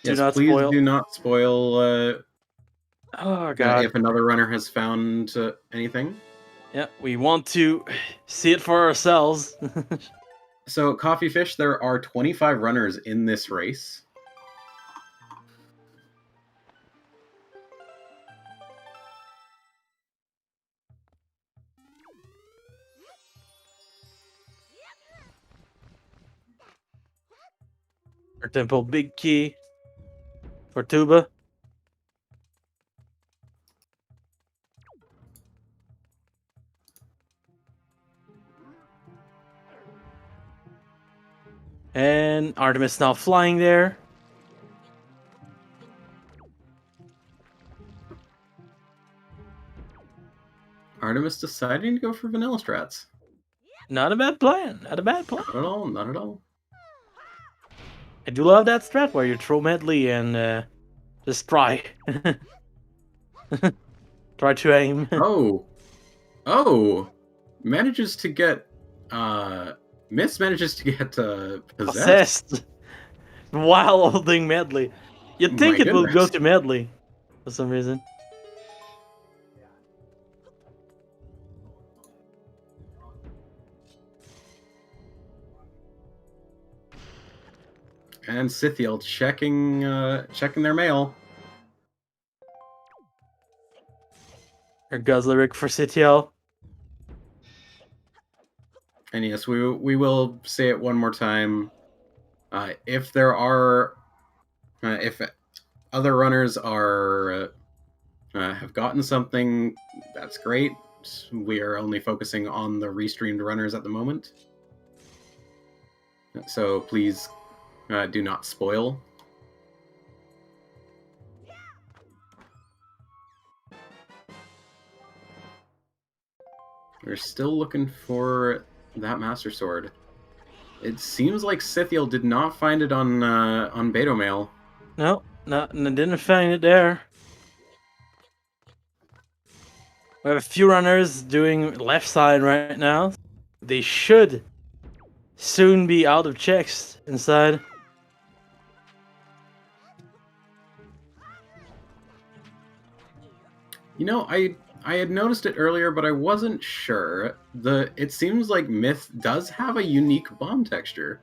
[SPEAKER 2] Do
[SPEAKER 3] Yes,
[SPEAKER 2] not
[SPEAKER 3] please
[SPEAKER 2] spoil.
[SPEAKER 3] do not spoil.
[SPEAKER 2] Oh god.
[SPEAKER 3] If another runner has found anything.
[SPEAKER 2] Yeah, we want to see it for ourselves.
[SPEAKER 3] So, Coffee Fish, there are 25 runners in this race.
[SPEAKER 2] Our temple big key for tuba. And Artemis now flying there.
[SPEAKER 3] Artemis deciding to go for vanilla strats.
[SPEAKER 2] Not a bad plan. Not a bad plan.
[SPEAKER 3] Not at all, not at all.
[SPEAKER 2] I do love that strat where you throw medley and just try. Try to aim.
[SPEAKER 3] Oh! Manages to get, Miss manages to get, possessed.
[SPEAKER 2] Possessed. While holding medley. You'd think
[SPEAKER 3] My
[SPEAKER 2] it will go
[SPEAKER 3] goodness.
[SPEAKER 2] to medley. For some reason.
[SPEAKER 3] And Scythiel checking their mail.
[SPEAKER 2] Or Guzzleric for Sitiel.
[SPEAKER 3] And yes, we will say it one more time. If there are, if other runners are have gotten something, that's great. We are only focusing on the restreamed runners at the moment, so please do not spoil. We're still looking for that Master Sword. It seems like Scythiel did not find it on Beto Mail.
[SPEAKER 2] No, didn't find it there. We have a few runners doing left side right now. They should soon be out of checks inside.
[SPEAKER 3] You know, I had noticed it earlier, but I wasn't sure. It seems like Myth does have a unique bomb texture.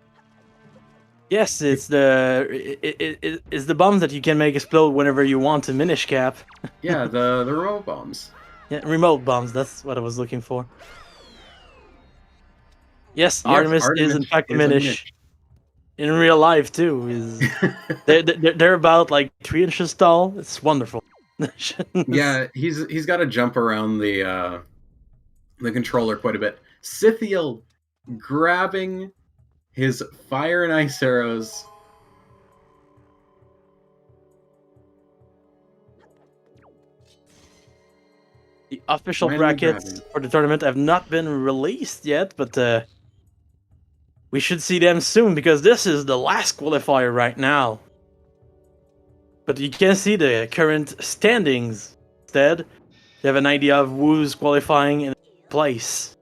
[SPEAKER 2] Yes, it's it's the bombs that you can make explode whenever you want to Minish Cap.
[SPEAKER 3] Yeah, the remote bombs.
[SPEAKER 2] Yeah, remote bombs, that's what I was looking for. Yes,
[SPEAKER 3] Yes,
[SPEAKER 2] Artemis is in fact a Minish. In real life too. They're about like 3 inches tall. It's wonderful.
[SPEAKER 3] Yeah, he's got to jump around the controller quite a bit. Scythiel grabbing his fire and ice arrows.
[SPEAKER 2] The official
[SPEAKER 3] Finally
[SPEAKER 2] brackets
[SPEAKER 3] grabbing.
[SPEAKER 2] for the tournament have not been released yet, but we should see them soon because this is the last qualifier right now. But you can see the current standings instead. You have an idea of who's qualifying in place.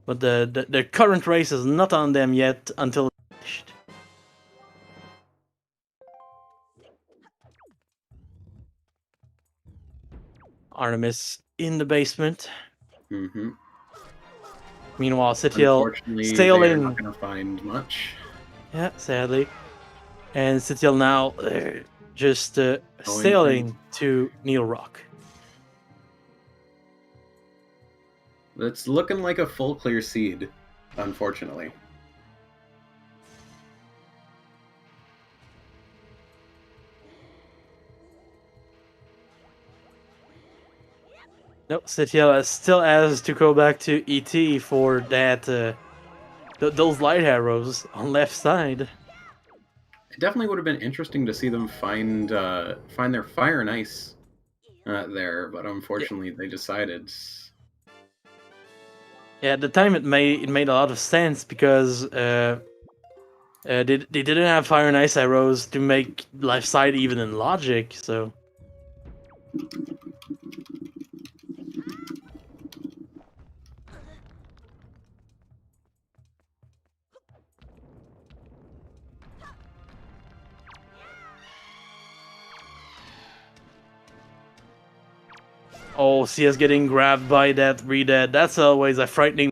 [SPEAKER 2] But the current race is not on them yet until it's finished. Artemis in the basement.
[SPEAKER 3] Mm-hmm.
[SPEAKER 2] Meanwhile, Sitiel
[SPEAKER 3] Unfortunately, they are
[SPEAKER 2] sailing.
[SPEAKER 3] not going to find much.
[SPEAKER 2] Yeah, sadly. And Sitiel now just
[SPEAKER 3] Going
[SPEAKER 2] sailing to Needle Rock.
[SPEAKER 3] It's looking like a full clear seed, unfortunately.
[SPEAKER 2] Nope, Sitiel still has to go back to ET for that those light arrows on left side.
[SPEAKER 3] It definitely would have been interesting to see them find their fire and ice there, but unfortunately they decided.
[SPEAKER 2] Yeah, at the time it made a lot of sense because they didn't have fire and ice arrows to make left side even in logic, so. Oh, CS getting grabbed by that Redead. That's always a frightening.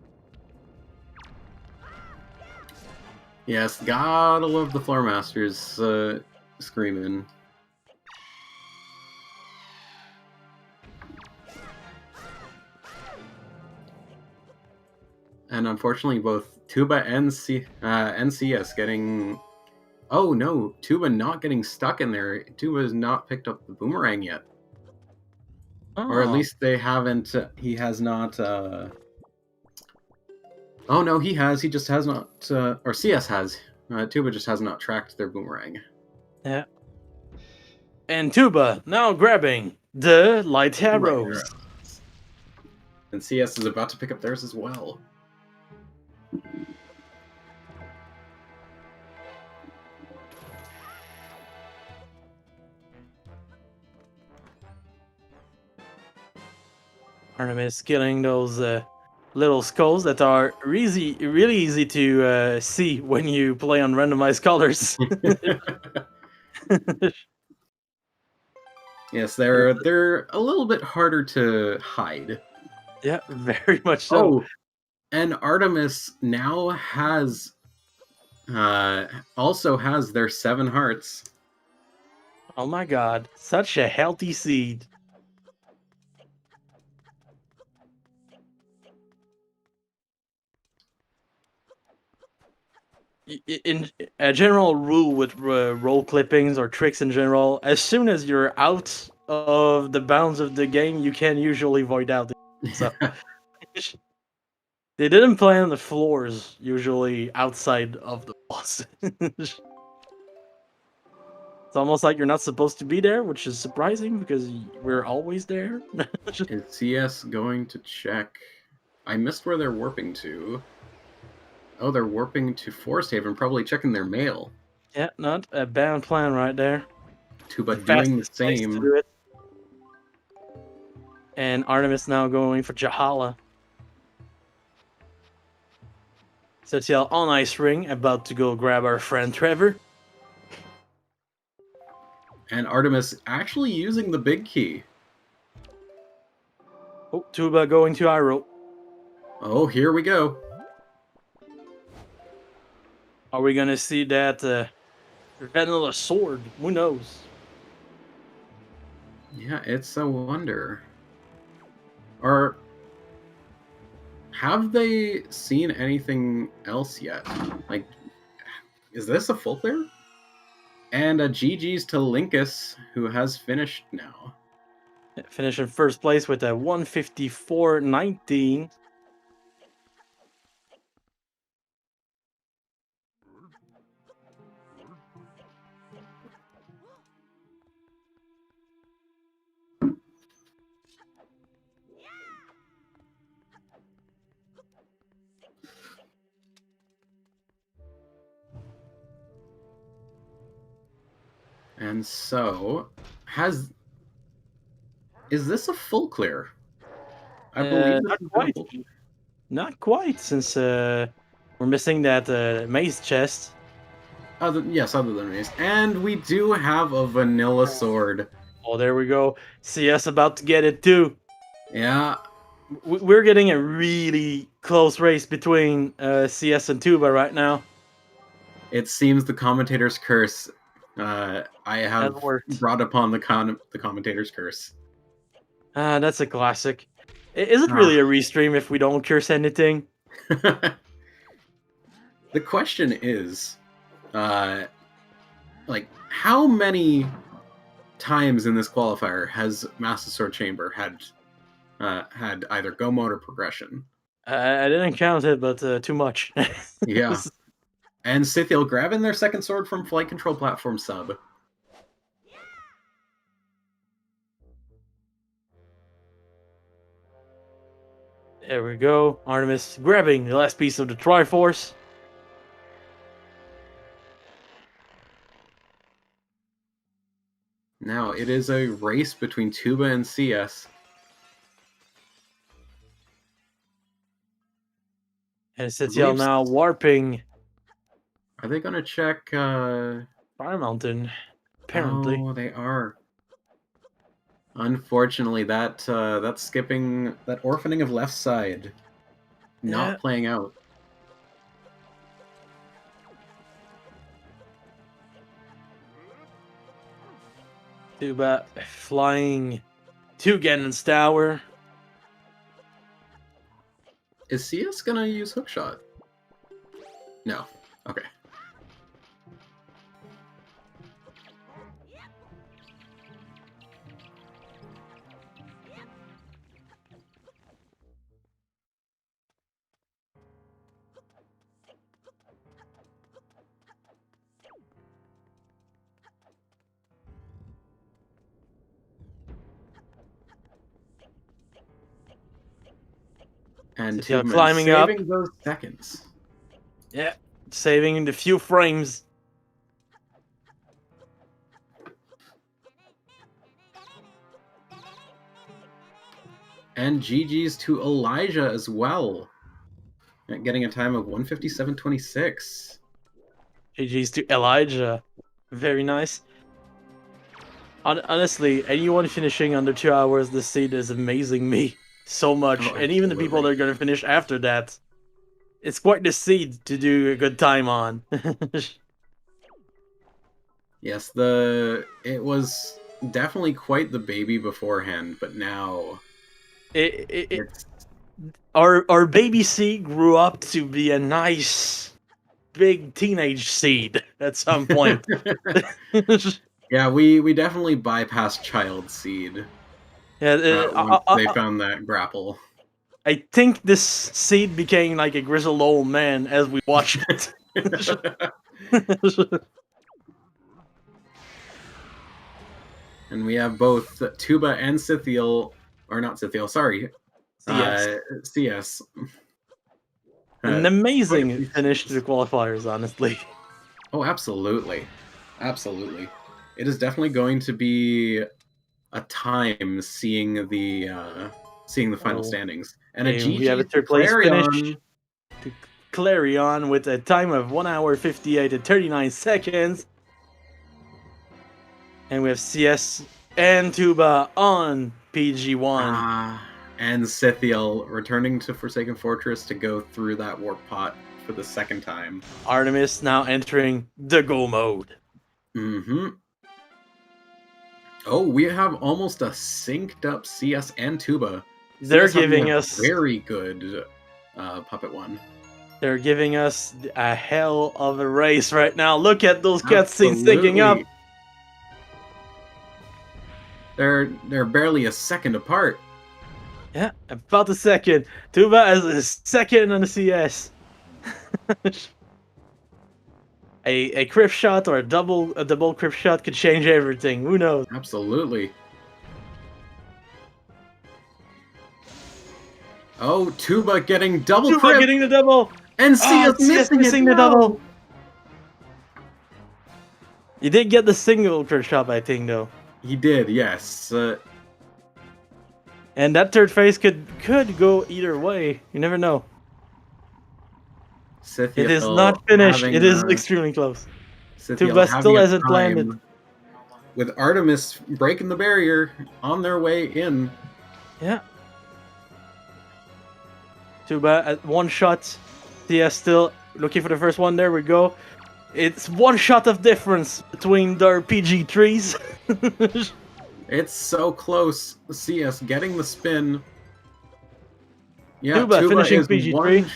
[SPEAKER 3] Yes, gotta love the floor masters screaming. And unfortunately, both Tuba and CS getting. Oh no, Tuba not getting stuck in there. Tuba has not picked up the boomerang yet. Or at least they haven't. He has not. Oh no, he has. He just has not. Or CS has. Tuba just has not tracked their boomerang.
[SPEAKER 2] Yeah. And Tuba now grabbing the light arrows.
[SPEAKER 3] And CS is about to pick up theirs as well.
[SPEAKER 2] Artemis killing those little skulls that are really easy to see when you play on randomized colors.
[SPEAKER 3] Yes, they're a little bit harder to hide.
[SPEAKER 2] Yeah, very much so.
[SPEAKER 3] Oh, and Artemis now has also has their 7 hearts.
[SPEAKER 2] Oh my god, such a healthy seed. In a general rule with roll clippings or tricks in general, as soon as you're out of the bounds of the game, you can usually void out. So they didn't plan the floors usually outside of the boss. It's almost like you're not supposed to be there, which is surprising because we're always there.
[SPEAKER 3] Is CS going to check? I missed where they're warping to. Oh, they're warping to Forest Haven, probably checking their mail.
[SPEAKER 2] Yeah, not a bad plan right there.
[SPEAKER 3] Tuba doing the
[SPEAKER 2] Fastest place to
[SPEAKER 3] same.
[SPEAKER 2] do it. And Artemis now going for Jahala. Setiel on Ice Ring, about to go grab our friend Trevor.
[SPEAKER 3] And Artemis actually using the big key.
[SPEAKER 2] Oh, Tuba going to Iroh.
[SPEAKER 3] Oh, here we go.
[SPEAKER 2] Are we gonna see that vanilla sword? Who knows?
[SPEAKER 3] Yeah, it's a wonder. Or have they seen anything else yet? Like, is this a full clear? And a GG's to Linkus, who has finished now.
[SPEAKER 2] Finish in first place with a 154.19.
[SPEAKER 3] And so, is this a full clear? I believe this
[SPEAKER 2] Not
[SPEAKER 3] is a
[SPEAKER 2] quite.
[SPEAKER 3] full clear.
[SPEAKER 2] Not quite, since we're missing that maze chest.
[SPEAKER 3] Yes, other than Maze. And we do have a vanilla sword.
[SPEAKER 2] Oh, there we go. CS about to get it too.
[SPEAKER 3] Yeah,
[SPEAKER 2] We're getting a really close race between CS and Tuba right now.
[SPEAKER 3] it seems the commentator's curse. I have
[SPEAKER 2] That worked.
[SPEAKER 3] brought upon the commentator's curse.
[SPEAKER 2] That's a classic. Is it really a restream if we don't curse anything?
[SPEAKER 3] The question is, like, how many times in this qualifier has Master Sword Chamber had either go mode or progression?
[SPEAKER 2] I didn't count it, but too much.
[SPEAKER 3] Yeah. And Scythiel grabbing their second sword from Flight Control Platform sub.
[SPEAKER 2] There we go. Artemis grabbing the last piece of the Triforce.
[SPEAKER 3] Now it is a race between Tuba and CS.
[SPEAKER 2] And Scythiel now warping
[SPEAKER 3] Are they gonna check?
[SPEAKER 2] Fire Mountain. Apparently.
[SPEAKER 3] Oh, they are. Unfortunately, that skipping, that orphaning of left side, not playing out.
[SPEAKER 2] Tuba flying to Ganon's Tower.
[SPEAKER 3] Is CS gonna use hookshot? No. Okay. And
[SPEAKER 2] Scythiel climbing up.
[SPEAKER 3] saving those seconds.
[SPEAKER 2] Yeah, saving the few frames.
[SPEAKER 3] And GG's to Elijah as well. Getting a time of 1:57.26.
[SPEAKER 2] GG's to Elijah. Very nice. Honestly, anyone finishing under 2 hours this seed is amazing me so much.
[SPEAKER 3] Oh,
[SPEAKER 2] and even the people that are going to finish after that. It's quite the seed to do a good time on.
[SPEAKER 3] Yes, it was definitely quite the baby beforehand, but now
[SPEAKER 2] our baby seed grew up to be a nice big teenage seed at some point.
[SPEAKER 3] Yeah, we definitely bypassed child seed.
[SPEAKER 2] Yeah,
[SPEAKER 3] once they found that grapple.
[SPEAKER 2] I think this seed became like a grizzled old man as we watched it.
[SPEAKER 3] And we have both Tuba and Scythiel, or not Scythiel, sorry, CS.
[SPEAKER 2] An amazing finish to the qualifiers, honestly.
[SPEAKER 3] Oh, absolutely. Absolutely. It is definitely going to be a time seeing the final standings. And
[SPEAKER 2] we have a third place finish to Clarion with a time of 1 hour 58 and 39 seconds. And we have CS and Tuba on PG1.
[SPEAKER 3] And Scythiel returning to Forsaken Fortress to go through that warp pot for the second time.
[SPEAKER 2] Artemis now entering the go mode.
[SPEAKER 3] Mm-hmm. Oh, we have almost a synced up CS and Tuba.
[SPEAKER 2] They're giving us
[SPEAKER 3] very good Puppet One.
[SPEAKER 2] They're giving us a hell of a race right now. Look at those cutscenes syncing up.
[SPEAKER 3] They're barely a second apart.
[SPEAKER 2] Yeah, about a second. Tuba as a second on the CS. a crypt shot or a double crypt shot could change everything. Who knows?
[SPEAKER 3] Absolutely. Oh, Tuba getting double
[SPEAKER 2] Tuba
[SPEAKER 3] crypt.
[SPEAKER 2] getting the double.
[SPEAKER 3] And CS missing
[SPEAKER 2] the double. You did get the single Ultra Shop, I think, though.
[SPEAKER 3] He did, yes.
[SPEAKER 2] And that third phase could go either way. You never know.
[SPEAKER 3] Scythiel
[SPEAKER 2] It is not finished.
[SPEAKER 3] having,
[SPEAKER 2] It is extremely close.
[SPEAKER 3] Scythiel
[SPEAKER 2] Tuba
[SPEAKER 3] having
[SPEAKER 2] still
[SPEAKER 3] a
[SPEAKER 2] hasn't
[SPEAKER 3] time
[SPEAKER 2] landed.
[SPEAKER 3] with Artemis breaking the barrier on their way in.
[SPEAKER 2] Yeah. Tuba at one shot. CS still looking for the first one. There we go. It's one shot of difference between their PG3s.
[SPEAKER 3] It's so close. CS getting the spin. Yeah,
[SPEAKER 2] Tuba finishing
[SPEAKER 3] is
[SPEAKER 2] PG3.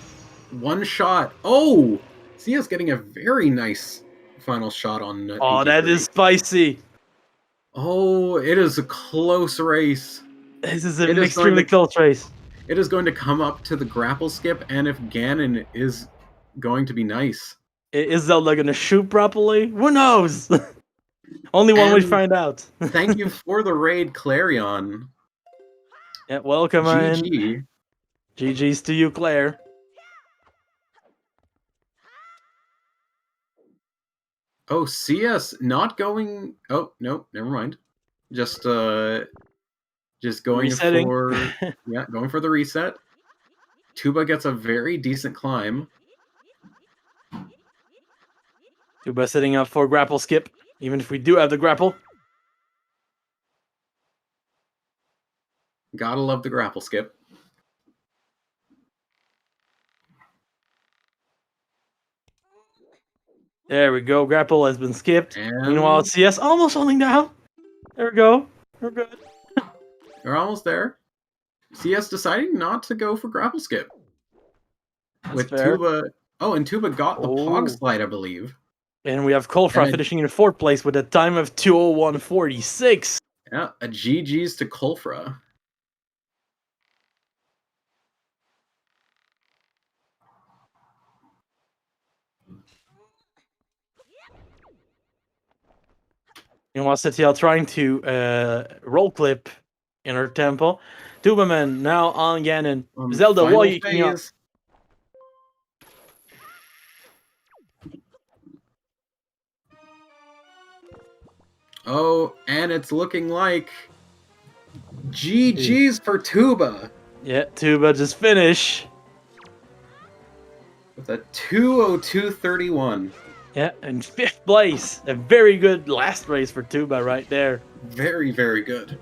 [SPEAKER 3] one shot. Oh! CS getting a very nice final shot on
[SPEAKER 2] Oh,
[SPEAKER 3] PG3.
[SPEAKER 2] that is spicy.
[SPEAKER 3] Oh, it is a close race.
[SPEAKER 2] This is
[SPEAKER 3] It
[SPEAKER 2] an
[SPEAKER 3] is
[SPEAKER 2] extremely
[SPEAKER 3] going to-
[SPEAKER 2] close race.
[SPEAKER 3] It is going to come up to the grapple skip, and if Ganon is going to be nice.
[SPEAKER 2] Is Zelda gonna shoot properly? Who knows? Only one way to
[SPEAKER 3] And
[SPEAKER 2] find out.
[SPEAKER 3] Thank you for the raid, Clarion.
[SPEAKER 2] Yeah, welcome in.
[SPEAKER 3] GG.
[SPEAKER 2] GG's to you, Claire.
[SPEAKER 3] Oh, CS not going. Oh no, never mind. Just going
[SPEAKER 2] Resetting.
[SPEAKER 3] for going for the reset. Tuba gets a very decent climb.
[SPEAKER 2] Tuba setting up for grapple skip, even if we do have the grapple.
[SPEAKER 3] Gotta love the grapple skip.
[SPEAKER 2] There we go. Grapple has been skipped.
[SPEAKER 3] And
[SPEAKER 2] Meanwhile, CS almost holding down. There we go. We're good.
[SPEAKER 3] they're almost there. CS deciding not to go for grapple skip.
[SPEAKER 2] That's
[SPEAKER 3] With
[SPEAKER 2] fair.
[SPEAKER 3] Tuba. Oh, and Tuba got the
[SPEAKER 2] Oh.
[SPEAKER 3] Pog slide, I believe.
[SPEAKER 2] And we have Qualifier
[SPEAKER 3] And-
[SPEAKER 2] finishing in 4th place with a time of 2:01:46.
[SPEAKER 3] Yeah, a GG's to Kulfra.
[SPEAKER 2] Meanwhile, Setiel trying to roll clip in her tempo. Tubaman now on Ganon. Zelda,
[SPEAKER 3] Final
[SPEAKER 2] what are you keeping up?
[SPEAKER 3] phase. Oh, and it's looking like GG's for Tuba
[SPEAKER 2] Yeah, Tuba just finish.
[SPEAKER 3] with a 2:02:31.
[SPEAKER 2] Yeah, in 5th place. A very good last race for Tuba right there.
[SPEAKER 3] Very, very good.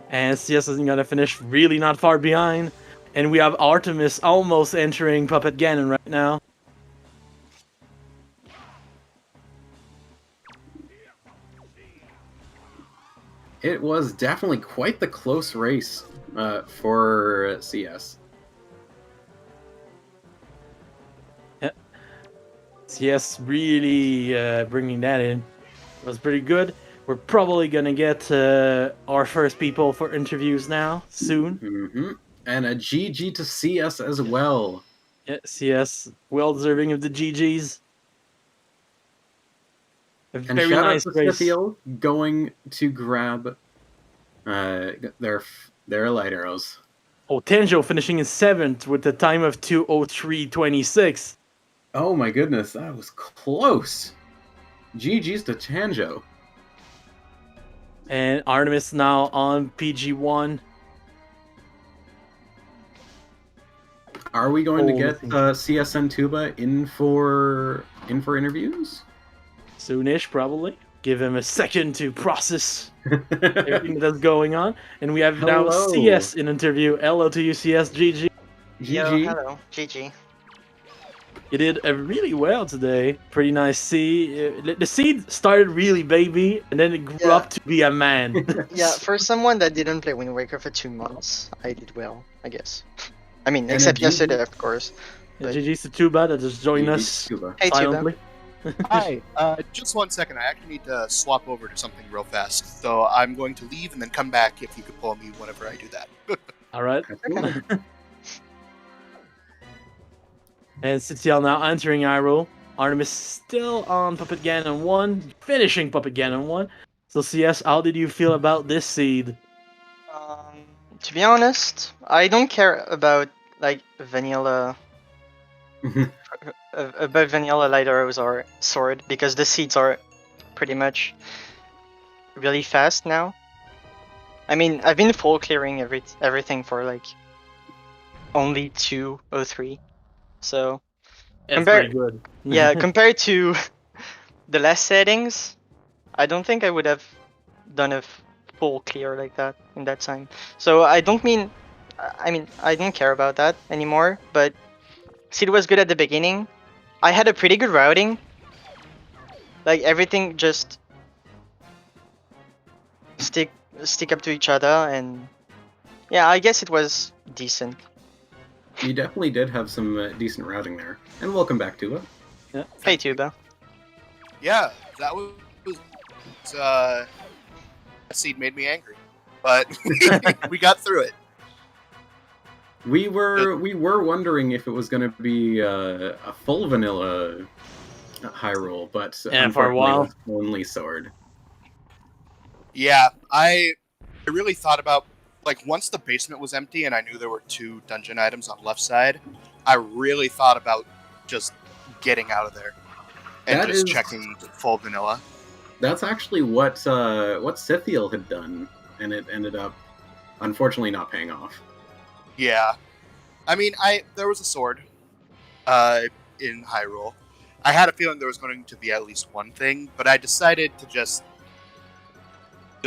[SPEAKER 2] And CS isn't gonna finish really not far behind. And we have Artemis almost entering Puppet Ganon right now.
[SPEAKER 3] It was definitely quite the close race for CS.
[SPEAKER 2] CS really bringing that in. It was pretty good. We're probably gonna get our first people for interviews now, soon.
[SPEAKER 3] Mm-hmm. And a GG to CS as well.
[SPEAKER 2] Yeah, CS, well deserving of the GGs. A
[SPEAKER 3] And
[SPEAKER 2] very
[SPEAKER 3] shout
[SPEAKER 2] nice
[SPEAKER 3] out to
[SPEAKER 2] race.
[SPEAKER 3] Scythiel going to grab their light arrows.
[SPEAKER 2] Oh, Tanjo finishing in 7th with a time of 2:03:26.
[SPEAKER 3] Oh my goodness, that was close. GG's to Tanjo.
[SPEAKER 2] And Artemis now on PG1.
[SPEAKER 3] Are we going to
[SPEAKER 2] Oh,
[SPEAKER 3] get CSN Tuba in for interviews?
[SPEAKER 2] Soonish, probably. Give him a second to process everything that's going on. And we have now
[SPEAKER 3] Hello.
[SPEAKER 2] CS in interview. Hello to you, CS. GG.
[SPEAKER 4] Yo,
[SPEAKER 3] GG.
[SPEAKER 4] hello, GG.
[SPEAKER 2] You did really well today. Pretty nice seed. The seed started really baby, and then it grew
[SPEAKER 4] Yeah.
[SPEAKER 2] up to be a man.
[SPEAKER 4] Yeah, for someone that didn't play Wind Waker for 2 months, I did well, I guess. I mean,
[SPEAKER 3] And
[SPEAKER 4] except
[SPEAKER 3] a
[SPEAKER 4] yesterday, of course. But-
[SPEAKER 2] GG's to Tuba that just joined
[SPEAKER 3] GG
[SPEAKER 2] us
[SPEAKER 3] Tuba.
[SPEAKER 4] Hey, Tuba.
[SPEAKER 2] silently.
[SPEAKER 5] Hi, just 1 second. I actually need to swap over to something real fast. So I'm going to leave and then come back if you could pull me whenever I do that.
[SPEAKER 2] All right.
[SPEAKER 3] Okay.
[SPEAKER 2] And Sitiel now entering Iroh. Artemis still on Puppet Ganon 1, finishing Puppet Ganon 1. So CS, how did you feel about this seed?
[SPEAKER 4] To be honest, I don't care about like vanilla light arrows or sword because the seeds are pretty much really fast now. I mean, I've been full clearing everything for like only 2 or 3. So
[SPEAKER 2] That's pretty good.
[SPEAKER 4] yeah, compared to the last settings, I don't think I would have done a full clear like that in that time. So I mean, I don't care about that anymore, but Seed was good at the beginning. I had a pretty good routing. Like everything just stick up to each other, and yeah, I guess it was decent.
[SPEAKER 3] You definitely did have some decent routing there. And welcome back, Tuba.
[SPEAKER 4] Hey Tuba.
[SPEAKER 5] Yeah, that was that seed made me angry, but we got through it.
[SPEAKER 3] We were wondering if it was going to be a full vanilla Hyrule, but
[SPEAKER 2] for a while,
[SPEAKER 3] it was only Sword.
[SPEAKER 5] Yeah, I really thought about, like, once the basement was empty and I knew there were 2 dungeon items on the left side, I really thought about just getting out of there and checking full vanilla.
[SPEAKER 3] That's actually what Scythiel had done, and it ended up unfortunately not paying off.
[SPEAKER 5] Yeah, I mean, there was a sword in Hyrule. I had a feeling there was going to be at least one thing, but I decided to just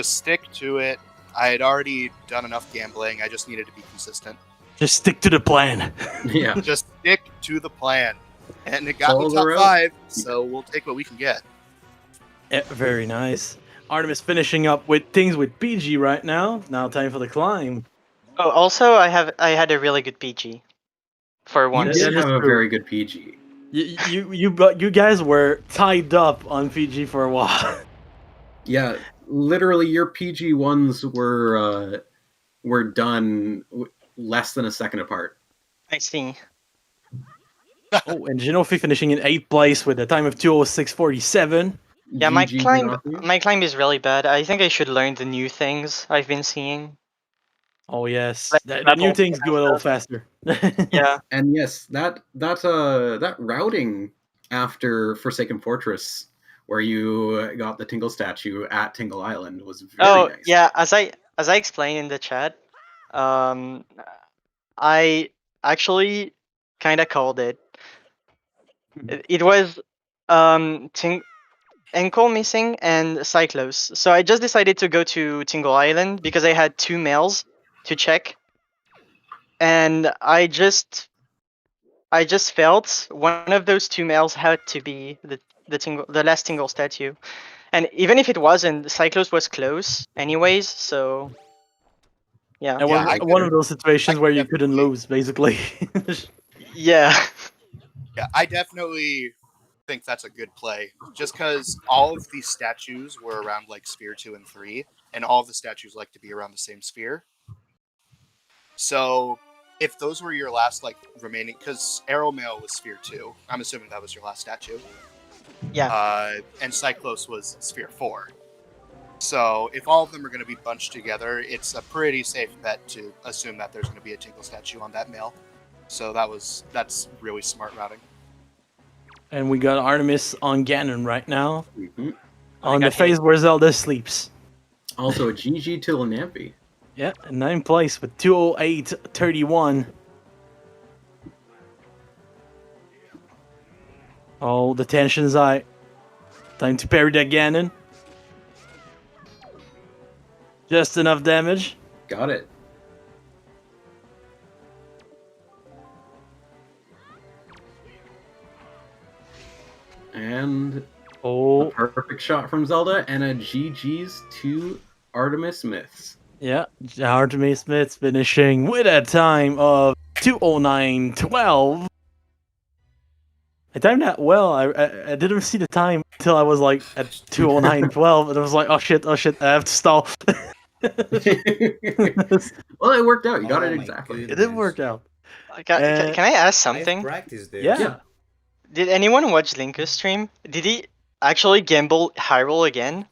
[SPEAKER 5] stick to it. I had already done enough gambling. I just needed to be consistent.
[SPEAKER 2] Just stick to the plan.
[SPEAKER 3] Yeah.
[SPEAKER 5] Just stick to the plan. And it got me top 5, so we'll take what we can get.
[SPEAKER 2] Yeah, very nice. Artemis finishing up with things with PG right now. Now time for the climb.
[SPEAKER 4] Oh, also I had a really good PG for once.
[SPEAKER 3] You did have a very good PG.
[SPEAKER 2] You guys were tied up on PG for a while.
[SPEAKER 3] Yeah, literally, your PG ones were done less than a second apart.
[SPEAKER 4] I see.
[SPEAKER 2] Oh, and Genofi finishing in 8th place with a time of 2:06:47.
[SPEAKER 4] Yeah, my climb is really bad. I think I should learn the new things I've been seeing.
[SPEAKER 2] Oh yes, the new things go a little faster.
[SPEAKER 4] Yeah,
[SPEAKER 3] and yes, that routing after Forsaken Fortress, where you got the Tingle statue at Tingle Island, was very nice.
[SPEAKER 4] Yeah, as I explained in the chat, I actually kind of called it. It was Ankle missing and Cyclos. So I just decided to go to Tingle Island because I had 2 mails to check, and I just felt one of those 2 mails had to be the last Tingle statue, and even if it wasn't, Cyclos was close anyways. So yeah,
[SPEAKER 2] one of those situations where you couldn't lose, basically.
[SPEAKER 4] Yeah.
[SPEAKER 5] Yeah, I definitely think that's a good play. Just because all of these statues were around like Sphere 2 and 3, and all of the statues like to be around the same sphere. So if those were your last like remaining, because Arrow Mail was Sphere 2, I'm assuming that was your last statue.
[SPEAKER 4] Yeah.
[SPEAKER 5] And Cyclos was Sphere 4. So if all of them are going to be bunched together, it's a pretty safe bet to assume that there's going to be a Tingle statue on that mail. So that's really smart routing.
[SPEAKER 2] And we got Artemis on Ganon right now.
[SPEAKER 3] Mm-hmm.
[SPEAKER 2] On the phase where Zelda sleeps.
[SPEAKER 3] Also, GG to Lanampi.
[SPEAKER 2] Yeah, 9th place with 2:08:31. Oh, the tension's high. Time to parry that Ganon. Just enough damage.
[SPEAKER 3] Got it. And a perfect shot from Zelda, and a GG's to Artemis Myths.
[SPEAKER 2] Yeah, Artemis Myths finishing with a time of 2:09:12. I timed that well. I didn't see the time until I was like at 2:09:12, and I was like, oh shit, I have to stall.
[SPEAKER 3] Well, it worked out. You got it exactly.
[SPEAKER 2] It did work out.
[SPEAKER 4] Can I ask something?
[SPEAKER 6] Practice this.
[SPEAKER 2] Yeah.
[SPEAKER 4] Did anyone watch Linkus stream? Did he actually gamble Hyrule again?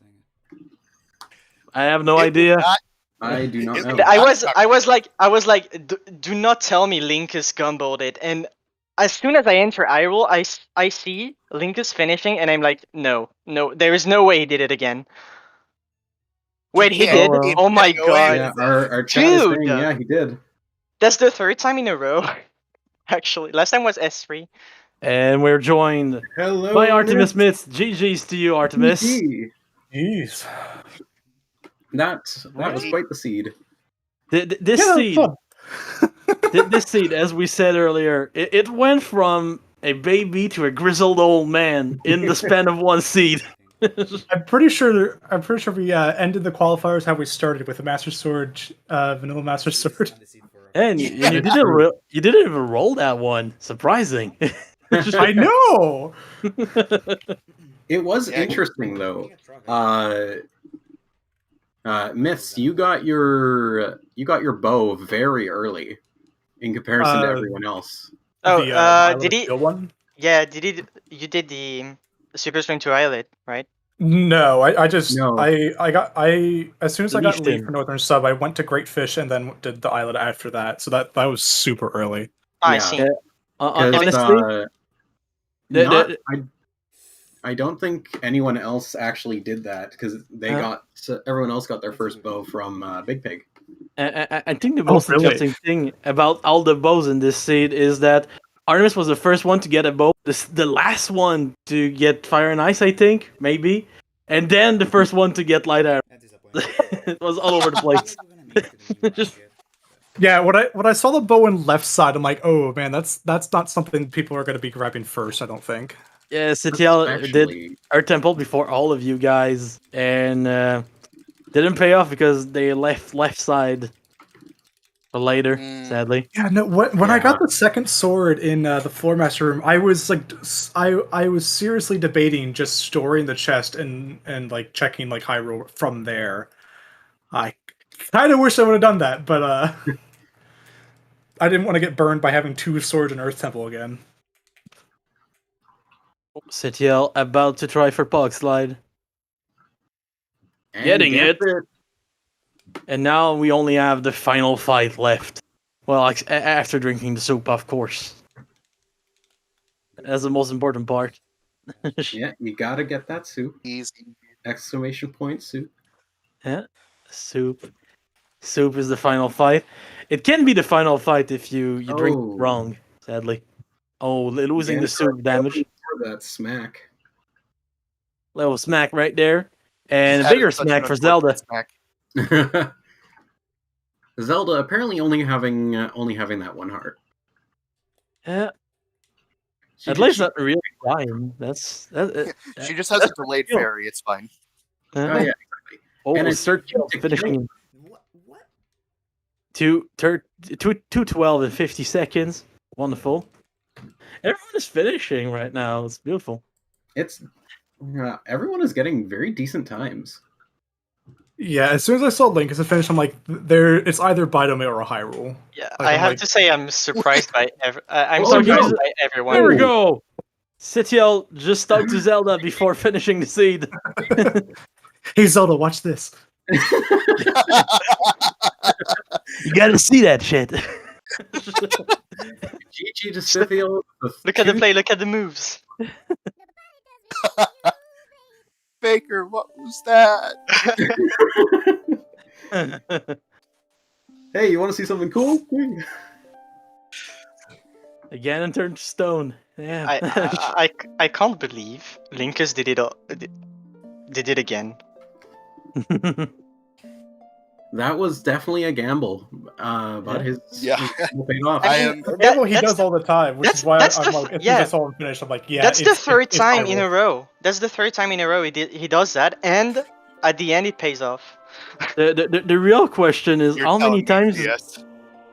[SPEAKER 2] I have no idea.
[SPEAKER 3] I do not know.
[SPEAKER 4] I was like, do not tell me Linkus gambled it. And as soon as I enter iRoll, I see Linkus finishing, and I'm like, no, there is no way he did it again. Wait, he did?
[SPEAKER 2] well.
[SPEAKER 4] Oh my
[SPEAKER 5] Go
[SPEAKER 4] god.
[SPEAKER 5] ahead.
[SPEAKER 3] Yeah, our chat is
[SPEAKER 4] Dude!
[SPEAKER 3] saying, yeah, he did.
[SPEAKER 4] That's the third time in a row. Actually, last time was S3.
[SPEAKER 2] And we're joined
[SPEAKER 3] Hello,
[SPEAKER 2] by Artemis Myths. GG's to you, Artemis.
[SPEAKER 3] GG.
[SPEAKER 1] Jeez.
[SPEAKER 3] That was quite the seed.
[SPEAKER 2] This
[SPEAKER 1] Yeah,
[SPEAKER 2] seed,
[SPEAKER 1] fun.
[SPEAKER 2] this seed, as we said earlier, it went from a baby to a grizzled old man in the span of one seed.
[SPEAKER 1] I'm pretty sure we ended the qualifiers how we started with a Master Sword, vanilla Master Sword.
[SPEAKER 2] And you didn't you didn't even roll that one. Surprising.
[SPEAKER 1] I know.
[SPEAKER 3] It was
[SPEAKER 5] Yeah.
[SPEAKER 3] interesting though. Myths, you got your bow very early in comparison to everyone else.
[SPEAKER 4] Oh,
[SPEAKER 1] The, Island
[SPEAKER 4] did
[SPEAKER 1] of
[SPEAKER 4] he?
[SPEAKER 1] Steel one?
[SPEAKER 4] Yeah, you did the Super Swing to Islet, right?
[SPEAKER 1] No, I just
[SPEAKER 3] No.
[SPEAKER 1] as soon as I got
[SPEAKER 2] Leashed
[SPEAKER 1] leave
[SPEAKER 2] in.
[SPEAKER 1] for Northern Sub, I went to Great Fish and then did the island after that. So that was super early.
[SPEAKER 4] I
[SPEAKER 3] Yeah.
[SPEAKER 4] see.
[SPEAKER 3] Because,
[SPEAKER 2] Honestly, the-
[SPEAKER 3] I don't think anyone else actually did that because everyone else got their first bow from Big Pig.
[SPEAKER 2] I think the most
[SPEAKER 1] really?
[SPEAKER 2] interesting thing about all the bows in this seed is that Artemis was the first one to get a bow, the last one to get fire and ice, I think, maybe, and then the first one to get light arrow. It was all over the place. Just
[SPEAKER 1] Yeah, when I saw the bow in left side, I'm like, oh man, that's not something people are going to be grabbing first. I don't think.
[SPEAKER 2] yeah, Citiel did
[SPEAKER 3] Actually,
[SPEAKER 2] our temple before all of you guys, and didn't pay off because they left side for later, sadly.
[SPEAKER 1] Yeah, no. When I
[SPEAKER 3] Yeah.
[SPEAKER 1] got the second sword in the floor master room, I was like, I was seriously debating just storing the chest and like checking like high roll from there. I kind of wish I would have done that, but I didn't want to get burned by having two swords in Earth Temple again.
[SPEAKER 2] Citiel about to try for Pog Slide.
[SPEAKER 3] and
[SPEAKER 2] Getting
[SPEAKER 3] guess
[SPEAKER 2] it. And now we only have the final fight left. Well, after drinking the soup, of course. That's the most important part.
[SPEAKER 3] Yeah, you gotta get that soup!
[SPEAKER 5] Easy.
[SPEAKER 3] Exclamation point soup!
[SPEAKER 2] Yeah, soup. Soup is the final fight. It can be the final fight if you drink
[SPEAKER 3] Oh.
[SPEAKER 2] wrong, sadly. Oh, losing
[SPEAKER 3] Again,
[SPEAKER 2] the soup damage.
[SPEAKER 3] For that smack.
[SPEAKER 2] Little smack right there. And a
[SPEAKER 5] That
[SPEAKER 2] bigger
[SPEAKER 5] is such
[SPEAKER 2] smack
[SPEAKER 5] an
[SPEAKER 2] for Zelda.
[SPEAKER 5] unfortunate smack.
[SPEAKER 3] Zelda apparently only having that one heart.
[SPEAKER 2] Yeah,
[SPEAKER 3] She
[SPEAKER 2] at
[SPEAKER 3] did-
[SPEAKER 2] least
[SPEAKER 3] she-
[SPEAKER 2] not really dying.
[SPEAKER 5] She just has a delayed
[SPEAKER 2] Yeah.
[SPEAKER 5] fairy. It's fine.
[SPEAKER 3] Oh, yeah, exactly.
[SPEAKER 2] Oh,
[SPEAKER 3] And it's
[SPEAKER 2] Sergio
[SPEAKER 3] to
[SPEAKER 2] finishing 2:12 in 50 seconds. Wonderful. Everyone is finishing right now. It's beautiful.
[SPEAKER 3] It's everyone is getting very decent times.
[SPEAKER 1] Yeah, as soon as I saw Link as a finish, I'm like, it's either Bidome or a Hyrule.
[SPEAKER 4] Yeah,
[SPEAKER 1] Like,
[SPEAKER 4] I
[SPEAKER 1] I'm
[SPEAKER 4] have
[SPEAKER 1] like-
[SPEAKER 4] to say I'm surprised by I'm
[SPEAKER 3] Oh,
[SPEAKER 4] surprised
[SPEAKER 2] no.
[SPEAKER 4] by everyone.
[SPEAKER 2] There we go. Citiel just stuck to Zelda before finishing the seed.
[SPEAKER 1] Hey Zelda, watch this.
[SPEAKER 2] You gotta see that shit.
[SPEAKER 3] GG to Scythiel.
[SPEAKER 4] Look at the play. Look at the moves.
[SPEAKER 5] Baker, what was that?
[SPEAKER 3] Hey, you want to see something cool?
[SPEAKER 2] Again and turned to stone. Yeah.
[SPEAKER 4] I can't believe Linkus did it again.
[SPEAKER 3] That was definitely a gamble, but his gamble paid off.
[SPEAKER 5] I am.
[SPEAKER 1] That's what he does all the time, which is why
[SPEAKER 4] that's
[SPEAKER 1] I'm
[SPEAKER 4] the
[SPEAKER 1] like, as soon as
[SPEAKER 4] yeah.
[SPEAKER 1] I saw him finish, I'm like, yeah.
[SPEAKER 4] That's the third
[SPEAKER 1] it's
[SPEAKER 4] time in
[SPEAKER 1] Hyrule.
[SPEAKER 4] a row. That's the third time in a row he does that, and at the end it pays off.
[SPEAKER 2] The real question is
[SPEAKER 5] You're
[SPEAKER 2] how many
[SPEAKER 5] telling me,
[SPEAKER 2] times
[SPEAKER 5] Yes.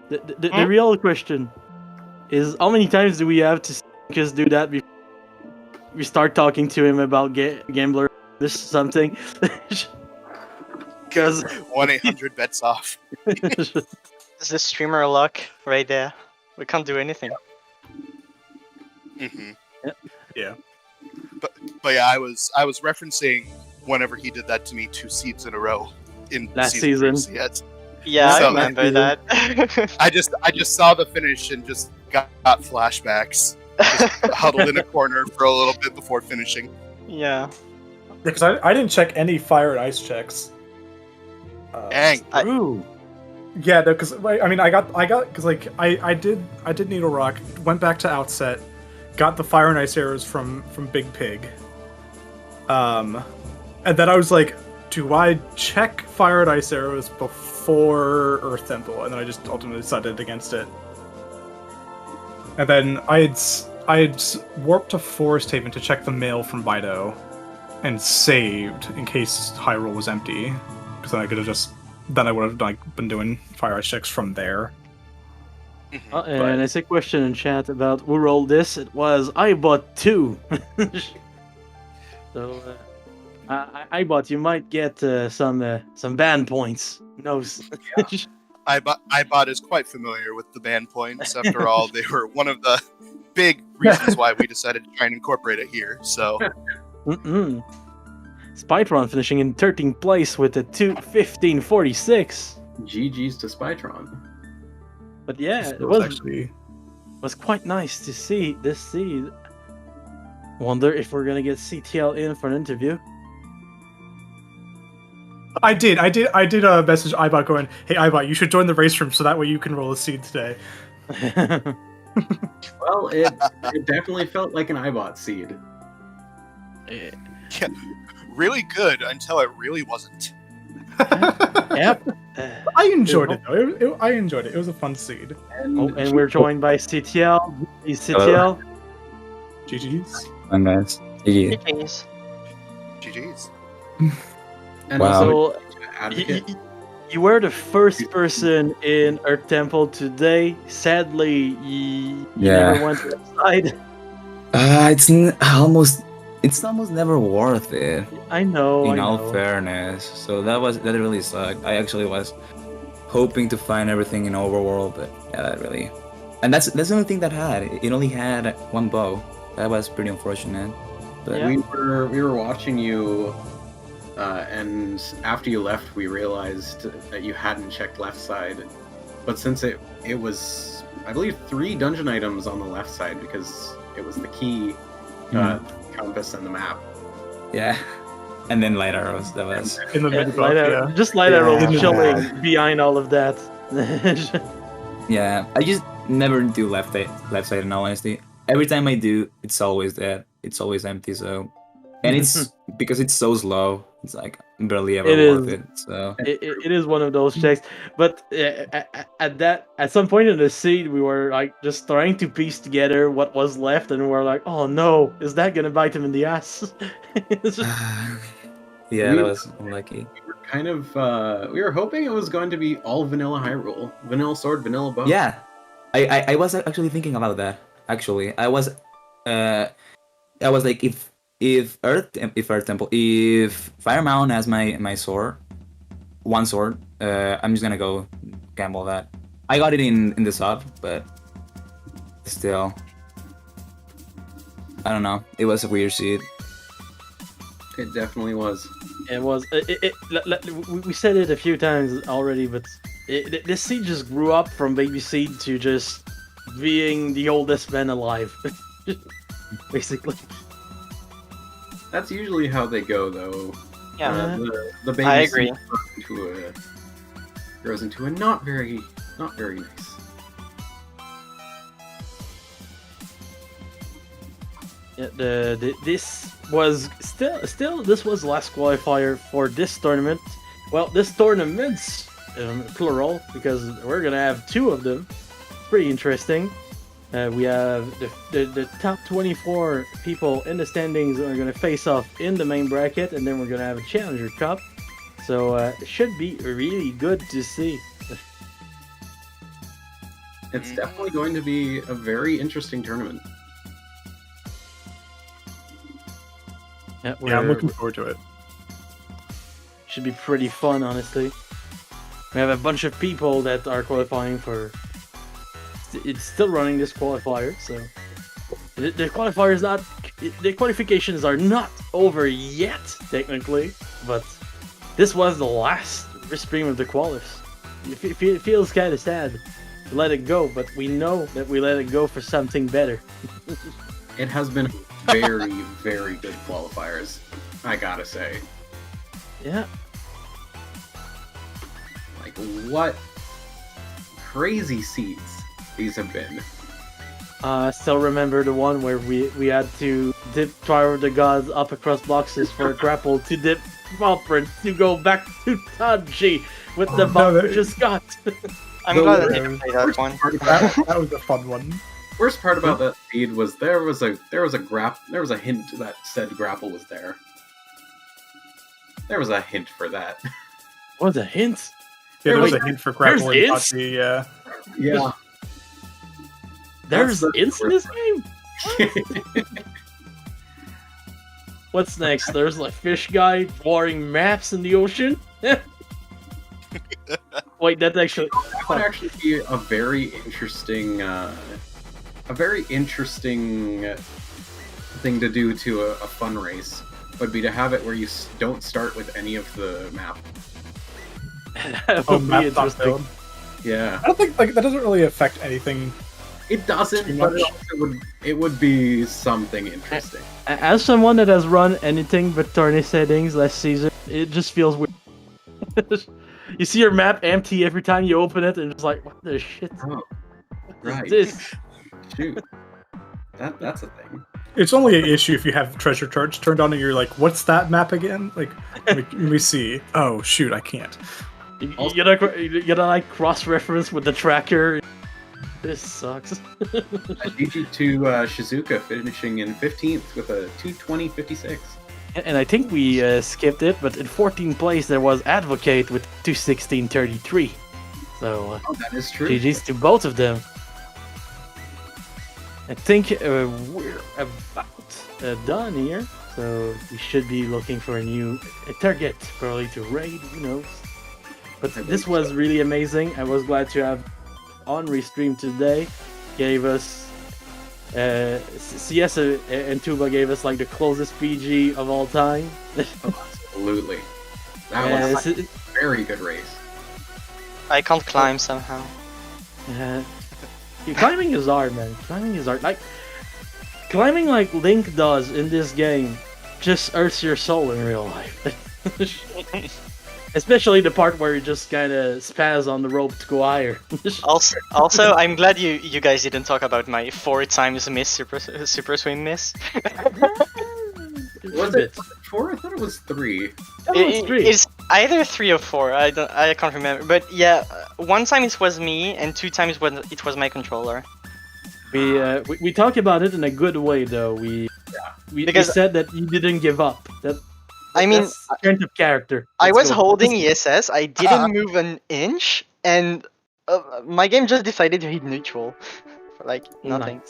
[SPEAKER 2] the real question is how many times do we have to see Lucas do that before we start talking to him about gambler this something? Because
[SPEAKER 5] 1-800 bets off.
[SPEAKER 4] It's the streamer luck right there. We can't do anything.
[SPEAKER 5] Hmm.
[SPEAKER 1] Yeah.
[SPEAKER 5] But yeah, I was referencing whenever he did that to me 2 seeds in a row in
[SPEAKER 2] Last season.
[SPEAKER 5] Yes.
[SPEAKER 4] Yeah,
[SPEAKER 5] So
[SPEAKER 4] I remember that.
[SPEAKER 5] I just saw the finish and just got flashbacks. Just huddled in a corner for a little bit before finishing.
[SPEAKER 4] Yeah.
[SPEAKER 6] Because I didn't check any fire and ice checks.
[SPEAKER 5] Dang.
[SPEAKER 2] Ooh.
[SPEAKER 6] Yeah, no, because I mean, I got because like I did Needle Rock, went back to Outset, got the fire and ice arrows from Big Pig. And then I was like, do I check fire and ice arrows before Earth Temple? And then I just ultimately decided against it. And then I had warped to Forest Haven to check the mail from Bido, and saved in case Hyrule was empty, because then I could have I would have like been doing fire ice checks from there.
[SPEAKER 2] And I see a question in chat about who rolled this. It was iBot2. So, iBot, you might get some ban points. Who knows?
[SPEAKER 5] iBot is quite familiar with the ban points. After all, they were one of the big reasons why we decided to try and incorporate it here. So,
[SPEAKER 2] Spytron finishing in 13th place with a 2:15.46.
[SPEAKER 3] GG's to Spytron.
[SPEAKER 2] But yeah, it was quite nice to see this seed. Wonder if we're gonna get CTL in for an interview.
[SPEAKER 6] I did message iBot going, hey iBot, you should join the race room so that way you can roll a seed today.
[SPEAKER 3] Well, it definitely felt like an iBot seed.
[SPEAKER 5] Yeah, really good until it really wasn't.
[SPEAKER 2] Yep.
[SPEAKER 6] I enjoyed it though. I enjoyed it. It was a fun seed.
[SPEAKER 2] And we're joined by CTL. CTL.
[SPEAKER 6] GG's.
[SPEAKER 7] Fun guys. GG.
[SPEAKER 4] GG's.
[SPEAKER 5] GG's.
[SPEAKER 3] And
[SPEAKER 7] Wow.
[SPEAKER 3] also,
[SPEAKER 2] You were the first person in Earth Temple today. Sadly, you never went to that side.
[SPEAKER 7] It's almost never worth it.
[SPEAKER 2] I know.
[SPEAKER 7] In all fairness, so that really sucked. I actually was hoping to find everything in Overworld, but yeah, that really. And that's the only thing that had. It only had one bow. That was pretty unfortunate. But
[SPEAKER 2] Yeah.
[SPEAKER 3] we were watching you, and after you left, we realized that you hadn't checked left side. But since it was, I believe, 3 dungeon items on the left side because it was the key, compass, and the map.
[SPEAKER 7] yeah, and then light arrows. That was.
[SPEAKER 6] In the mid
[SPEAKER 2] light arrow,
[SPEAKER 6] yeah.
[SPEAKER 2] just light arrow
[SPEAKER 7] Yeah.
[SPEAKER 2] chilling behind all of that.
[SPEAKER 7] Yeah, I just never do left side in all honesty. Every time I do, it's always that. It's always empty. So, and it's because it's so slow. It's like barely ever worth it. So
[SPEAKER 2] it is one of those checks. But at some point in the seed, we were like just trying to piece together what was left, and we're like, oh no, is that gonna bite him in the ass? It's just-
[SPEAKER 7] yeah, that was unlucky.
[SPEAKER 3] We were kind of we were hoping it was going to be all vanilla Hyrule, vanilla sword, vanilla bow.
[SPEAKER 7] Yeah, I was actually thinking about that. Actually, I was like, if Earth Temple, if Fire Mountain has my sword, one sword, I'm just gonna go gamble that. I got it in the sub, but still, I don't know. It was a weird seed.
[SPEAKER 3] It definitely was.
[SPEAKER 2] It was. We said it a few times already, but this seed just grew up from baby seed to just being the oldest man alive, basically.
[SPEAKER 3] That's usually how they go, though.
[SPEAKER 4] Yeah.
[SPEAKER 3] The baby
[SPEAKER 4] I agree.
[SPEAKER 3] seed grows into a not very nice.
[SPEAKER 2] Yeah, this was still this was the last qualifier for this tournament. Well, this tournament's plural because we're gonna have 2 of them. Pretty interesting. We have the top 24 people in the standings are going to face off in the main bracket, and then we're going to have a Challenger Cup. So it should be really good to see.
[SPEAKER 3] It's definitely going to be a very interesting tournament.
[SPEAKER 2] Yeah,
[SPEAKER 6] I'm looking forward to it.
[SPEAKER 2] Should be pretty fun, honestly. We have a bunch of people that are qualifying for. It's still running this qualifier, so the qualifier is not. The qualifications are not over yet, technically, but this was the last stream of the qualifs. It feels kind of sad. let it go, but we know that we let it go for something better.
[SPEAKER 3] It has been very, very good qualifiers, I gotta say.
[SPEAKER 2] Yeah.
[SPEAKER 3] Like, what crazy seeds these have been.
[SPEAKER 2] I still remember the one where we had to dip Tower of the Gods up across boxes for a grapple to dip Valprin to go back to Taji with the bomb we just got.
[SPEAKER 4] I'm
[SPEAKER 3] The
[SPEAKER 4] glad I
[SPEAKER 3] worst-
[SPEAKER 4] didn't play that one.
[SPEAKER 6] That was a fun one.
[SPEAKER 3] Worst part about that seed was there was a hint that said grapple was there. There was a hint for that.
[SPEAKER 2] What a hint!
[SPEAKER 6] Yeah, there was
[SPEAKER 2] Wait,
[SPEAKER 6] a hint for grapple and
[SPEAKER 2] hints?
[SPEAKER 6] Tachi, yeah.
[SPEAKER 3] Yeah.
[SPEAKER 2] There's
[SPEAKER 3] That's the
[SPEAKER 2] hints in this game? What's next? There's like fish guy drawing maps in the ocean? Wait, that's actually...
[SPEAKER 3] That would actually be a very interesting thing to do to a fun race. Would be to have it where you don't start with any of the map.
[SPEAKER 2] that
[SPEAKER 6] Oh,
[SPEAKER 2] would be
[SPEAKER 6] map
[SPEAKER 2] interesting.
[SPEAKER 6] build.
[SPEAKER 3] Yeah,
[SPEAKER 6] I don't think that doesn't really affect anything.
[SPEAKER 3] it doesn't,
[SPEAKER 6] Too
[SPEAKER 3] but
[SPEAKER 6] much.
[SPEAKER 3] it would be something interesting.
[SPEAKER 2] As someone that has run anything but tourney settings last season, it just feels weird. You see your map empty every time you open it, and it's like, what the shit?
[SPEAKER 3] Oh,
[SPEAKER 2] What is
[SPEAKER 3] right.
[SPEAKER 2] this?
[SPEAKER 3] Shoot, that's a thing.
[SPEAKER 6] It's only an issue if you have treasure charge turned on and you're like, what's that map again? Like, let me see. Oh, shoot, I can't.
[SPEAKER 2] You gotta like cross-reference with the tracker. This sucks.
[SPEAKER 3] GG to Shizuka finishing in 15th with a 220.56.
[SPEAKER 2] And I think we skipped it, but in 14th place there was Advocate with 216.33. So
[SPEAKER 3] Oh, that is true.
[SPEAKER 2] GG's to both of them. I think we're about done here, so we should be looking for a new target, probably to raid, who knows. But this was really amazing. I was glad to have on restream today. Gave us CS and Tuba gave us like the closest PG of all time.
[SPEAKER 3] Absolutely. That was a very good race.
[SPEAKER 4] I can't climb somehow.
[SPEAKER 2] Climbing is hard, man. Climbing is hard. Climbing like Link does in this game just hurts your soul in real life. Especially the part where you just kind of spaz on the rope to go higher.
[SPEAKER 4] Also, I'm glad you guys didn't talk about my 4 times miss super swim miss.
[SPEAKER 3] Was it 4? I thought it was 3.
[SPEAKER 4] It's either 3 or 4. I can't remember. But yeah, 1 time it was me, and 2 times when it was my controller.
[SPEAKER 2] We talk about it in a good way, though. We said that you didn't give up. That's strength of character.
[SPEAKER 4] I
[SPEAKER 2] Let's
[SPEAKER 4] was
[SPEAKER 2] go.
[SPEAKER 4] holding ESS. I didn't move an inch, and my game just decided to hit neutral. Like nothing.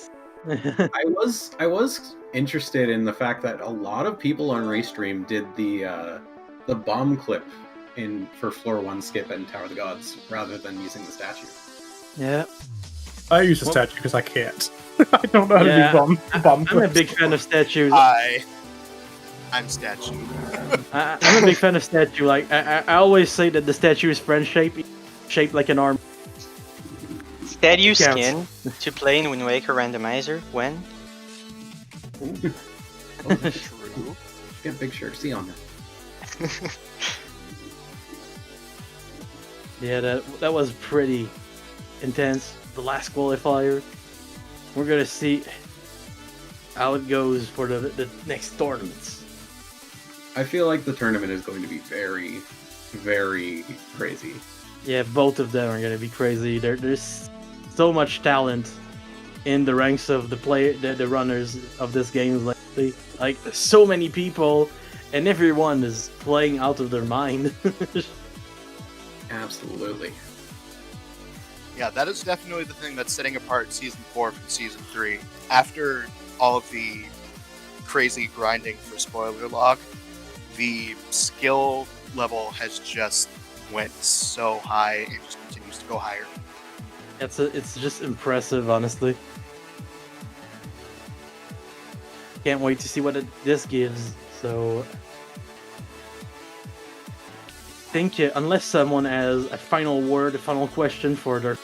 [SPEAKER 2] Nice.
[SPEAKER 3] I was interested in the fact that a lot of people on Raystream did the bomb clip for floor 1 skip and Tower of the Gods rather than using the statue.
[SPEAKER 2] Yeah.
[SPEAKER 6] I use the statue because I can't. I don't know how to do bomb
[SPEAKER 2] I'm a
[SPEAKER 6] clips.
[SPEAKER 2] big fan of statues.
[SPEAKER 5] I'm statue.
[SPEAKER 2] I'm a big fan of statue. Like I always say that the statue is friend shaped like an arm.
[SPEAKER 4] Statue
[SPEAKER 2] Counts.
[SPEAKER 4] skin to play in Wind Waker Randomizer when?
[SPEAKER 5] True.
[SPEAKER 3] Get Big Shark C on that.
[SPEAKER 2] Yeah, that was pretty intense. The last qualifier. We're gonna see how it goes for the next tournaments.
[SPEAKER 3] I feel like the tournament is going to be very, very crazy.
[SPEAKER 2] Yeah, both of them are gonna be crazy. There's so much talent in the ranks of the runners of this game lately. Like so many people, and everyone is playing out of their mind.
[SPEAKER 3] Absolutely.
[SPEAKER 5] Yeah, that is definitely the thing that's setting apart Season 4 from Season 3. After all of the crazy grinding for Spoiler Log, the skill level has just went so high and just continues to go higher.
[SPEAKER 2] It's just impressive, honestly. Can't wait to see what this gives. So, I think unless someone has a final word, a final question for their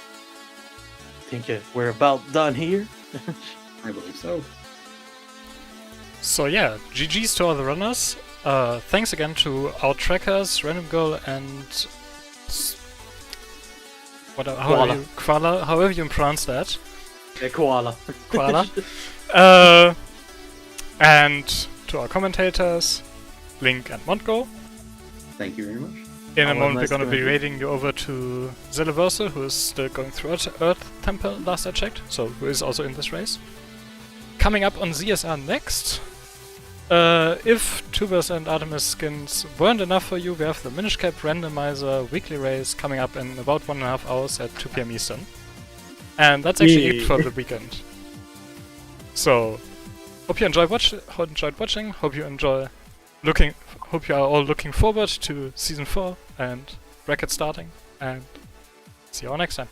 [SPEAKER 2] think we're about done here.
[SPEAKER 3] I believe so.
[SPEAKER 1] So yeah, GG's to all the runners. Thanks again to our trackers, Random Girl and however you pronounce that.
[SPEAKER 2] Koala.
[SPEAKER 1] Koala. And to our commentators, Link and Montgo.
[SPEAKER 3] Thank you very much.
[SPEAKER 1] In a
[SPEAKER 2] Oh,
[SPEAKER 1] moment,
[SPEAKER 2] nice
[SPEAKER 1] we're gonna be
[SPEAKER 2] to meet you.
[SPEAKER 1] raiding you over to Zelda, who is still going through Earth Temple, last I checked, so who is also in this race. Coming up on ZSR next, if Tubers and Artemis skins weren't enough for you, we have the Minish Cap Randomizer weekly race coming up in about 1.5 hours at 2 PM Eastern. And that's actually it for the weekend. So, hope you enjoyed watching, hope you hope you are all looking forward to Season 4 and bracket starting, and see you all next time.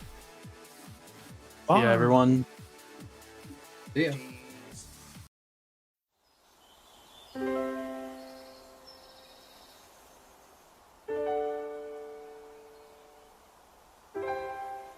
[SPEAKER 2] Yeah, everyone.
[SPEAKER 3] Yeah.